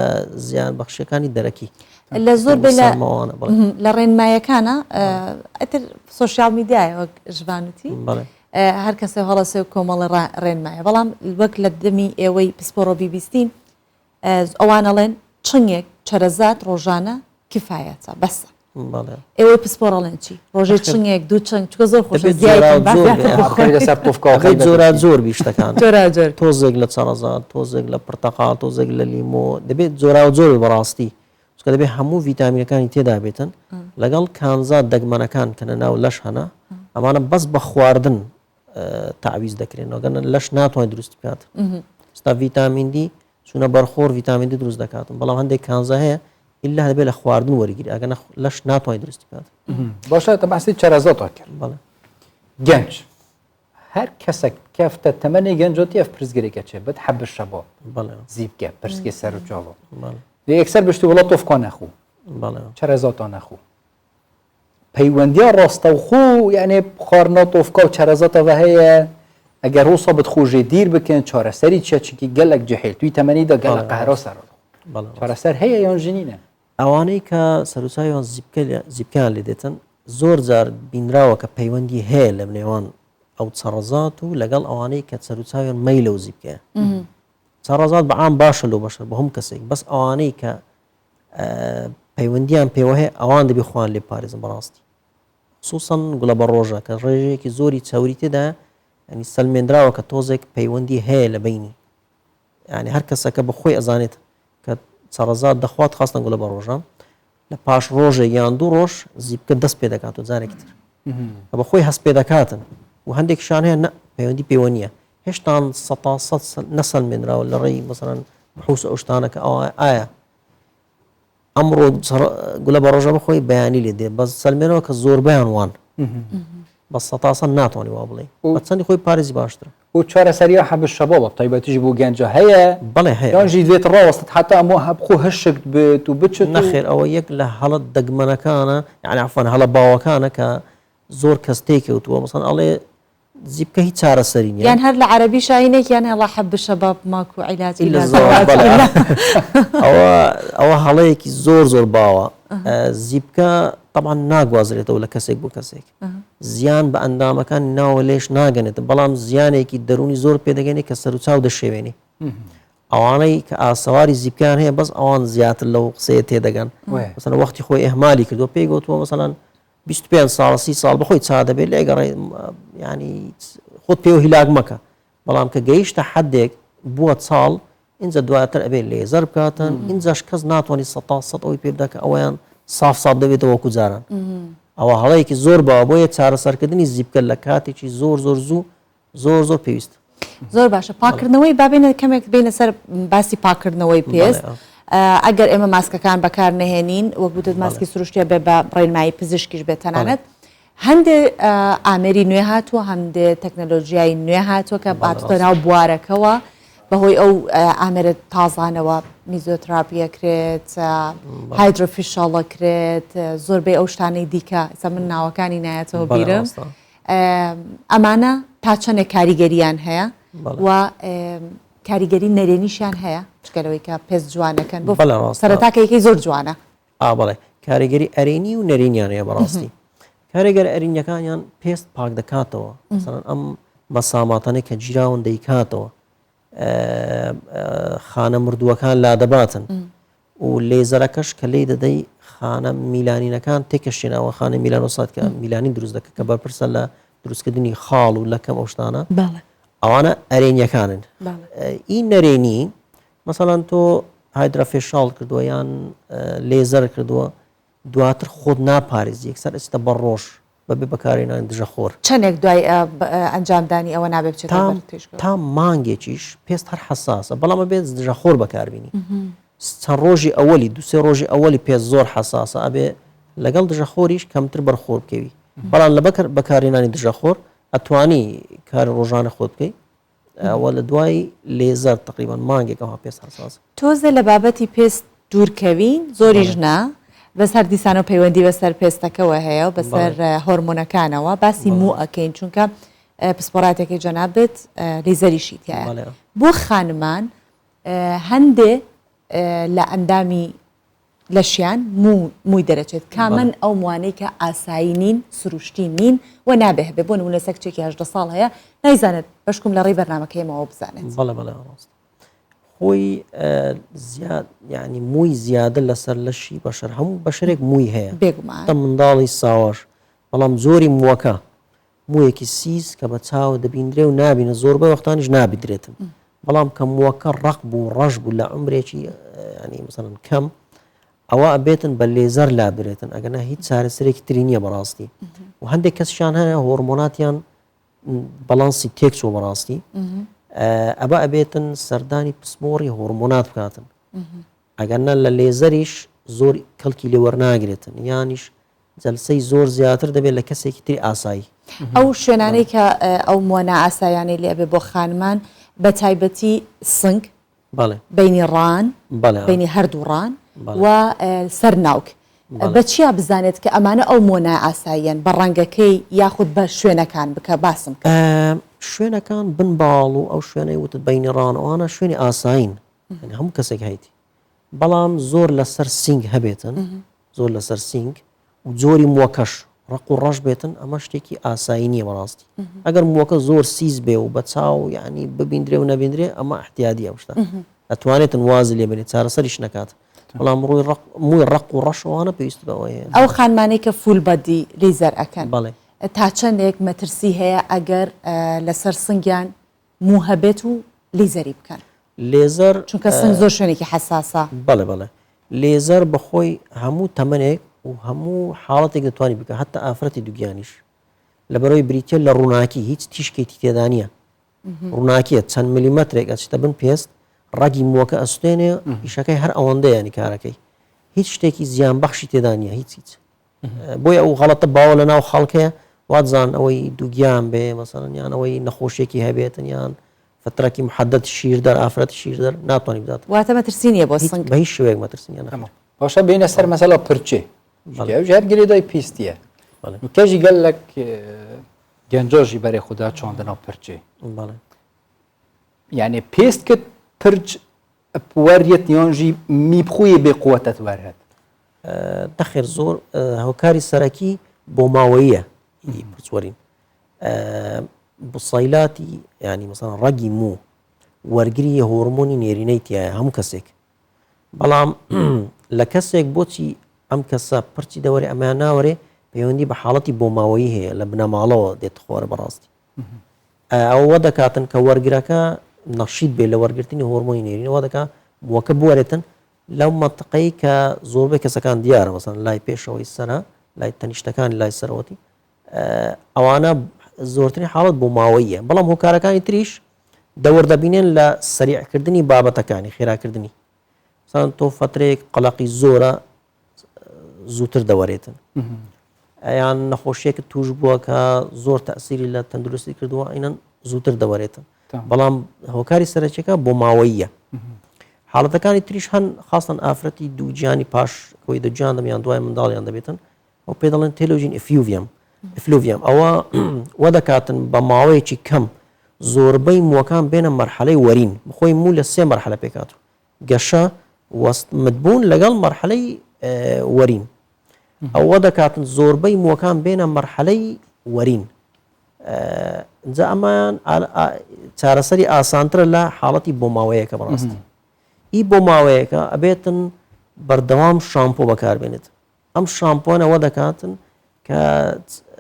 زیان بەخشەکانی دەرەکی لە زۆر لە ڕێنمایەکانە ئەتر سۆشیال میدیایە ژبانوتی هەر کەسێ هەڵەسێ و کۆمەڵی ڕێنمایە بەڵام وەک لە دەمی ئێوەی پسپۆڕۆ بیبیستین ئەوانەڵێن چنگێک چەرەزات ڕۆژانە کفایەتە بەسە ئێوەی پسپۆڕەڵێن چی ڕۆژێ چنگێک دوو چنگ چکە زۆر خۆش زۆرا زۆر بیشتەکان تۆزێک لە چەرەزات تۆزێک لە پرتەقال تۆزێک لە لیمۆ دەبێت زۆرا و زۆر بەڕاستی چکە دەبێت هەموو ڤیتامینەکانی تێدا بێتن لەگەڵ کانزات دەگمەنەکان کە ناو لەش هەنا ئەمانە بەس بە خواردن تعویز دەکرێنەوە گەنە لەش ناتوانێت دروست بکات ستا ڤیتامین دی چونە بەرخۆر ڤیتامین دی دروست دەکاتن بەڵام هەندێک کانزا هەیە ئیلا دەبێت لە خواردن وەرگیری ئەگەنە لەش ناتوانێت دروست بکات باشە تەباسی چەرەزاتە کرد گەنج هەر کەسێک کەفتە تەمەنی گەنجۆتی ئەف پرزگرێکە چێ بێت حەب شەبۆ زیبکە پرسکێ سەر و چاوە یەکسەر بشتی وڵات تۆفکۆ نەخوو چەرەزاتۆ نەخوو پەیوەندیە ڕاستەوخۆ یعنی خواردنە تۆفکە و چەرەزاتەوە هەیە ئەگەر ڕۆسە بتخۆژێ دیر بکەن چارەسەری چیە چکی گەلک جەهێلتوی تەمەنیدا گەلە قەهرە سەر چارەسەر هەیە یان ژنینە ئەوانەی کە سەرچاویان زیبکیان لێ دێتن زۆر جار بینراوە کە پەیوەندی هەیە لە نێوان ئەو چەڕەزات و لەگەڵ ئەوانەی کە سەرچاویان مەیلە و زیبکەیە چەڕەزات بەعام باشە لەو بەشە بە هەم کەسێک بەس ئەوانەی کە پەیوەندیان پێوە هەیە ئەوان دەبێ خوان لێ پارێزن بەڕاستی خصوصەن گوڵە بە ڕۆژە کە ڕێژەیەکی زۆری چاوری تێدا ینی سەلمێنراوە کە تۆزێک پەیوەندی هەیە لە بینی ینی هەر کەسەکە بەخۆی ئەزانێت کە چەڕەزات دەخوات خاستن گوڵە بە ڕۆژان لە پاش ڕۆژە یان دوو ڕۆژ زیبکە دەست پێ دەکات و جارێکی تر بە خۆی هەست پێ دەکاتن و هەندێکشان هەیە پەیوەندی پێوە نییە هێشتان 100 نەسەلمێنراوە لە ڕێی مەسەرەن بحوس ئەو شتانە کە ئایا ئەمڕۆ گولە بە ڕۆژە بخۆی بەیانی لێ دێ بە سەلمێنەوە کە زۆربیان وان بە 100 ناتوانانی وا بڵێ بە چەندی خۆی پارێزی باشترە و چارەسەریە حەب شەبابە تایبەتیش بۆ گەنجە هەیە بەڵێ هەیە یانژی دوێت ڕاوەستت حتا ئەمە هەبخۆ هەشت بێت و بچێت نەخێر ئەوە یەک لە هەڵت دەگمەنەکانە یعنی عفوان هەڵە باوەکانە کە زۆر کەس تێکەوتووە مەسەڵەن ئەڵێ زیبکە هیچ چارەسەری نیە یان هەر لە عەرەبی شاینێکیان هێڵا حەب شەباب ماکو عیلاجی ئەوە هەڵەیەکی زۆر باوە زیبکە طبعا ناگوازرێتەوە لە کەسێک بۆ کەسێک زیان بە ئەندامەکان ناوە لێش ناگەنێت بەڵام زیانێکی دەرونی زۆر پێدەگەنێت کە سەر و چاو دەشێوێنێ ئەوانەی کە ئاسەواری زیبکان هەیە بەس ئەوان زیاتر لەو قسەیە تێدەگەن مەسەڵەن وەختی خۆی ئەهمالی کردو پێی گوتووە مەسەڵەن 25 ساڵ 30 ساڵ بەخۆی چا دەبێت لێگەڕێ ینی خۆت پێوە هیلاک مەکە بەڵام کە گەیشتە حدێک بووە چاڵ اینجا دواتر ئەبێت لێزەر بکاتن اینجاش کەس ناتوانانی 100 ئەوی پێ بدە کە ئەویان ساف دەبێتەوە وەکو جاران ئەوە هەڵەیەکی زۆر باوە بۆیە چارەسەرکردنی زیبکە لە کاتێکی زۆر زوو پێویست زۆر باشە پاکردنەوەی بابێنە کەمێک بینە سەر باسی پاکردنەوەی پێست ئەگەر ئێمە ماسکەکان بەکار نهێنین وەک بوتت ماسکی سروشتیە بێ بە ڕێنمایی پزیشکیش بێت تەنانەت هەندێ ئامێری نوێ هاتووە هەندێ تەکنەلۆژیای نوێ هاتووە کە باتۆ ناو بوارەکەەوە بەهۆی ئەو ئامێرە تازانەوە میزۆتراپیە کرێت هایدرۆفیشاڵە کرێت زۆربەی ئەو شتانەی دیکە ئێستا من ناوەکانی نایەتەوە بیرم ئەمانە تا چەندێک کاریگەریان هەیە و کاریگەری نەرێنیشیان هەیە چکەلەوەی کە پێست جوانەکەن بۆ سەرەتاکەیەکەی زۆر جوانە بەڵێ کاریگەری ئەرێنی و نەرێنیان هەیە بەڕاستی کاریگەر ئەرینیەکانیان پێست پاک دەکاتەوە مثلەن ئەم مەساماتانەی کە جیراون دەیکاتەوە خانە مردووەکان لا دەباتن و لێزەرەکەش کە لێ دەدەی خانە میلانینەکان تێکەشێنەوە خانە میلانۆسات کە میلانی دروست دەکە کە بەرپرسە لە دروستکردنی خاڵ و لەکەم ئەو شتانە ئەوانە ئەرێنیەکانن ئی نەرێنی مەسەڵەن تۆ هایدرۆفێشاڵ کردووە یان لێزەر کردووە دواتر خۆت ناپارێزی یەکسەر ئێستا بە ڕۆژ بەبێ بەکارهێنانی دژەخۆر چەندێک دوای ئەنجامدانی ئەوە نابێت تا مانگێکیش پێست هەر حساسە بەڵام بێت دژەخۆر بەکاربیێنی چەند ڕۆژی ئەوەلی دوسێ ڕۆژی ئەوەلی پێست زۆر حساسە ئەبێ لەگەڵ دژەخۆریش کەمتر بەرخۆر بکەوی بەڵام لە بەکارهێنانی دژەخۆر ئەتوانی کاری ڕۆژانە خۆت بکەی ئەوە لە دوای لێزەر تقریبان مانگێکەوە پێست حساسە تۆزە لە بابەتی پێست دوورکەوین زۆریش نا بەسەر دیسان و پەیوەندی بەسەر پێستەکەەوە هەیە و بەسەر هۆرمۆنەکانەوە باسی مو ئەەکەین چونکە پسپۆراتێکی جەنابێت لێزەریشی تایە بۆ خانمان هەندێ لە ئەندامی لەشیان مووی دەرەچێت کامەن ئەو موانەی کە ئاسایی نین سروشتی نین و نابێ هەبێ بۆ نمونە سەکچێکی 18 ساڵ هەیە نایزانێت بەشکم لە ڕێی بەرنامەکەیمەوە بزانێت خۆی زیاد ینی مووی زیادە لەسەر لەشی بەشەر هەموو بەشێک مووی هەیە تە منداڵی ساوەش بەڵام زۆری مووەکە موویەکی سیز کە بە چاو دەبیندرێ و نابینە زۆر بە وەختانیش نابیدرێتن بەڵام کە مووەکە ڕق بوو ڕەش بوو لە عمرێکی ینی مثلەن کەم ئەوە ئەبێتن بە لێزەر لابرێتن ئەگەنا هیچ چارەسەرێکی تری نییە بەڕاستی و هەندێک کەسشان هەیە هۆرمۆناتیان بەڵانسی تێکچۆ بەڕاستی ئەبە ئەبێتن سەردانی پسمۆری هۆرمۆنات بکاتن ئەگەرنە لە لێزەریش زۆر کەڵکی لێوەرناگرێتن یانیش جەلسەی زۆر زیاتر دەبێت لە کەسێکی تری ئاسایی ئەو شوێنانەی کە ئەو مۆنا ئاسایانەی لێبێ بۆ خانمان بە تایبەتی سنگ بینی ڕان بینی هەردوو ڕان و سەر ناوک بە چیا بزانێت کە ئەمانە ئەو مۆنا ئاساییان بە ڕەنگەکەی یاخود بە شوێنەکان بکە باسم شوێنەکان بنباڵ و ئەو شوێنەی وتت بینی ڕانەوانە شوێنی ئاساین هەموو کەسێک هەیتی بەڵام زۆر لەسەر سنگ هەبێتن زۆر لەسەر سنگ و جۆری مووەکەش ڕق و ڕەش بێتن ئەمە شتێکی ئاسایی نییە بەڕاستی ئەگەر مووەکە زۆر سیز بێ و بە چاو یعنی ببیندرێ و نەبیندرێ ئەمە احتیادی ئەو شتە ئەتوانێتن وازی لێ بێت چارەسەریش نکات بەڵام مووی ڕق و ڕەشەوانە پێویست بەوەیە ئەو خانمانەی کە فول بەدی لێزەر ئەەکەن تا چەندێک مەترسی هەیە ئەگەر لەسەر سنگیان موو هەبێت و لێزەری بکەن لێزەر چونکە سنگ زۆر شوێنێکی حساسە بەڵێ لێزەر بەخۆی هەموو تەمەنێک و هەموو حاڵەتێک دەتوانانی بکە حتا ئافرەتی دووگیانیش لە بەرەوەی بریتە لە ڕووناکی هیچ تیشکێتی تێدا نیە ڕووناکیە چەند میلیمەترێک ئەچێتە بن پێست ڕەگی مووەکە ئەستێنێ ئیشەکەی هەر ئەوەندەیە ینی کارەکەی هیچ شتێکی زیان بەخشی تێدا نیە هیچ بۆیە ئەو غەڵەتە باوە لە ناو خەڵکەیە وازان ئەوەی دووگیان بێ مەسەڵەن یان ئەوەی نەخۆشیێکی هەبێتن یان فترەکی محەدەت شیردەر ئافرەتی شیردەر ناتوانانی بدات واتە مەترسینیە بۆ سنگ بە هیچ شوەیەک مەترسینیان باشە بینە سەر مەسەڵە پرچێ هەر گرێدای پیستیە کەژی گەلک گەنجۆژی بەرێ خوددا چۆندنەوە پرچێ یعنی پێست کرد پرچ وەریەت یۆنژی میبخویە بێ قووەتت وەرهێت دەخێر زۆر هۆکاری سەرەکی بۆ ماوەیە پرچوەرین بسایلاتی ینی مەسەڵەن ڕەگی مو وەرگری هۆرمۆنی نێرینەی تایە هەموو کەسێک بەڵام لە کەسێک بۆچی ئەم کەسە پرچی دەوەێ ئەمایان ناوەێ پەیوەندی بە حاڵەتی بۆ ماوەیی هەیە لە بنەماڵەوە دێت خۆرە بەڕاستی ئەوە دەکاتن کە وەرگرەکە نەشید بێت لە وەرگرتنی هۆرمۆنی نێرینەوە دەکات بووەکە بوارێتن لەو مەنتقەی کە زۆربەی کەسەکان دیارە مەسەن لای پێشەوەی سەرە لای تەنیشتەکانی لای سەرەوەتی ئەوانە زۆرترین حاڵەت بۆ ماوەیە بەڵام هۆکارەکانی تریش دەوەردەبینێن لە سەریعکردنی بابەتەکانی خێراکردنی سان تۆ فترێک قەلەقی زۆرە زووتر دەوەرێتن ئەیان نەخۆشیێکت توش بووە کە زۆر تەسیری لە تەندروستی کردووە ئینەن زووتر دەوەرێتن بەڵام هۆکاری سەرچەکە بۆ ماوەیە حاڵەتەکانی تریش هەن خاستن ئافرەتی دوو گیانی پاش کۆی دەجیان دەمیان دوای منداڵیان دەبێتن ئەو پێ دەڵێن تێلۆژین ئفلوڤیەم ئەوە وە دەکاتن بە ماوەیەکی کەم زۆربەی مووەکان بێنە مەرحەلەی وەرین بخۆی مو لە 3 مەرحەلە پێکات گەشە وەستمتبوون لەگەڵ مەرحەلەی وەرین ئەوە دەکاتن زۆربەی مووەکان بێنە مەرحەلەی وەرین جا ئەمان چارەسەری ئاسانترە لە حاڵەتی بۆ ماوەیەکە بەڕاستی ئی بۆ ماوەیەکە ئەبێتن بەردەوام شامپۆ بەکاربێنێت ئەم شامپۆنەوە دەکاتن کە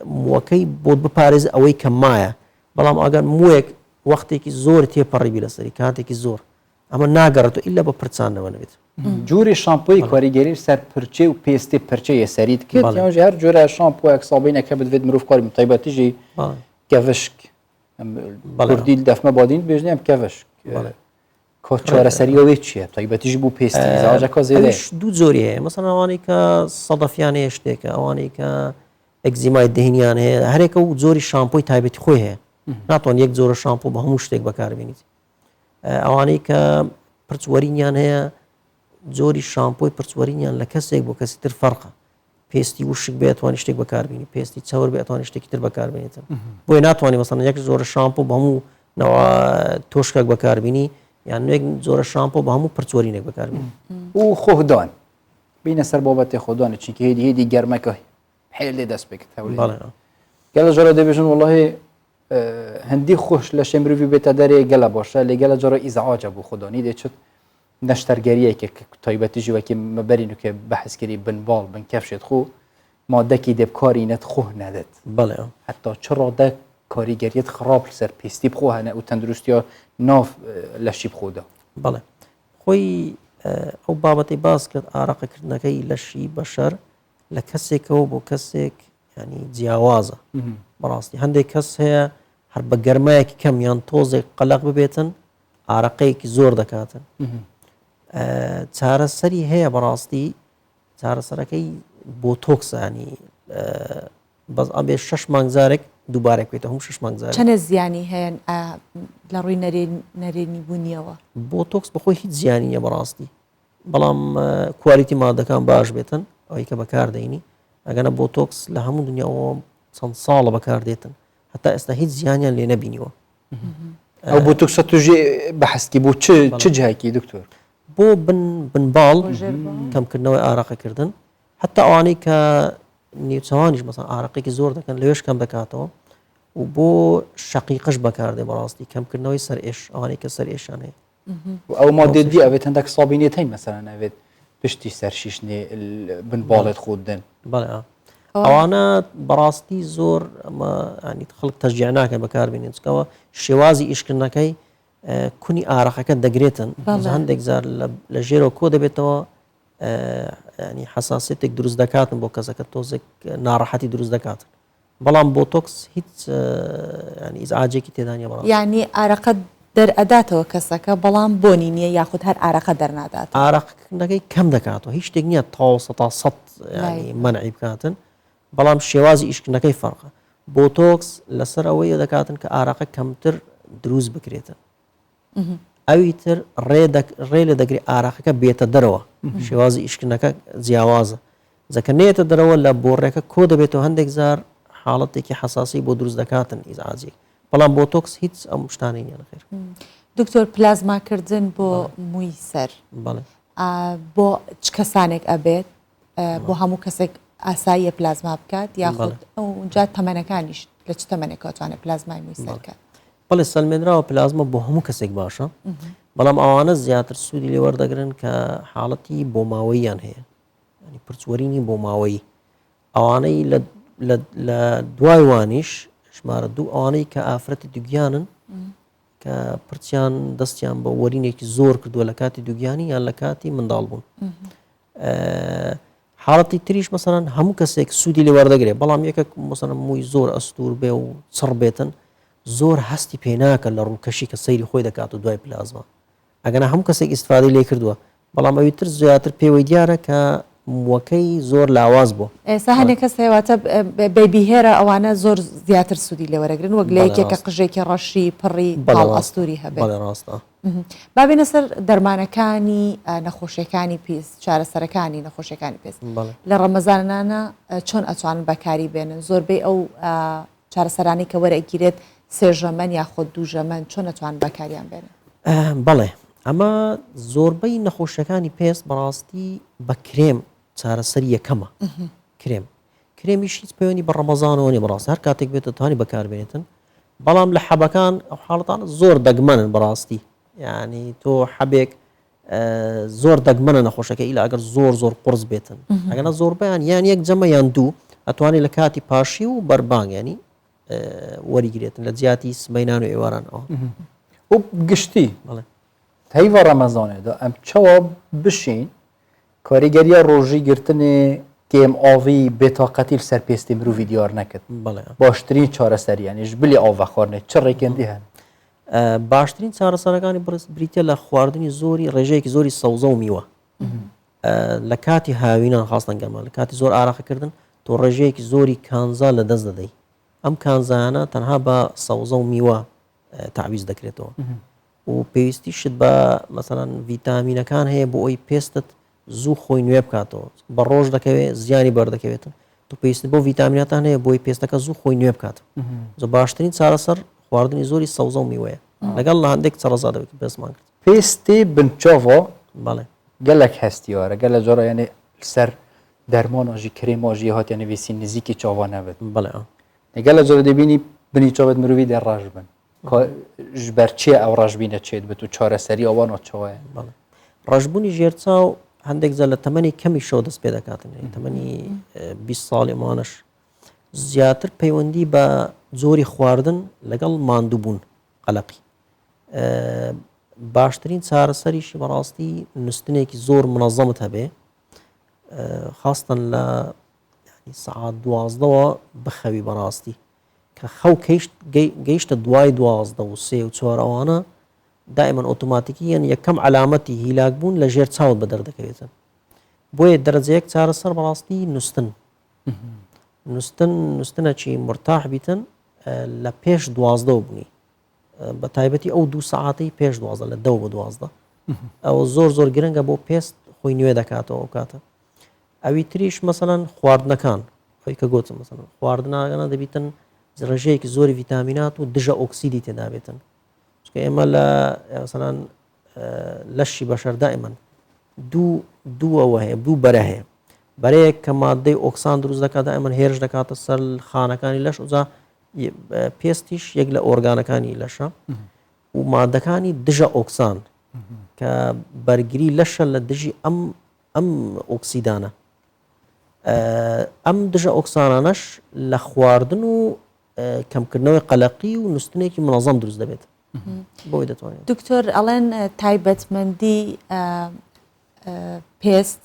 مووەکەی بۆت بپارێز ئەوەی کە مایە بەڵام ئەگەر مووێک وەختێکی زۆر تێپەڕی لەسەری کاتێکی زۆر ئەمە ناگەڕێتەوە ئیلا بە پرچانەوە نەبێت جوری شامپۆی کاریگەری سەر پرچێ و پێستی پرچەیە سەریت کرد هەر جۆرە شامپۆیەک سابینەکە بدوێت مرۆڤ کاری تایبەتیژی کەڤشک کوردی دەفمە بادین بێژنیان کەڤشک چارەسەریەوەی چییە تایبەتیژ بوو پێستی زاواجەکە زێدەش دوو زۆری هەیە مەسەڵەن ئەوانەی کە سەدەفیان هەیە شتێکە ئەوانەی کە ئەگزیمای دهینیان هەیە هەرێکە و زۆری شامپۆی تایبەتی خۆی هەیە ناتوان یەک زۆرە شامپۆ بە هەموو شتێک بەکاربێنیت ئەوانەی کە پرچوەرینیان هەیە زۆری شامپۆی پرچوەرینیان لە کەسێک بۆ کەسی تر فەرقە پێستی وشک بێتوانانی شتێک بەکاربیێنی پێستی چاور بێتوانانی شتێکی تر بەکاربێنێتن بۆی ناتوانانی مەسەڵەن یەک زۆرە شامپۆ بە هەموو تۆشکێک بەکاربیێنی یان نوێک زۆرە شامپۆ بە هەموو پرچوەرینێک بەکاربیێنی و خۆدان بینە سەر بابەتی خۆدانە چونکە هێدی گەرمەکە هەیە لێ دەست بکەیت گەلە جۆرە دەبێژن وڵڵاهی هەندی خۆش لە شێمروی بێتە دەرێ گەلە باشە لێ گەلە جۆرە ئیزعاجە بوو خۆدانی دێچێت نەشتەرگەریەکە تایبەتیژی وەکی مەبەرین و کە بەحسکردی بنباڵ بن کەفشێت خۆ مادەکی دێبکاری نەت خۆ نەدێت بەڵێ حتا چڕۆدە کاریگەریت خراپ سەر پێستی بخۆ هەنە و تەندروستیە ناف لەشی بخۆدا بەڵێ خۆی ئەو بابەتی باس کرد ئاراقەکردنەکەی لەشی بەشەر لە کەسێکەوە بۆ کەسێک ینی جیاوازە بەڕاستی هەندێک کەس هەیە هەر بە گەرمایەکی کەم یان تۆزێک قەلق ببێتن ئارەقەیەکی زۆر دەکاتن چارەسەری هەیە بەڕاستی چارەسەرەکەی بۆ تۆکسانی بەس ئەبێ 6 مانگزارێک دووبارێک بێتە هەموو 6 مانگزار چەنە زیانی هەیە لە ڕووی نەرێنی بوونیەوە بۆ تۆکس بەخۆی هیچ زیانی نیە بەڕاستی بەڵام کوالیتی مادەکان باش بێتن ئەوەی کە بەکاردەینی ئەگەنە بۆ تۆکس لە هەموو دنیاەوە چەند ساڵە بەکاردێتن هەتا ئێستا هیچ زیانیان لێ نەبینیوە ئەو بۆ تۆکسە توژێ بەحسکی بۆ چ جایکی دکتۆر بۆ بنباڵ کەمکردنەوەی ئاراقەکردن حتا ئەوانەی کە نێوچەوانیش مەسەڵەن ئاراقێکی زۆر دەکەن لەوێش کەم دەکاتەوە و بۆ شەقیقش بەکاردێ بەڕاستی کەمکردنەوەی سەر ئێش ئەوانەی کە سەر ئێشان هەیە ئەو مادێدی ئەوێت هەندێک سابینێت هەین مەسەڵەن ئەوێت پشتی سەر شیشنێ بنباڵێت خوددن بەڵێ ئەوانە بەڕاستی زۆر ئەمە ینی خەڵک تەشجیع ناکەن بەکاربێنێن چکەوە شێوازی ئیشکردنەکەی کونی ئاراقەکە دەگرێتن هەندێک زار لە ژێرەوە کۆ دەبێتەوە ینی حساسێتێک دروست دەکاتن بۆ کەسەکە تۆزێک ناڕەحەتی دروست دەکاتن بەڵام بۆتۆکس هیچ ینی ئیزعاجێکی تێدانە بەڵام یعنی ئارەقە دەرئەداتەوە کەسەکە بەڵام بۆنی نییە یاخود هەر ئارەقە دەرنادات ئارەقەکەی کەم دەکاتەوە هیچ شتێک نییە تاوسە تا سەد مەنعی بکاتن بەڵام شێوازی ئیشکردنەکەی فەرقە بۆتۆکس لەسەر ئەوەی دەکاتن کە ئارەقە کەمتر دروست بکرێتن ئەوی تر ڕێ لە دەگری ئارەقەکە بێتە دەرەوە شێوازی ئیشکردنەکە جیاوازە جەکە نێتە دەرەوە لە بۆڕێکە کۆ دەبێتەوە هەندێک زار حاڵەتێکی حساسی بۆ دروست دەکاتن ئیزعاجێک بەڵام بۆتۆکس هیچ ئەم شتانەی نیە لەخێر دکتۆر پلازماکردن بۆ مووی سەر بۆ چ کەسانێک ئەبێت بۆ هەموو کەسێک ئاساییە پلازما بکات یاخود ئەوجا تەمەنەکانیش لە چ تەمەنێک ئەتوانێت پلازمای مووی سەرکات بەڵێ سەلمێنراوە پلازمە بۆ هەموو کەسێک باشە بەڵام ئەوانە زیاتر سوودی لێ وەردەگرن کە حاڵەتی بۆ ماوەییان هەیە ینی پرچوەرینی بۆ ماوەیی ئەوانەی لە دوای وانیش ژمارە دوو ئەوانەی کە ئافرەتی دوگیانن کە پرچیان دەستیان بە وەرینێکی زۆر کردووە لە کاتی دوگیانی یان لە کاتی منداڵ بوون حاڵەتی تریش مەسەڵەن هەموو کەسێک سوودی لێ وەردەگرێت بەڵام یەکێک مەسەڵەن مووی زۆر ئەستور بێ و چڕ بێتن زۆر هەستی پێ ناکە لە ڕووکەشی کە سەیری خۆی دەکات و دوای پلازما ئەگەنا هەموو کەسێک ئیسفادەی لێ کردووە بەڵام ئەوی تر زیاتر پێوەی دیارە کە مووەکەی زۆر لاواز بووە ئێستا هەندێک کەس هەیەواتە بێبیهێرە ئەوانە زۆر زیاتر سوودی لێ وەرەگرن وەک لە یەکێکە قژێکی ڕەشی پڕی پاڵ ئەستوری هەبێت ڕاستە بابێنە سەر دەرمانەکانی نەخۆشیەکانی پێست چارەسەرەکانی نەخۆشیەکانی پێست لە ڕەمەزانانە چۆن ئەتوانن بەکاری بێنن زۆربەی ئەو چارەسەرانی کە وەرەگیرێت سێژەمەن یاخۆ دووژەمەن چۆن ئەتوان بەکاریان بێنن بەڵێ ئەمە زۆربەی نەخۆشیەکانی پێست بەڕاستی بە کرێم چارەسەر یەکەمە کرێمیش هیچ پەیوەندی بە ڕەمەزانەوە نیە بەڕاستی هەر کاتێک بێتە توانی بەکاربێنێتن بەڵام لە حەبەکان ئەو حاڵەتان زۆر دەگمەنن بەڕاستی یعنی تۆ حەبێک زۆر دەگمەنە نەخۆشەکە ئیلا ئەگەر زۆر قرس بێتن ئەگەنە زۆربیان یان یەک جەمە یان دوو ئەتوانێت لە کاتی پاشی و بەربانگ ینی وەریگرێتن لە جیاتی سبەینان و ئێوارانەوە و گشتی هەیڤە ڕەمەزانێدا ئەم چاوە بشین کاریگەریە ڕۆژی گرتنێ گێم ئاوی بێتاقەتی لەسەر پێستی مرۆڤی دیار نەکرد باشترین چارەسەریانیش بلی ئاوە خواردنێت چ ڕێکێندی هەن باشترین چارەسەرەکانی بریتە لە خواردنی زۆری ڕێژەیەکی زۆری سەوزە و میوە لە کاتی هاوینان خاستن گەرمان لە کاتی زۆر ئاراقەکردن تۆ ڕێژەیەکی زۆری کانزا لە دەست دەدەی ئەم کانزانە تەنها بە سەوزە و میوە تعویز دەکرێتەوە و پێویستی شت بە مەسەڵەن ڤیتامینەکان هەیە بۆ ئەوی پێستت زوو خۆی نوێ بکاتەوە بە ڕۆژ دەکەوێت زیانی بەردەکەوێتن تو پێویست بۆ ڤیتامینەتان هەیە بۆی پێستەکە زوو خۆی نوێ بکاتەوە زۆر باشترین چارەسەر خواردنی زۆری سەوزە و میوەیە لەگەڵ لە هەندێک چەڕەزا دەبێت پێستمان کرد پێستی بنچۆڤۆ بەڵێ gelek hestiyare gele jara yani ser dermana jî krêma jî hat yani vêsî nizîkî çavan hebit bele gele jara dibînî binî çavet mirovî de raj bin ji ber çê ew rajbîne çê dibit û çareserî awana çawa ye ڕژبوونی ژێرچاو هەندێک زە لە تەمەنی کەمی شەو دەست پێ دەکاتن تەمەنی 20 ساڵی مانش زیاتر پەیوەندی بە جۆری خواردن لەگەڵ ماندووبوون قەلەقی باشترین چارەسەریشی بەڕاستی نووسنێکی زۆر منەظەمت هەبێ خاستن لە سەعات 12ەوە بخەوی بەڕاستی کە خەو گەیشتە دوای 12 و 3 و 4 ئەوانە دائما ئۆتۆماتیکیان یەکەم علامەتی هیلاکبوون لە ژێر چاوت بە دەردەکەوێتن بۆیە دەرەجەیەک چارەسەر بەڕاستی نووسنەکی مرتاح بیتن لە پێش 12 بوونی بە تایبەتی ئەو 2 سەعاتی پێش 12 لە 10 بە 12 ئەوە زۆر گرنگە بۆ پێست خۆی نوێ دەکاتەوە ئەو کاتە ئەوی تریش مەسەڵەن خواردنەکان خۆی کە گوتم مەسەڵەن خواردنەکانە دەبیتن ڕێژەیەکی زۆری ڤیتامینات و دژە ئۆکسیدی تێدا بێتن چکە ئێمە لە مەسەڵەن لەشی بەشەر دائیمەن دووەوە هەیە دوو بەرە هەیە بەرەیەک کە مادەی ئۆکسان دروست دەکات دائیمەن هێرش دەکاتە سەر خانەکانی لەش وجا پێستیش یەک لە ئۆرگانەکانی لەشە و مادەکانی دژە ئۆکسان کە بەرگری لەشە لە دژی ئەم ئۆکسیدانە ئەم دژە ئۆکسانانەش لە خواردن و کەمکردنەوەی قەلەقی و نووسنێکی منەظەم دروست دەبێت بۆی دەتوانێت دکتۆر ئەڵێن تایبەتمەندی پێست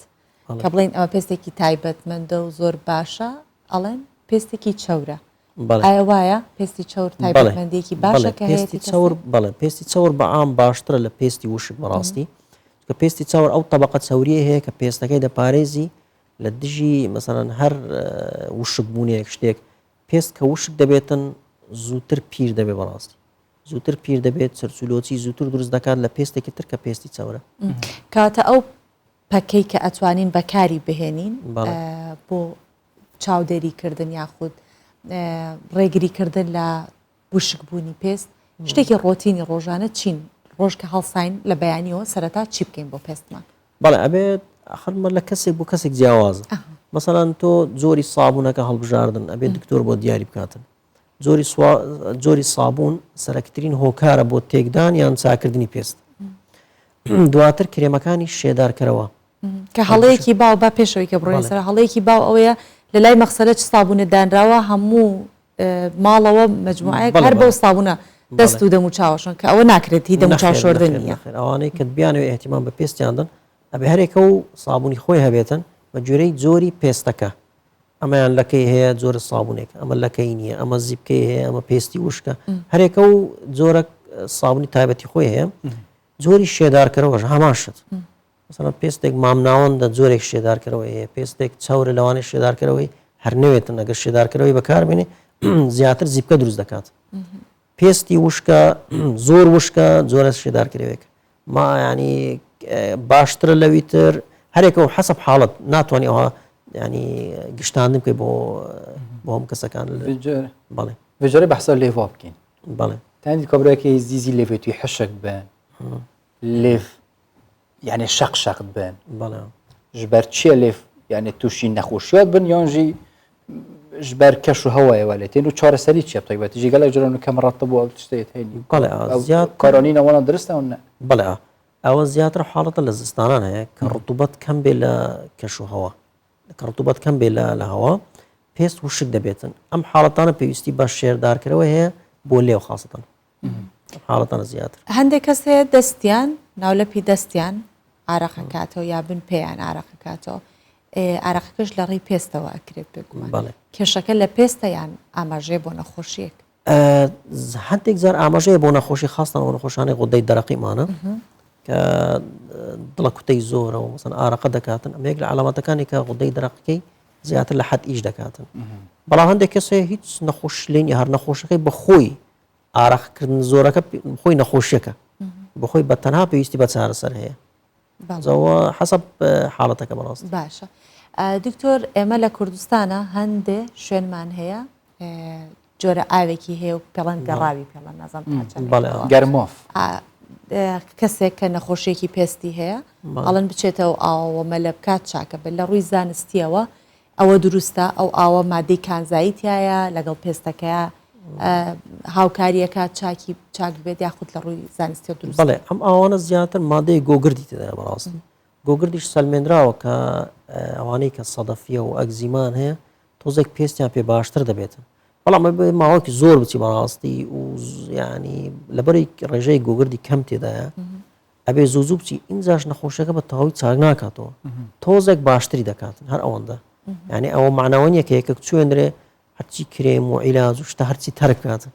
کە بڵێن ئەمە پێستێکی تایبەتمەندە و زۆر باشە ئەڵێن پێستێکی چەورە ئایا وایە پێستی چاور تایبەتمەندێکی باشە کە پێستی چاور بەڵێ پێستی چاور بەعام باشترە لە پێستی وشک بەڕاستی کە پێستی چاور ئەو طبقە چاوریە هەیە کە پێستەکەی دەپارێزی لە دژی مەسەڵەن هەر وشک بوونێک شتێک پێست کە وشک دەبێتن زووتر پیر دەبێت بەڕاستی زووتر پیر دەبێت سەرچولۆچی زووتر دروست دەکات لە پێستێکی تر کە پێستی چاورە کاتە ئەو پەکەی کە ئەتوانین بەکاری بهێنین بۆ چاودێریکردن یاخود ڕێگریکردن لە وشک بوونی پێست شتێکی ڕۆتینی ڕۆژانە چین ڕۆژ کە هەڵساین لە بەیانیەوە سەرەتا چی بکەین بۆ پێستمان بەڵێ ئەبێت ئەخرمە لە کەسێک بۆ کەسێک جیاوازە مەسەڵەن تۆ جۆری سابوونەکە هەڵبژاردن ئەبێت دکتۆر بۆ دیاری بکاتن جۆری سابوون سەرەکترین هۆکارە بۆ تێکدان یان چاکردنی پێست دواتر کرێمەکانی شێدارکەرەوە کە هەڵەیەکی باو با پێشەوەی کە بڕۆین سەر هەڵەیەکی باو ئەوەیە لە لای مەخسەلە چ سابوونە دانراوە هەموو ماڵەوە مجموعەیەک هەر بەو سابوونە دەست و دەم و چاوەشن کە ئەوە ناکرێت هی دەم و چاوشۆردن نییە ئەوانەی کە بیانەوە احتیمام بە پێستیاندن ئەبێ هەرێکە و سابوونی خۆی هەبێتن بە جۆرەی جۆری پێستەکە ئەمەیان لەکەی هەیە جۆرە سابوونێک ئەمە لەکەی نییە ئەمە زیبکەی هەیە ئەمە پێستی وشکە هەرێکە و جۆرە سابوونی تایبەتی خۆی هەیە جۆری شێدارکەرەوەش هەمان شت مثلا پێستێک مامناوەندە جۆرێک شێدارکەرەوە هەیە پێستێک چاورە لەوانەی شێدارکەرەوەی هەر نوێتن ئەگەر شێدارکەرەوەی بەکاربێنێ زیاتر زیبکە دروست دەکات پێستی وشکە زۆر وشکە جۆرە شێدارکەرەوەیەک ما ینی باشترە لەوی تر هەرێکە و حەسەب حاڵەت ناتوانانی ئەوها ینی گشتاندن بکەی بۆ هەم کەسەکان بەڵێ بەجارێ بەحسە لێوا بکەین بەڵێ تانی کابراایەکی زیزی لێوێتی حەشک بن لێف یعنی شەق شەق بن بەڵێ ji ber çiye lêv yani tûşî nexweşiyat bin yan jî ji ber keş û hewayê weletên û çareserî çi yap taybetî jî gelek caran kemerat bû ew tiştê hênî karanîna wan dirist ew ne بەڵێ ئەوە زیاتر حاڵەتە لە زستانان هەیە کە ڕتوبەت کەم بێ لە کەش و هەوا کە ڕتوبەت کەم بێ لە هەوا پێست وشک دەبێتن ئەم حاڵەتانە پێویستی بە شێردارکردەوە هەیە بۆ لێو خاستن حاڵەتانە زیاتر هەندێک کەس هەیە دەستیان ناولەپی دەستیان ئارەقەکاتەوە یا بن پێیان ئارەقەکاتەوە ئارەقەکەش لە ڕێی پێستەوە ئەکرێت بگومان کێشەکە لە پێستە یان ئاماژەیە بۆ نەخۆشیەک هەندێک جار ئاماژەیە بۆ نەخۆشی خاستنەوە نەخۆشانەی غودەی دەرەقیمانە کە دڵە کوتەی زۆرەوە مەسەن ئارەقە دەکاتن ئەمەیەک لە عەلامەتەکانی کە غودەی دەرەقەکەی زیاتر لە حەد ئیش دەکاتن بەڵام هەندێک کەس هیچ نەخۆش لێنی هەر نەخۆشەکەی بەخۆی ئارەقکردن زۆرەکە خۆی نەخۆشیەکە بەخۆی بە تەنها پێویستی بە چارەسەر هەیە زەوە حەسەب حاڵەتەکە بەڕاست باشە دکتۆر ئێمە لە کوردستانە هەندێ شوێنمان هەیە جۆرە ئاوێکی هەیە و پێڵەن گەڕاوی پێڵەن نازم گەرمۆف کەسێک کە نەخۆشیێکی پێستی هەیە ئەڵەن بچێتەوە ئاوەمە لە بکات چاکە بە لە ڕووی زانستیەوە ئەوە دروستە ئەو ئاوە مادەی کانزاییتایە لەگەڵ پێستەکەیە هاوکاریەکە چاک بێت یاخود لە ڕووی زانستی دروست بڵێ ئەم ئەوانە زیاتر مادەی گۆگردی تێدا بەڕاستی گۆگردیش سەلمێنراوە کە ئەوانەی کە سەدەفیە و ئەگزیمان هەیە تۆزێک پێستیان پێ باشتر دەبێتن بەڵام ماوەکی زۆر بچی بەڕاستی و ینی لەبەری ڕێژەی گۆگردی کەم تێدایە ئەبێ زوو بچی ئینجاش نەخۆشەکە بە تەواوی چاک ناکاتەوە تۆزێک باشتری دەکاتن هەر ئەوەندە ینی ئەوە معناوەنیەکە یەکە چوێنرێ هەرچی کرێم و عیلاج و شتە هەرچی تەرکاتن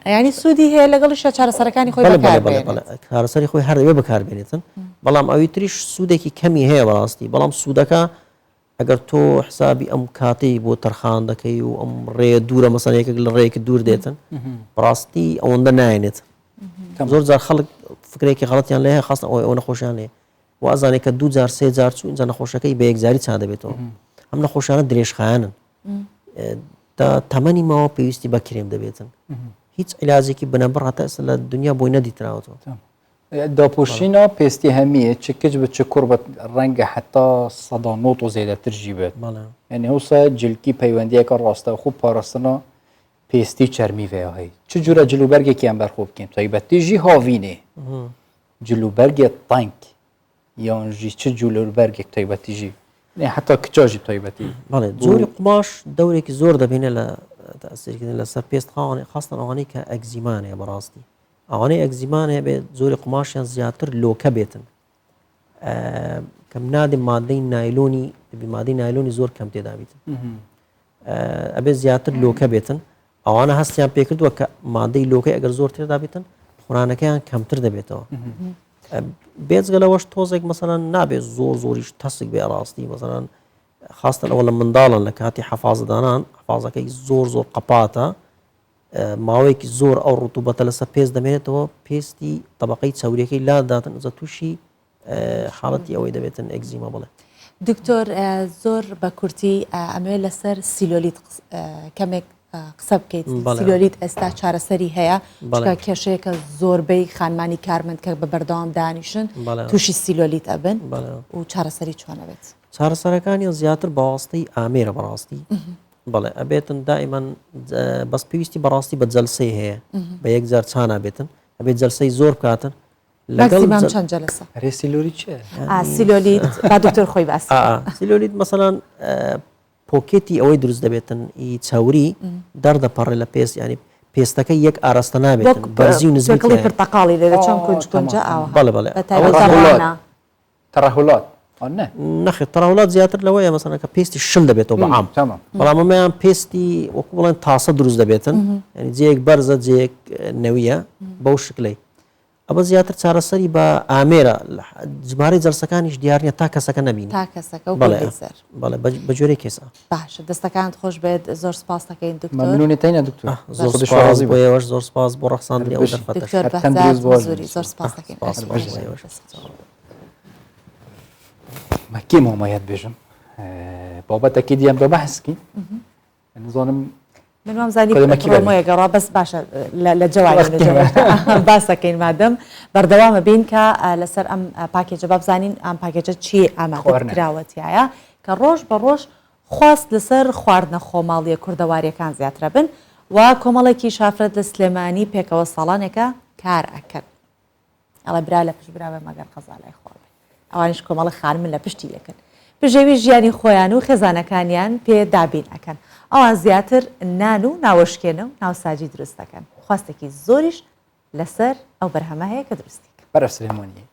ینی سوودی هەیە لەگەڵیشە چارەسەرەکانی خۆی چارەسەری خۆی هەردەوێ بەکاربێنێتن بەڵام ئەوی تریش سوودێکی کەمی هەیە بەڕاستی بەڵام سوودەکە ئەگەر تۆ حسابی ئەم کاتی بۆ تەرخان دەکەی و ئەم ڕێ دوورە مەسەلەیەکێک لە ڕێیەکی دوور دێتن بەڕاستی ئەوەندە نایێنێت زۆر جار خەڵک فکرێکی غەڵەتیان لێ هەیە خاستە ئەوە نەخۆشیان لێ وازانێت کە 2 جار 3 جار چوو اینجا نەخۆشەکەی بە یەکجاری چا دەبێتەوە ئەم نەخۆشانە درێژخایانن تەمەنی ماوە پێویستی بە کرێم دەبێتن هیچ عیلاجێکی بنەبڕ هەتا ئێستا لە دنیا بۆی نەدیتراوەتەوە داپۆشینە پێستی هەمیە چ کچ بە چ کوڕ بە ڕەنگە حتا 100 و زێدەتر جی بێت یعنی هەوسا جلکی پەیوەندیەکە ڕاستە خوب پاراستنە پێستی چەرمیڤەیە هەیە چ جورە جلوبەرگێکیان بەرخۆ بکەین تایبەتیژی هاوینێ جلوبەرگێت تانک یانژی چ جلوبەرگێک تایبەتیژی حتا کچاژی تایبەتی بەڵێ جۆری قماش دەورێکی زۆر دەبینێت لە تەسیرکردن لەسەر پێست خاستن ئەوانەی کە ئەگزیمانەیە بەڕاستی ئەوانەی ئەگزیمان هەیە بێت زۆری قماشیان زیاتر لۆکە بێتن کەم نادێ مادەی نایلۆنی مادەی نایلۆنی زۆر کەم تێدا بیتن ئەبێت زیاتر لۆکە بێتن ئەوانە هەستیان پێکردووە کە مادەی لۆکەی ئەگەر زۆر تێدا بێتن خوڕانەکەیان کەمتر دەبێتەوە بێجگە لەوەش تۆزێک مەسەڵەن نابێت زۆریش تەسک بێ ڕاستی مەسەڵەن خاستن ئەوە لە منداڵن لە کاتی حەفازدانان حەفازەکەی زۆر قەپاتە ماوەیەکی زۆر ئەو ڕوتوبەتە لەسەر پێست دەمێنێتەوە پێستی طبقەی چاوریەکەی لاداتن زە تووشی حاڵەتی ئەوەی دەبێتن ئەگزیمە بڵێ دکتۆر زۆر بە کورتی ئەمەوێت لەسەر سیلۆلیت کەمێک قسە بکەیت سیلۆلیت ئێستا چارەسەری هەیە کێشەیەکە زۆربەی خانمانی کارمەند کە بە بەردەوام دانیشن تووشی سیلۆلیت ئەبن و چارەسەری چۆنەبێت چارەسەرەکانی زیاتر بەڕاستی ئامێرە بەڕاستی بەڵێ ئەبێتن دائیمان بەس پێویستی بەڕاستی بە جەلسەی هەیە بە یەک جار چان ئابێتن ئەبێت جەلسەی زۆر بکاتن لەگەڵ چەند جەلسە سیلۆلیت چێ سیلۆلیت با دکتۆر خۆی باس سیلۆلیت مەسەڵەن پۆکێتی ئەوەی دروست دەبێتن ئی چاوری دەردەپەڕێ لە پێست ینی پێستەکە یەک ئاراستە نابێت بەرزی و نزیکڵی پرتەقاڵی لێرە چۆن کونجە ئاوە بەڵێ بەڵێ تەڕەهولات نەخێ تەڕەهولات زیاتر لەوەیە مەسەڵەن کە پێستی شل دەبێتەوە بەعام بەڵام ئەمەیان پێستی وەکو بڵێن تاسە دروست دەبێتن ینی جەیەک بەرزە جەیەک نەویە بەو شکلەی ئەمە زیاتر چارەسەری بە ئامێرە ژمارەی جەلسەکانیش دیار نیە تا کەسەکە نەبین تا کەسەکە بەڵێ بە جۆرەی کێسە باشە دەستەکانت خۆش بێت زۆر سپاس دەکەین دکتۆر مەمنونێتینە دکتۆر بۆیەوەش زۆر سپاس بۆ ڕەخساندنی ئەو دەرفەتە زۆر سپاس دەکەین مەکێ مۆمایەت بێژم بابەتەکەی دیان بە بەحسکی نزانم من وامزانی پرۆمۆیە گەڕا بەس باشە لە جوای باسەکەین مادەم بەردەوامە بین کە لەسەر ئەم پاکێجە بابزانین ئەم پاکێجە چی ئامادەکراوەتیایە کە ڕۆژ بە ڕۆژ خواست لەسەر خواردنە خۆماڵیە کوردەواریەکان زیاترە بن و کۆمەڵێکی شافرەت لە سلێمانی پێکەوە ساڵانێکە کار ئەکەن ئەڵە برا لە پشت براوە مەگەر قەزالای خۆڵێ ئەوانش کۆمەڵی خانمن لە پشتی یەکەن پژێوی ژیانی خۆیان و خێزانەکانیان پێ دابین ئەکەن ئەوان زیاتر نان و ناوەشکێنە و ناوساجی دروست دەکەن خواستێکی زۆریش لەسەر ئەو بەرهەمە هەیە کە دروستی بەرە سلێمانی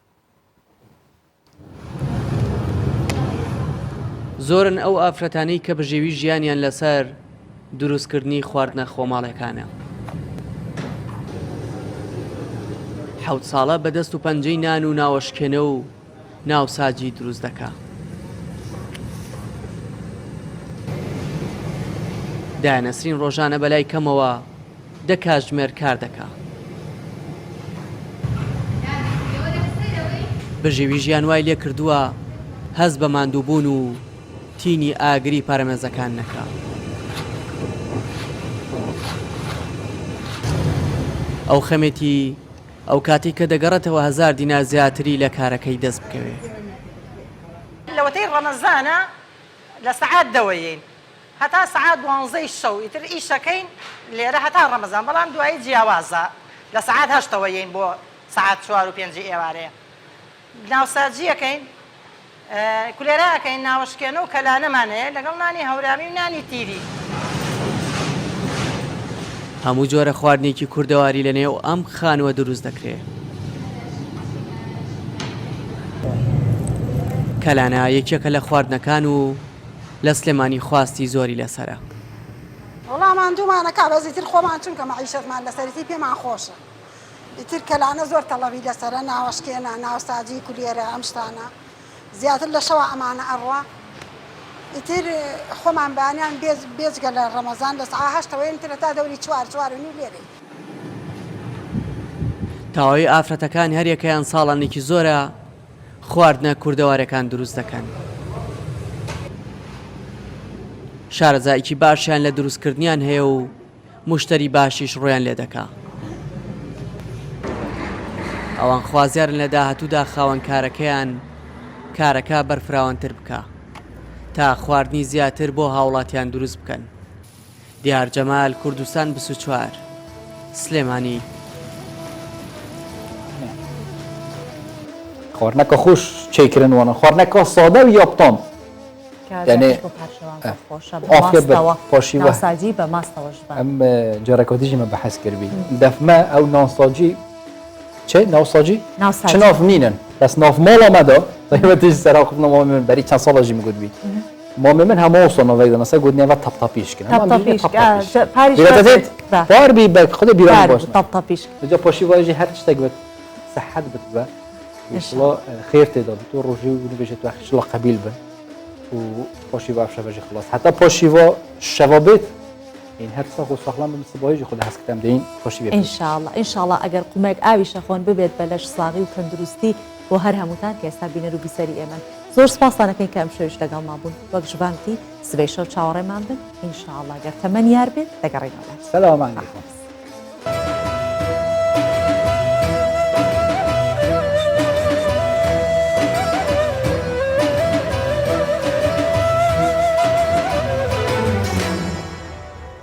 زۆرن ئەو ئافرەتانەی کە بژێوی ژیانیان لەسەر دروستکردنی خواردنە خۆماڵەکانە حەوت ساڵە بەدەست و پەنجەی نان و ناوەشکێنە و ناوساجی دروست دەکات دانەسرین ڕۆژانە بەلای کەمەوە دە کاتژمێر کار دەکات بەژێوی ژیان وای لێ کردووە هەز بە ماندووبوون و تینی ئاگری پارەمەزەکان نەکا ئەو خەمێتی ئەو کاتی کە دەگەڕێتەوە 1000 دینار زیاتری لە کارەکەی دەست بکەوێت لەوەتەی ڕەمەزانە لە سەعات دەوەیین هەتا سعات 12 شەو ئیتر ئیشەکەین لێرە هەتا ڕەمەزان بەڵام دوایی جیاوازە لە سعات 8ەوەیین بۆ سعات 4 و 5 ئێوارەیە ناوساجیەکەین کولێرەکەین ناوەشکێنە و کەلانەمانەیە لەگەڵ نانی هەورامی و نانی تیری هەموو جۆرە خواردنێکی کوردەواری لە نێو ئەم خانووە دروست دەکرێت کەلانە یەکێکە لە خواردنەکان و لە سلێمانی خواستی زۆری لەسرە وەڵامان دوومانەکە بەزیتر خۆمان چونکە مەعیشەتمان لەسەرەتی پێمان خۆشە ئیتر کەلانە زۆر تەڵەبی لەسەرە ناوەشکێنە ناوساجی کولێرە ئەم شتانە زیاتر لە شەوە ئەمانە ئەڕوا ئیتر خۆمان بەیانیان بێجگە لە ڕەمەزان لە سەعات 8ەوەین ترە تا دەوری 4 لێرەی تاوای ئافرەتەکان هەریەکەیان ساڵانێکی زۆرە خواردنە کوردەوارەکان دروست دەکەن شارەزایکی باشیان لە دروستکردنیان هەیە و مشتری باشیش ڕۆیان لێ دەکا ئەوان خوازیارن لە داهاتوودا خاوەنکارەکەیان کارەکە بەرفراوانتر بکە تا خواردنی زیاتر بۆ هاوڵاتیان دروست بکەن دیار جەمال کوردستان 24 سلێمانی خواردنەکە خۆش چێکردن وانە خواردنەکە سادە و یاپتان یعنی ناوساجی بە ماستەوەش ئەم جارەکەوتیژی مە بەحەس کردبی دەفمە ئەو ناوساجی چه ناوساجی چ ناف نینن بەس ناف ماڵە مەدا بەهێوەتیژ سەراخ من بەری چەند ساڵەژی مگوت بی مامي من همه وصلنا ويدا نسا قد نيفا طبطبيش كنا طبطبيش باريش بار بي باك خذ بيران باش طبطبيش جا باشي واجي هر تشتاق بت صحت بتبا ان شاء الله خير تدا بتو روجي ونبيجت واخ ان شاء الله قبيل بن وباشي واف شباجي خلاص حتى باشي وا شبابت این هر ساق و ساقلان به مسابقه خود هست کتم دین خوشی بیاد. ان شاء الله اگر قومک آویش خون ببید بلش ساقی و تندرستی و هر هموتان که استبینه رو بیسری ایمن. زور سپاس دارم که امشوش لگال ما بون. وقت جوانتی سویشو چهاره من بن. ان شاء الله اگر تمن یار بید دگرین ولی. سلام علیکم.